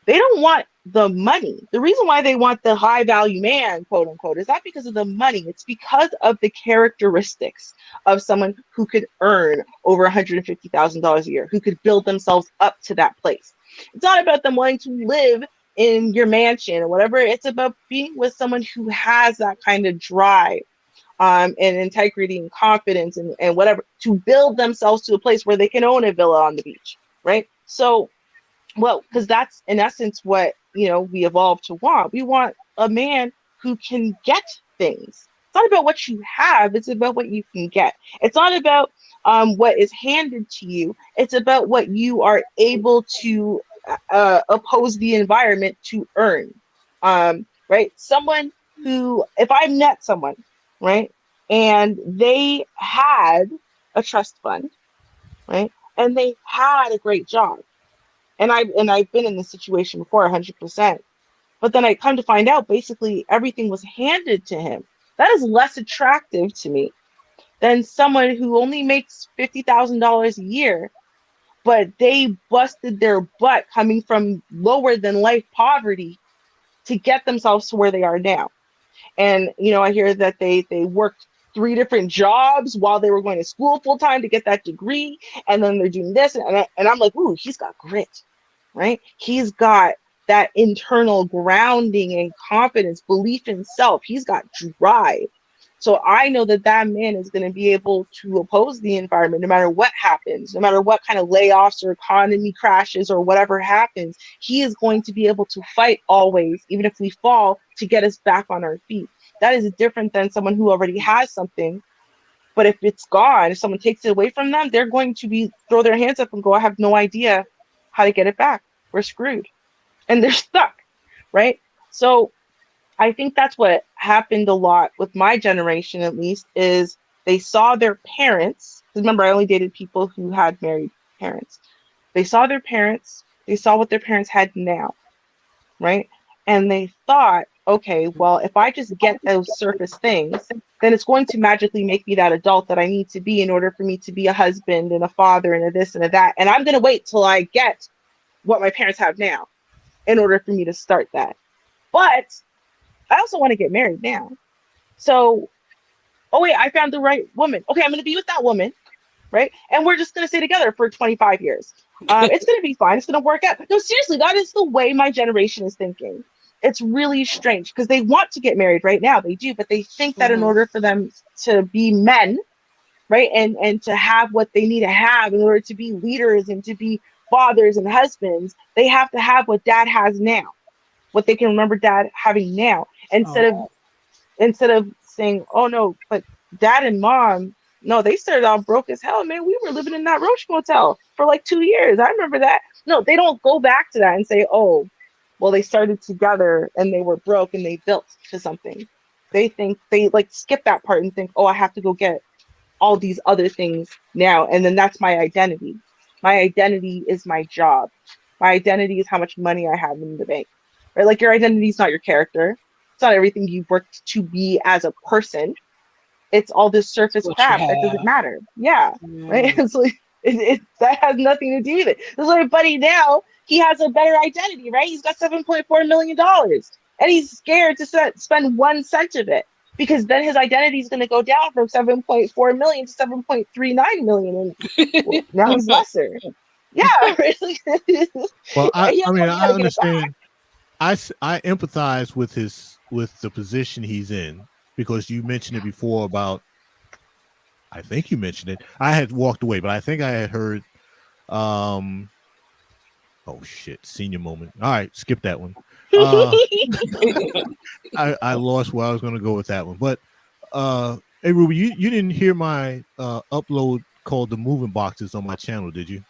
They don't want the money. The reason why they want the high value man, quote unquote, is not because of the money. It's because of the characteristics of someone who could earn over $150,000 a year, who could build themselves up to that place. It's not about them wanting to live in your mansion or whatever. It's about being with someone who has that kind of drive, and integrity and confidence and whatever, to build themselves to a place where they can own a villa on the beach, right? So, well, because that's in essence what we evolved to want. We want a man who can get things. It's not about what you have, it's about what you can get. It's not about what is handed to you, it's about what you are able to oppose the environment to earn. Right? Someone who, if I met someone, right, and they had a trust fund, right, and they had a great job, and I've been in this situation before, 100%. But then I come to find out, basically everything was handed to him. That is less attractive to me than someone who only makes $50,000 a year, but they busted their butt coming from lower than life poverty to get themselves to where they are now. And I hear that they worked 3 different jobs while they were going to school full time to get that degree, and then they're doing this, and I'm like, ooh, he's got grit. Right? He's got that internal grounding and confidence, belief in self. He's got drive. So I know that man is going to be able to oppose the environment no matter what happens, no matter what kind of layoffs or economy crashes or whatever happens. He is going to be able to fight always, even if we fall, to get us back on our feet. That is different than someone who already has something. But if it's gone, if someone takes it away from them, they're going to throw their hands up and go, I have no idea how to get it back. We're screwed. And they're stuck, right? So I think that's what happened a lot with my generation, at least, is they saw their parents. Remember, I only dated people who had married parents. They saw their parents. They saw what their parents had now, right? And they thought, okay, well, if I just get those surface things, then it's going to magically make me that adult that I need to be in order for me to be a husband and a father and a this and a that. And I'm going to wait till I get what my parents have now in order for me to start that. But I also want to get married now. So, oh wait, I found the right woman. Okay, I'm going to be with that woman, right? And we're just going to stay together for 25 years. It's going to be fine. It's going to work out. No, seriously, that is the way my generation is thinking. It's really strange because they want to get married right now. They do, but they think that in order for them to be men, right, and to have what they need to have in order to be leaders and to be fathers and husbands, they have to have what dad has now, what they can remember dad having now, instead of saying, oh no, but dad and mom, no, they started out broke as hell, man. We were living in that Roach Motel for like 2 years. I remember that. No, they don't go back to that and say, oh, well, they started together and they were broke and they built to something. They think they like skip that part and think, oh, I have to go get all these other things now. And then that's my identity. My identity is my job. My identity is how much money I have in the bank, right? Like your identity is not your character. It's not everything you've worked to be as a person. It's all this surface crap that doesn't matter. Yeah, right? It's like, that has nothing to do with it. This is my buddy now. He has a better identity, right? He's got $7.4 million and he's scared to spend 1 cent of it, because then his identity is going to go down from 7.4 million to 7.39 million. And now he's lesser. Yeah. Really. Well, I mean, I understand. I empathize with the position he's in, because you mentioned it before about, I think you mentioned it. I had walked away, but I think I had heard, oh shit, senior moment. All right, skip that one. I lost where I was going to go with that one. But hey, Ruby, you didn't hear my upload called The Moving Boxes on my channel, did you?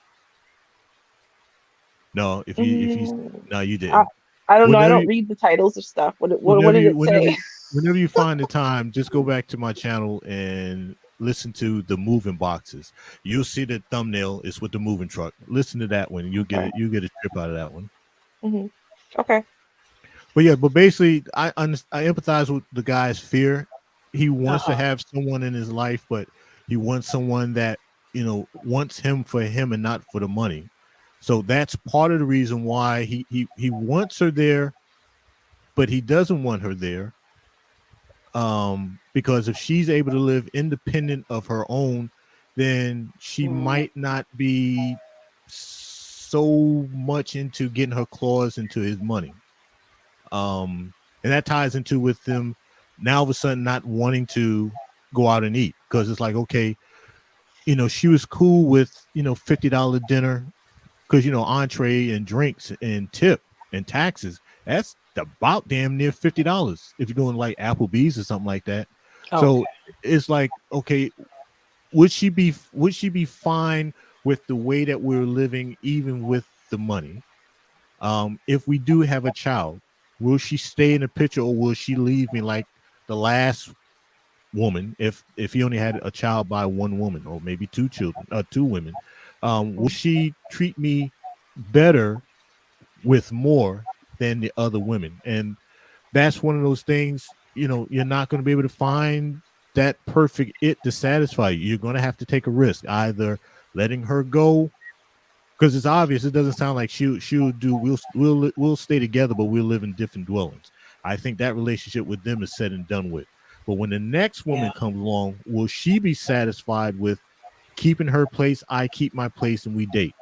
No, if you no, you didn't. I don't know. I don't read the titles of stuff. What did it say? whenever you find the time, just go back to my channel and listen to the moving boxes. You'll see the thumbnail is with the moving truck. Listen to that one. You'll get it. You get a trip out of that one. Okay. But yeah, but basically, I empathize with the guy's fear. He wants to have someone in his life, but he wants someone that wants him for him and not for the money. So that's part of the reason why he wants her there, but he doesn't want her there. Because if she's able to live independent of her own, then she might not be so much into getting her claws into his money. And that ties into with them now all of a sudden not wanting to go out and eat, because it's like, okay, she was cool with $50 dinner, because entree and drinks and tip and taxes, that's about damn near $50 if you're going like Applebee's or something like that. So it's like, okay, would she be fine with the way that we're living, even with the money? If we do have a child, will she stay in the picture, or will she leave me like the last woman? If he only had a child by one woman, or maybe two women, will she treat me better with more than the other women? And that's one of those things, you're not going to be able to find that perfect it to satisfy you. You're going to have to take a risk, either letting her go, because it's obvious. It doesn't sound like she'll do. We'll stay together, but we'll live in different dwellings. I think that relationship with them is said and done with. But when the next woman comes along, will she be satisfied with keeping her place, I keep my place, and we date?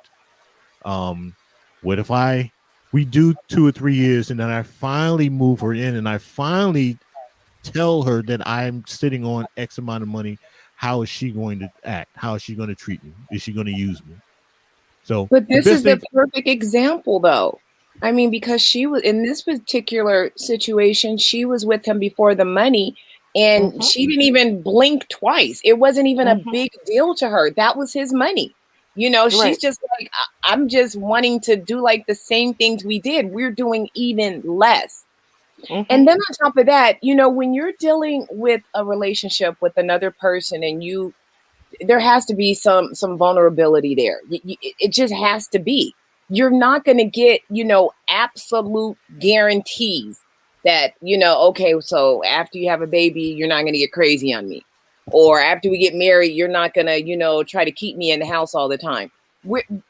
What if we do 2 or 3 years, and then I finally move her in, and I finally tell her that I'm sitting on X amount of money? How is she going to act? How is she going to treat me? Is she going to use me? So, but this is the perfect example, though. I mean, because she was in this particular situation, she was with him before the money, and she didn't even blink twice. It wasn't even a big deal to her. That was his money. She's just like, I'm just wanting to do like the same things we did. We're doing even less. And then on top of that, when you're dealing with a relationship with another person, and there has to be some vulnerability there. It just has to be. You're not going to get, absolute guarantees that, okay, so after you have a baby, you're not going to get crazy on me. Or after we get married, you're not going to, try to keep me in the house all the time.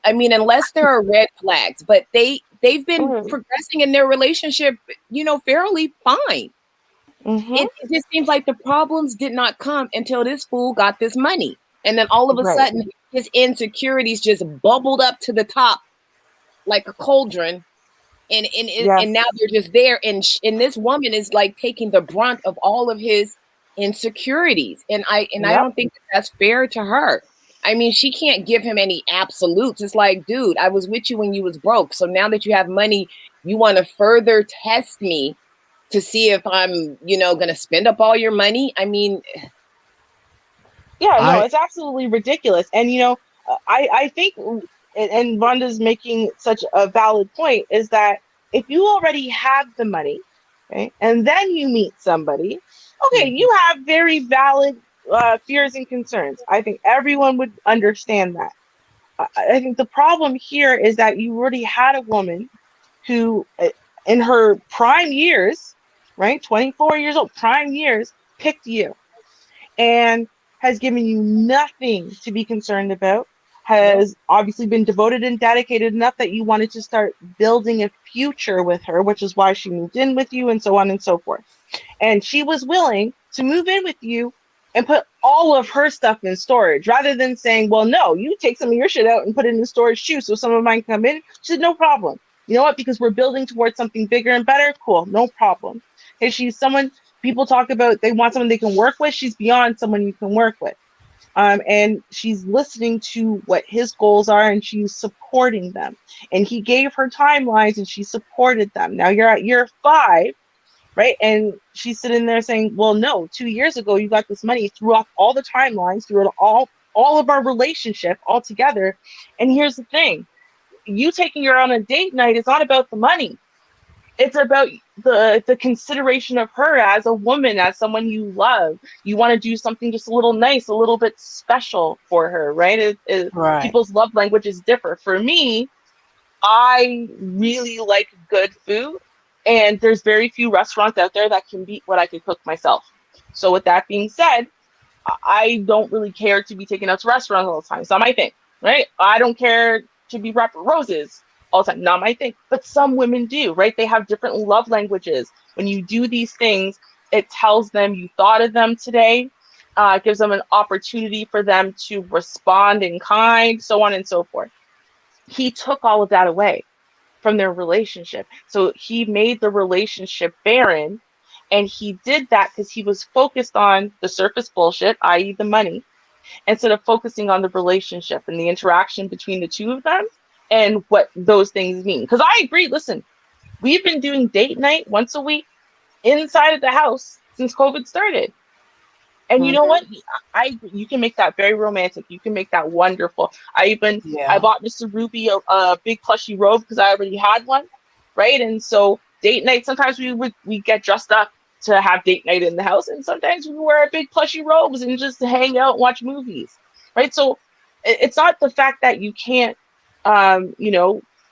Unless there are red flags, but they've been progressing in their relationship, fairly fine. It just seems like the problems did not come until this fool got this money. And then all of a sudden, his insecurities just bubbled up to the top like a cauldron. And now they're just there. And this woman is like taking the brunt of all of his insecurities. And I don't think that's fair to her. I mean, she can't give him any absolutes. It's like, dude, I was with you when you was broke. So now that you have money, you want to further test me to see if I'm, going to spend up all your money. I mean, it's absolutely ridiculous. And, I think, and Rhonda's making such a valid point, is that if you already have the money, okay, and then you meet somebody, okay, you have very valid fears and concerns. I think everyone would understand that. I think the problem here is that you already had a woman who, in her prime years, right, 24 years old, prime years, picked you and has given you nothing to be concerned about, has obviously been devoted and dedicated enough that you wanted to start building a future with her, which is why she moved in with you, and so on and so forth. And she was willing to move in with you and put all of her stuff in storage, rather than saying, well, no, you take some of your shit out and put it in the storage too, so some of mine come in. She said, no problem. You know what? Because we're building towards something bigger and better. Cool. No problem. And she's someone people talk about, they want someone they can work with. She's beyond someone you can work with. And she's listening to what his goals are, and she's supporting them. And he gave her timelines, and she supported them. Now you're at year 5, right? And she's sitting there saying, well, no, 2 years ago, you got this money, threw off all the timelines, threw it all of our relationship all together. And here's the thing. You taking her on a date night is not about the money. It's about the consideration of her as a woman, as someone you love. You want to do something just a little nice, a little bit special for her, right? Right. People's love languages differ. For me, I really like good food, and there's very few restaurants out there that can beat what I could cook myself. So with that being said, I don't really care to be taken out to restaurants all the time. It's not my thing, right? I don't care to be wrapped with roses all the time. Not my thing. But some women do, right? They have different love languages. When you do these things, it tells them you thought of them today. It gives them an opportunity for them to respond in kind, so on and so forth. He took all of that away from their relationship. So he made the relationship barren. And he did that because he was focused on the surface bullshit, i.e., the money, instead of focusing on the relationship and the interaction between the two of them and what those things mean. Because I agree, listen, we've been doing date night once a week inside of the house since COVID started. And you know what? You can make that very romantic. You can make that wonderful. I Yeah. bought Mr. Ruby a big plushy robe because I already had one, right? And so date night, sometimes we get dressed up to have date night in the house, and sometimes we wear big plushy robes and just hang out and watch movies, right? So it's not the fact that you can't,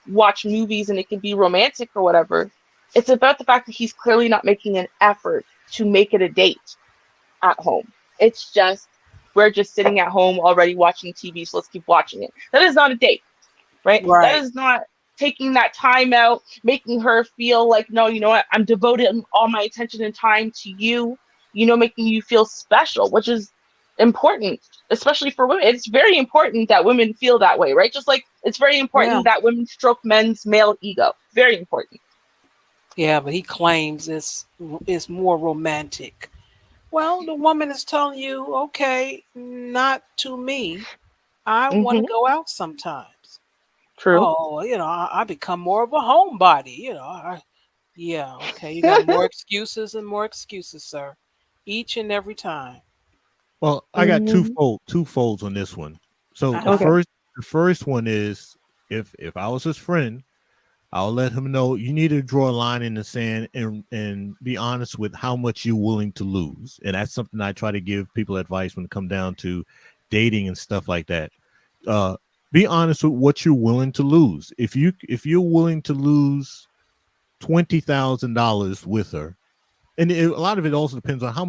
watch movies and it can be romantic or whatever. It's about the fact that he's clearly not making an effort to make it a date at home. It's just we're just sitting at home already watching TV, so let's keep watching it. That is not a date, right? That Right. is not taking that time out, making her feel like, no, you know what, I'm devoting all my attention and time to you, making you feel special, which is important, especially for women. It's very important that women feel that way, right? Just like it's very Yeah. important that women stroke men's male ego. Very important. Yeah, but he claims it's more romantic. Well, the woman is telling you, okay, not to me. I want to Hmm. go out sometimes. True. Oh, I become more of a homebody. Yeah, okay. You got more excuses and more excuses, sir. Each and every time. Well, I got Hmm. two folds on this one. So the Okay. Uh-huh. first one is if I was his friend, I'll let him know you need to draw a line in the sand and be honest with how much you're willing to lose. And that's something I try to give people advice when it comes down to dating and stuff like that. Uh, be honest with what you're willing to lose. If you're willing to lose $20,000 with her, and a lot of it also depends on how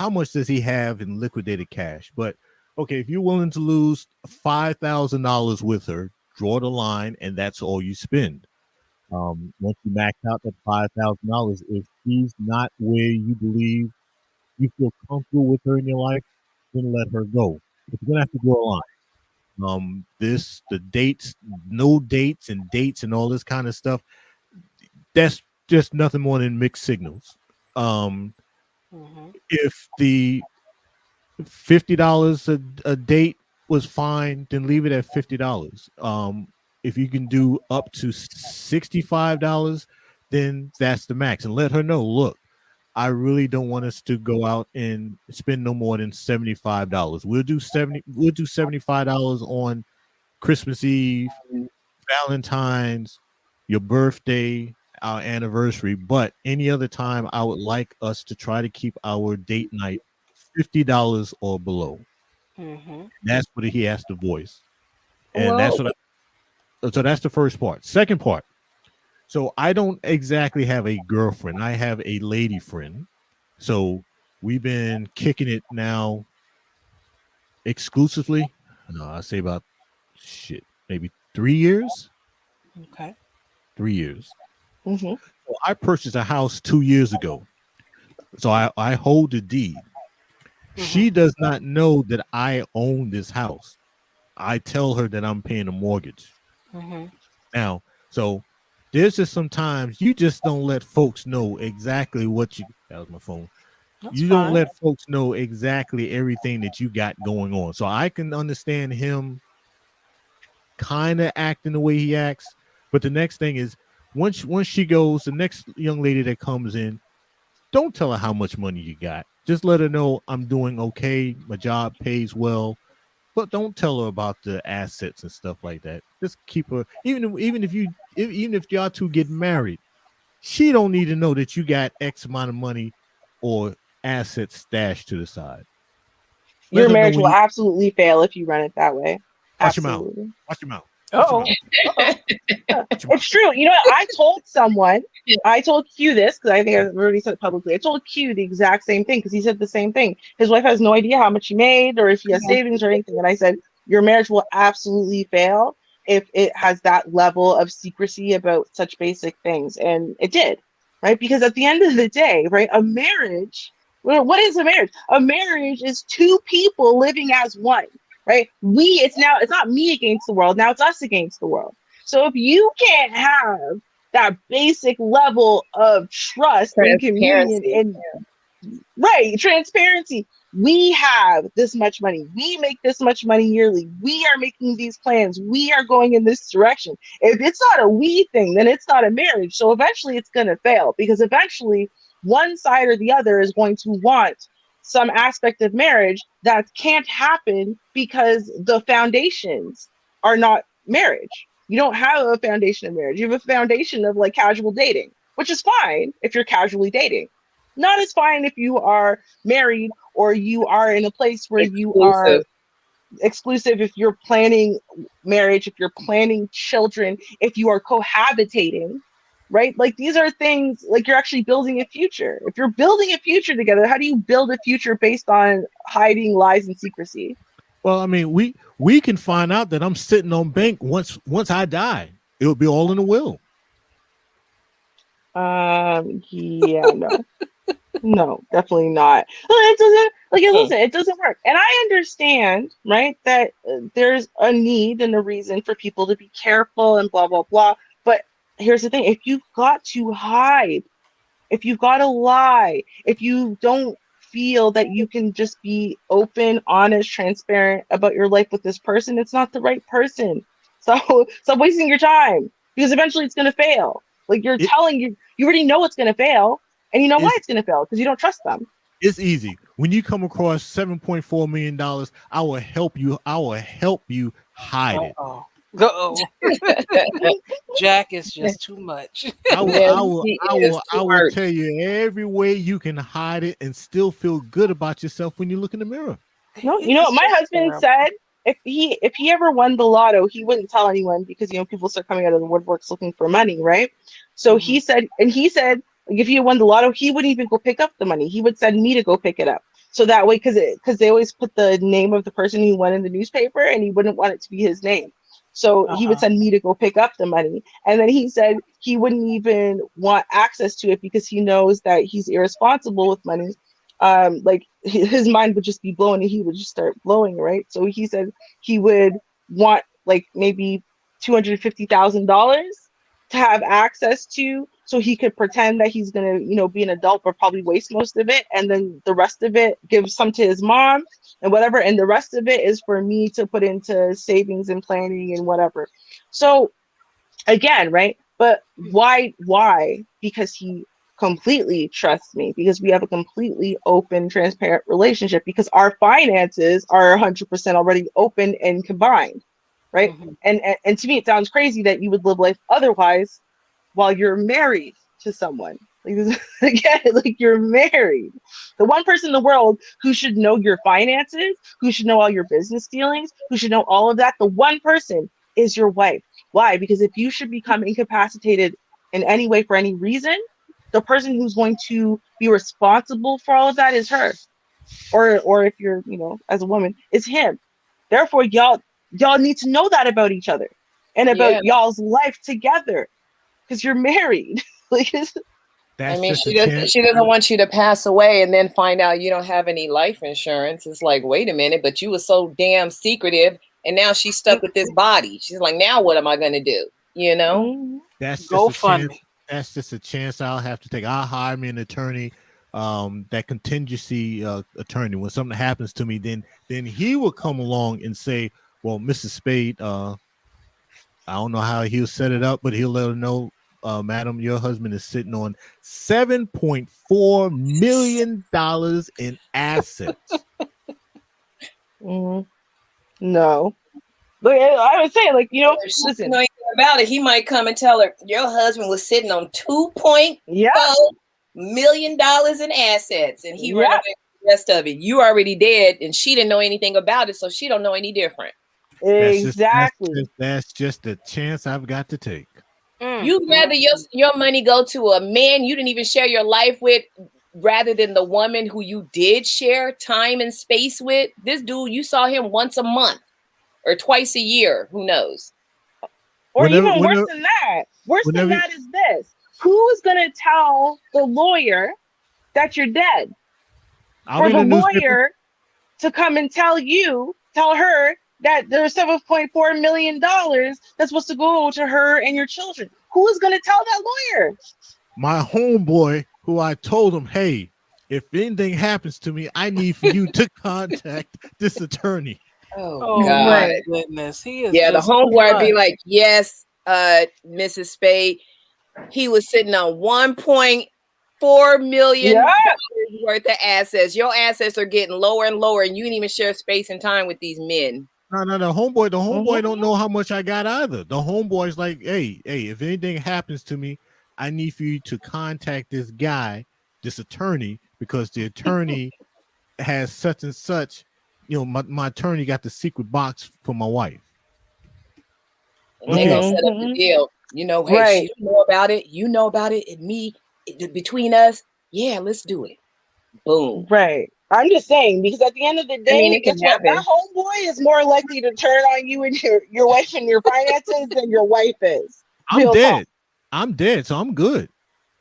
much does he have in liquidated cash. But okay, if you're willing to lose $5,000 with her, draw the line, and that's all you spend. Once you max out that $5,000, if she's not where you believe you feel comfortable with her in your life, then let her go. But you're gonna have to draw a line. The dates, no dates and dates and all this kind of stuff. That's just nothing more than mixed signals. Um, Hmm. if the $50 a date was fine, then leave it at $50. If you can do up to $65, then that's the max, and let her know. Look, I really don't want us to go out and spend no more than $75. We'll do $75 on Christmas Eve, Valentine's, your birthday, our anniversary, but any other time I would like us to try to keep our date night $50 or below. Hmm. That's what he has to voice. And Well, so that's the first part. Second part. So I don't exactly have a girlfriend. I have a lady friend. So we've been kicking it now exclusively. I say about maybe 3 years. Okay. 3 years. hmm. So I purchased a house 2 years ago. So I hold the deed. Hmm. She does not know that I own this house. I tell her that I'm paying a mortgage. Hmm. Now, so there's just sometimes you just don't let folks know exactly what you that was my phone. That's You don't fine. let folks know exactly everything that you got going on. So I can understand him kind of acting the way he acts. But the next thing is once she goes, the next young lady that comes in, don't tell her how much money you got. Just let her know I'm doing okay. My job pays well, but don't tell her about the assets and stuff like that. Just keep her even if even if y'all two get married, She don't need to know that you got X amount of money or assets stashed to the side. Let Your her know marriage when will you absolutely fail if you run it that way. watch your mouth. Absolutely. Watch your mouth. Watch your Oh, mouth. Watch your mouth. It's true. You know what? I told Q this because I think I've already said it publicly. I told Q the exact same thing because he said the same thing. His wife has no idea how much he made or if he has savings or anything. And I said, your marriage will absolutely fail if it has that level of secrecy about such basic things. And it did, right? Because at the end of the day, right, a marriage, well, what is a marriage? A marriage is two people living as one, right? It's not me against the world. Now it's us against the world. So if you can't have that basic level of trust and communion Transparency. and right transparency, we have this much money. We make this much money yearly. We are making these plans. We are going in this direction. If it's not a we thing, then it's not a marriage. So eventually it's going to fail because eventually one side or the other is going to want some aspect of marriage that can't happen because the foundations are not marriage. You don't have a foundation of marriage. You have a foundation of like casual dating, which is fine if you're casually dating. Not as fine if you are married or you are in a place where you are Exclusive. exclusive, if you're planning marriage, if you're planning children, if you are cohabitating, right? Like these are things like you're actually building a future. If you're building a future together, how do you build a future based on hiding lies and secrecy? Well, I mean, we can find out that I'm sitting on bank once I die. It'll be all in the will. Yeah, no. No, definitely not. It doesn't like listen, it doesn't work. And I understand, right, that there's a need and a reason for people to be careful and blah blah blah. But here's the thing, if you've got to hide, if you've got to lie, if you don't feel that you can just be open, honest, transparent about your life with this person, it's not the right person. So stop wasting your time because eventually it's going to fail. Like you're telling you already know it's going to fail, and you know why it's going to fail because you don't trust them. It's easy. When you come across $7.4 million, I will help you. I will help you hide it. Uh-oh. Jack is just too much. I will tell you every way you can hide it and still feel good about yourself when you look in the mirror. No, you know what my husband said? If he ever won the lotto, he wouldn't tell anyone because people start coming out of the woodworks looking for money, right? So he said, like, if he won the lotto, he wouldn't even go pick up the money. He would send me to go pick it up. So that way, because they always put the name of the person who won in the newspaper, and he wouldn't want it to be his name. So he would send me to go pick up the money. And then he said he wouldn't even want access to it because he knows that he's irresponsible with money. Like his mind would just be blown and he would just start blowing, right? So he said he would want like maybe $250,000 to have access to, so he could pretend that he's gonna, be an adult, but probably waste most of it, and then the rest of it give some to his mom and whatever, and the rest of it is for me to put into savings and planning and whatever. So again, right? But why? Because he completely trusts me, because we have a completely open, transparent relationship, because our finances are 100% already open and combined, right? And to me, it sounds crazy that you would live life otherwise while you're married to someone. Like, again, like you're married. The one person in the world who should know your finances, who should know all your business dealings, who should know all of that, the one person is your wife. Why? Because if you should become incapacitated in any way for any reason, the person who's going to be responsible for all of that is her. Or if you're, as a woman, is him. Therefore, y'all need to know that about each other and about y'all's life together, because you're married. Like, I mean, she doesn't want you to pass away and then find out you don't have any life insurance. It's like, wait a minute, but you were so damn secretive, and now she's stuck with this body. She's like, now what am I going to do? That's Go just a fund chance. me. That's just a chance I'll have to take. I'll hire me an attorney, that contingency attorney. When something happens to me, then he will come along and say, well, Mrs. Spade, I don't know how he'll set it up, but he'll let her know, madam, your husband is sitting on $7.4 million in assets. No. Look, I would say, like, you know, If she listen, know anything about it, he might come and tell her your husband was sitting on $2.4 yeah, million in assets, and he ran yeah, away with the rest of it. You already dead, and she didn't know anything about it, so she don't know any different. exactly. That's just the chance I've got to take. You'd rather your money go to a man you didn't even share your life with, rather than the woman who you did share time and space with. This dude, you saw him once a month or twice a year. Who knows? Or Whenever, even worse whenever, than that. Worse than whenever. that is this. Who is going to tell the lawyer that you're dead? I'll For read the the newspaper. lawyer to come and tell her that there's $7.4 million that's supposed to go to her and your children. Who is going to tell that lawyer? My homeboy, who I told him, hey, if anything happens to me, I need for you to contact this attorney. Oh God. Right. Goodness. He is Yeah, the just too homeboy would be much. like, yes, Mrs. Spade. He was sitting on $1.4 million Yeah. worth of assets. Your assets are getting lower and lower, and you didn't even share space and time with these men. No, the homeboy Mhm. don't know how much I got either. The homeboy's like, hey, if anything happens to me, I need for you to contact this guy, this attorney, because the attorney has such and such. You know, my attorney got the secret box for my wife. And Look they're gonna here. set up the Mhm. deal. You know, hey, Right. she don't know about it. You know about it, and me, between us, yeah, let's do it. Boom. Right. I'm just saying, because at the end of the I mean, day, it can guess what? That happen. homeboy is more likely to turn on you and your wife and your finances than your wife is. I'm Real talk. dead. I'm dead, so I'm good.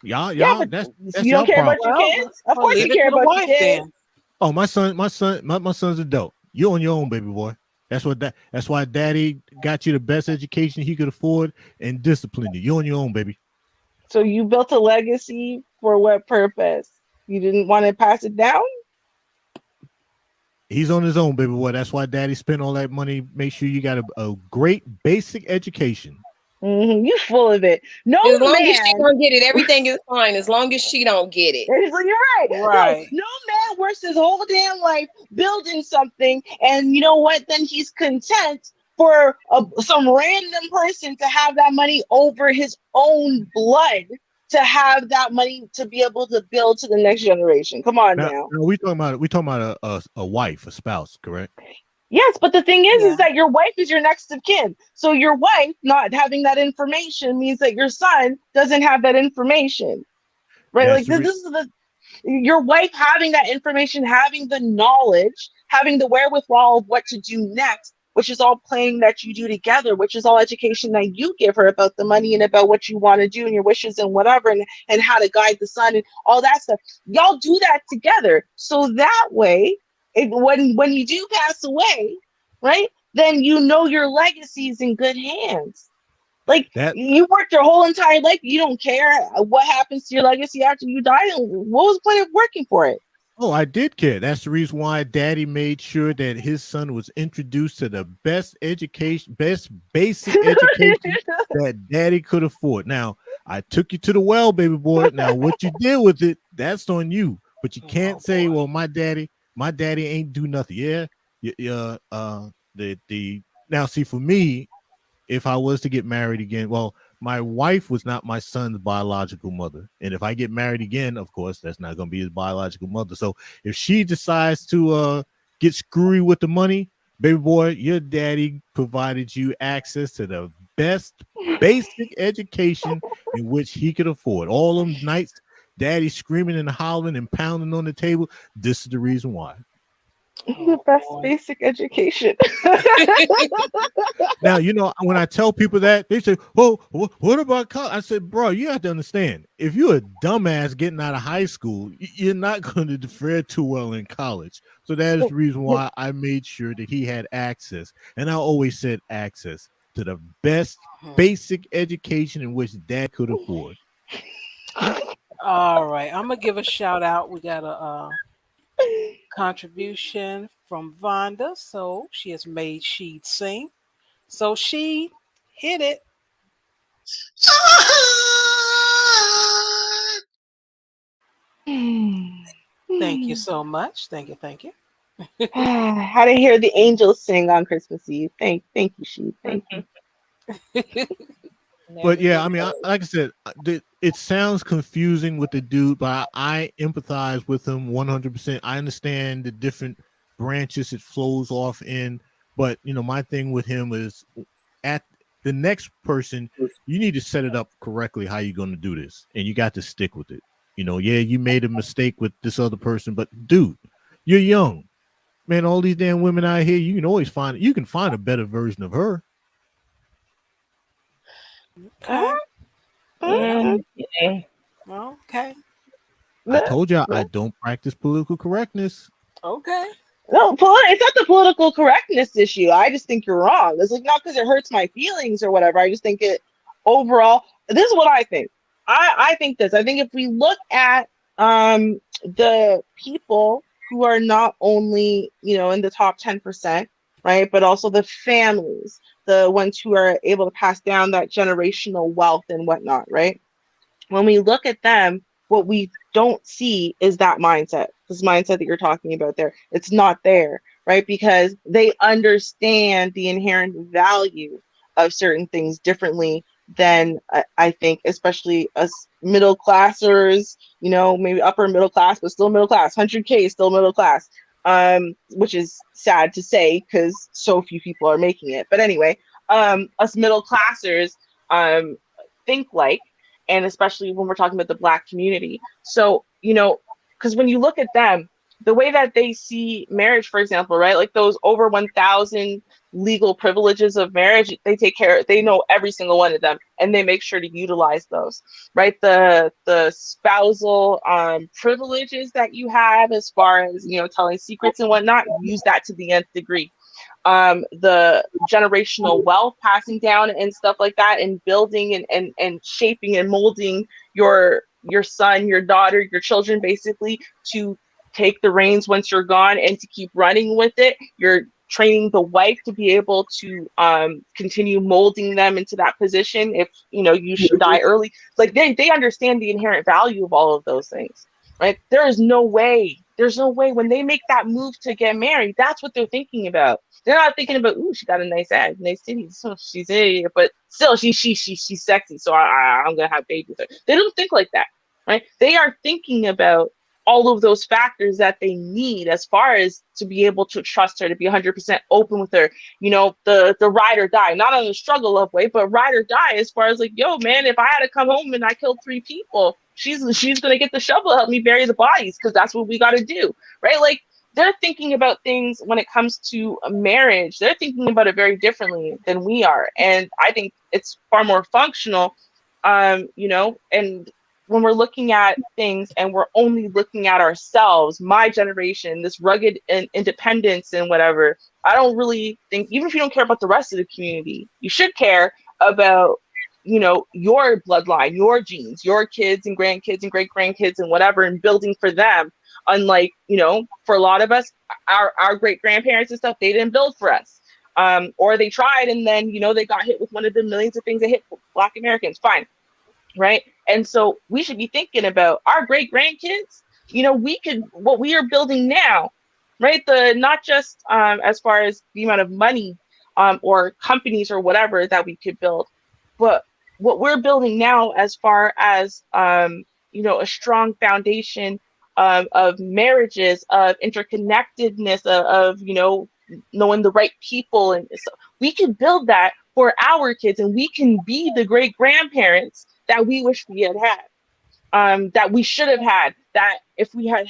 Yeah, Y'all, but that's you don't y'all care problem. about your kids? Of course you Leave it care to the about your wife kids. then. Oh, my son's adult. You're on your own, baby boy. That's why daddy got you the best education he could afford and disciplined you. You're on your own, baby. So you built a legacy for what purpose? You didn't want to pass it down? He's on his own, baby boy. That's why daddy spent all that money. Make sure you got a great basic education. You full of it. No As long as she man. don't get it, everything is fine. As long as she don't get it. You're right. Right. No man works his whole damn life building something, and you know what? Then he's content for some random person to have that money over his own blood, to have that money to be able to build to the next generation. Come on Now, now. we talking about a wife, a spouse, correct? Yes, but the thing is Yeah. that your wife is your next of kin. So your wife not having that information means that your son doesn't have that information, right? That's Like the this is your wife having that information, having the knowledge, having the wherewithal of what to do next, which is all playing that you do together, which is all education that you give her about the money and about what you want to do and your wishes and whatever, and how to guide the son and all that stuff. Y'all do that together. So that way, when you do pass away, right, then you know your legacy is in good hands. Like that you worked your whole entire life, you don't care what happens to your legacy after you die. What was the point of working for it? Oh, I did care. That's the reason why daddy made sure that his son was introduced to the best education, best basic education that daddy could afford. Now, I took you to the well, baby boy. Now, what you did with it, that's on you. But you can't say, boy. well, my daddy ain't do nothing. Yeah. Yeah. The now see for me, if I was to get married again, well, my wife was not my son's biological mother. And if I get married again, of course, that's not going to be his biological mother. So if she decides to get screwy with the money, baby boy, your daddy provided you access to the best basic education in which he could afford. All them nights, daddy screaming and hollering and pounding on the table. This is the reason why. The best basic education. Now, you know, when I tell people that, they say, well, what about college? I said, bro, you have to understand, if you're a dumbass getting out of high school, you're not going to fare too well in college. So that is the reason why I made sure that he had access. And I always said access to the best basic education in which dad could afford. All right. I'm going to give a shout out. We got a contribution from Vonda. So she has made Sheed sing. So she hit it. Thank you so much. Thank you. Thank you. How to hear the angels sing on Christmas Eve. Thank you, She. Thank you. But Never yeah, I knew mean, that. like I said, it sounds confusing with the dude, but I empathize with him 100%. I understand the different branches it flows off in, but my thing with him is at the next person, you need to set it up correctly how you're going to do this, and you got to stick with it. Yeah, you made a mistake with this other person, but dude, you're young, man. All these damn women out here, you can find a better version of her. Okay. Uh, Yeah. Okay. I uh, told you I uh, don't practice political correctness. Okay. No, it's not the political correctness issue. I just think you're wrong. It's like not because it hurts my feelings or whatever. I just think it overall. This is what I think. I think this. I think if we look at the people who are not only in the top 10%, right, but also the families, the ones who are able to pass down that generational wealth and whatnot, right? When we look at them, what we don't see is that mindset, this mindset that you're talking about there. It's not there, right? Because they understand the inherent value of certain things differently than I think, especially us middle classers, maybe upper middle class, but still middle class. 100K is still middle class, which is sad to say because so few people are making it. But anyway, us middle classers think like, and especially when we're talking about the Black community. So, because when you look at them, the way that they see marriage, for example, right, like those over 1,000 legal privileges of marriage, they know every single one of them, and they make sure to utilize those, right? The spousal privileges that you have, as far as telling secrets and whatnot, use that to the nth degree. The generational wealth passing down and stuff like that, and building and shaping and molding your son, your daughter, your children, basically, to take the reins once you're gone and to keep running with it. You're training the wife to be able to continue molding them into that position if you should die early. Like they understand the inherent value of all of those things, right? There's no way when they make that move to get married, that's what they're thinking about. They're not thinking about, ooh, she got a nice ass, nice titties, so she's a, but still she's sexy, so I'm gonna have babies with her. They don't think like that, right? They are thinking about all of those factors that they need as far as to be able to trust her, to be 100% open with her, the ride or die, not on the struggle of way, but ride or die, as far as like, yo, man, if I had to come home and I killed 3 people, she's gonna get the shovel, help me bury the bodies, because that's what we got to do, right? Like, they're thinking about things when it comes to a marriage. They're thinking about it very differently than we are. And I think it's far more functional, and when we're looking at things and we're only looking at ourselves, my generation, this rugged independence and whatever, I don't really think, even if you don't care about the rest of the community, you should care about your bloodline, your genes, your kids and grandkids and great grandkids and whatever, and building for them. Unlike, for a lot of us, our great grandparents and stuff, they didn't build for us. Or they tried and then, they got hit with one of the millions of things that hit Black Americans. Fine. Right. And so we should be thinking about our great grandkids. What we are building now, right? Not just as far as the amount of money or companies or whatever that we could build, but what we're building now, as far as a strong foundation of marriages, of interconnectedness, of knowing the right people, and so we can build that for our kids, and we can be the great grandparents that we wish we had had, that we should have had, that if we had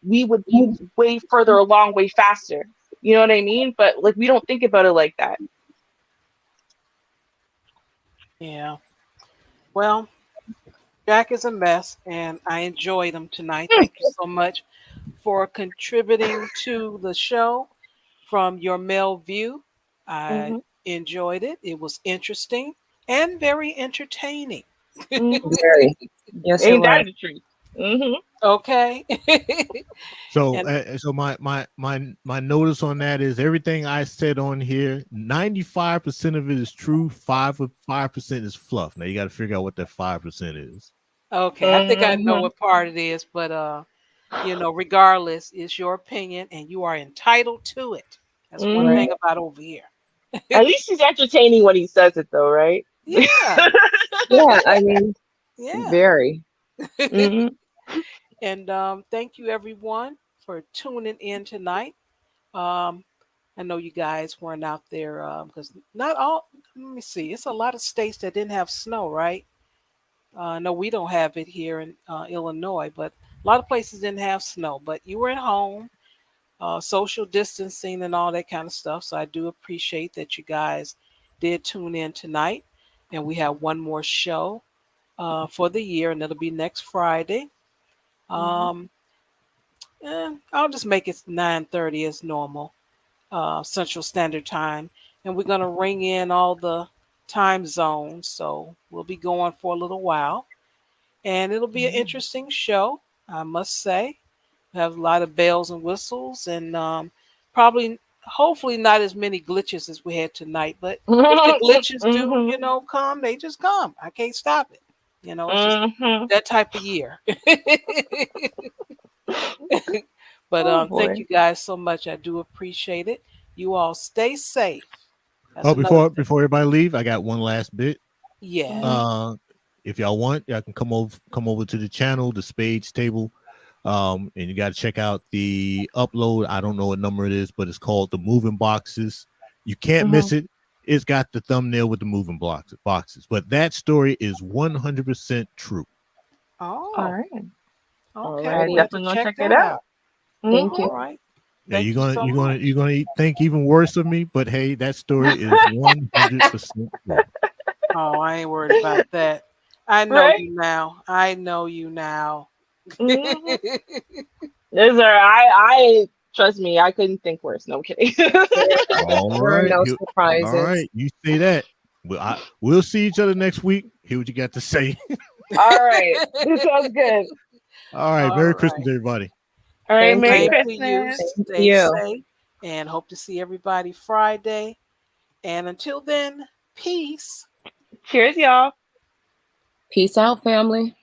we would be way further along, way faster. You know what I mean? But like, we don't think about it like that. Yeah. Well, Jack is a mess, and I enjoyed him tonight. Thank you so much for contributing to the show from your male view. I Mm-hmm. enjoyed it. It was interesting and very entertaining. Mm-hmm. Very. Yes, it Ain't that was. the truth? Mm-hmm. Okay. So, And my notice on that is everything I said on here. 95% of it is true. 5% is fluff. Now you got to figure out what that 5% is. okay, I think I know Mm-hmm. what part it is, but regardless, it's your opinion and you are entitled to it. That's one Mhm. thing about over here. At least he's entertaining when he says it, though, right? Yeah. Yeah, I mean, Yeah. very. Mhm. And thank you everyone for tuning in tonight. Um, I know you guys weren't out there because not all. Let me see. It's a lot of states that didn't have snow, right? No, we don't have it here in Illinois, but a lot of places didn't have snow. But you were at home, social distancing and all that kind of stuff. So I do appreciate that you guys did tune in tonight. And we have one more show for the year, and it'll be next Friday. Um, I'll just make it 9:30 as normal, Central Standard Time, and we're gonna ring in all the time zones. So we'll be going for a little while, and it'll be an interesting show, I must say. We have a lot of bells and whistles, and probably, hopefully, not as many glitches as we had tonight. But if the glitches do, Mhm. come, they just come. I can't stop it. It's just Mhm. that type of year. But Oh thank boy. you guys so much. I do appreciate it. You all stay safe. That's Oh, another thing. before everybody leave, I got one last bit. Yes. Uh, if y'all want, y'all can come over to the channel, the Spades Table, and you got to check out the upload. I don't know what number it is, but it's called the Moving Boxes. You can't miss it. It's got the thumbnail with the moving boxes, but that story is 100% true. All Oh, right. okay. I Alrighty. We'll have to definitely gonna check check it that out. out. Thank Mhm. you. All right. Now Thank you so much. you're gonna think even worse of me, but hey, that story is 100% true. Oh, I ain't worried about that. I know Right? you now. I know you now. Mhm. Those are I trust me, I couldn't think worse. No, I'm kidding. All There are right, no all surprises. right. You say that. We'll see each other next week. Hear what you got to say. All right. This sounds good. All right. All Merry Christmas, right. everybody. All right, Thank Merry you. Same to you. Christmas. Thank Stay you. safe and hope to see everybody Friday. And until then, peace. Cheers, y'all. Peace out, family.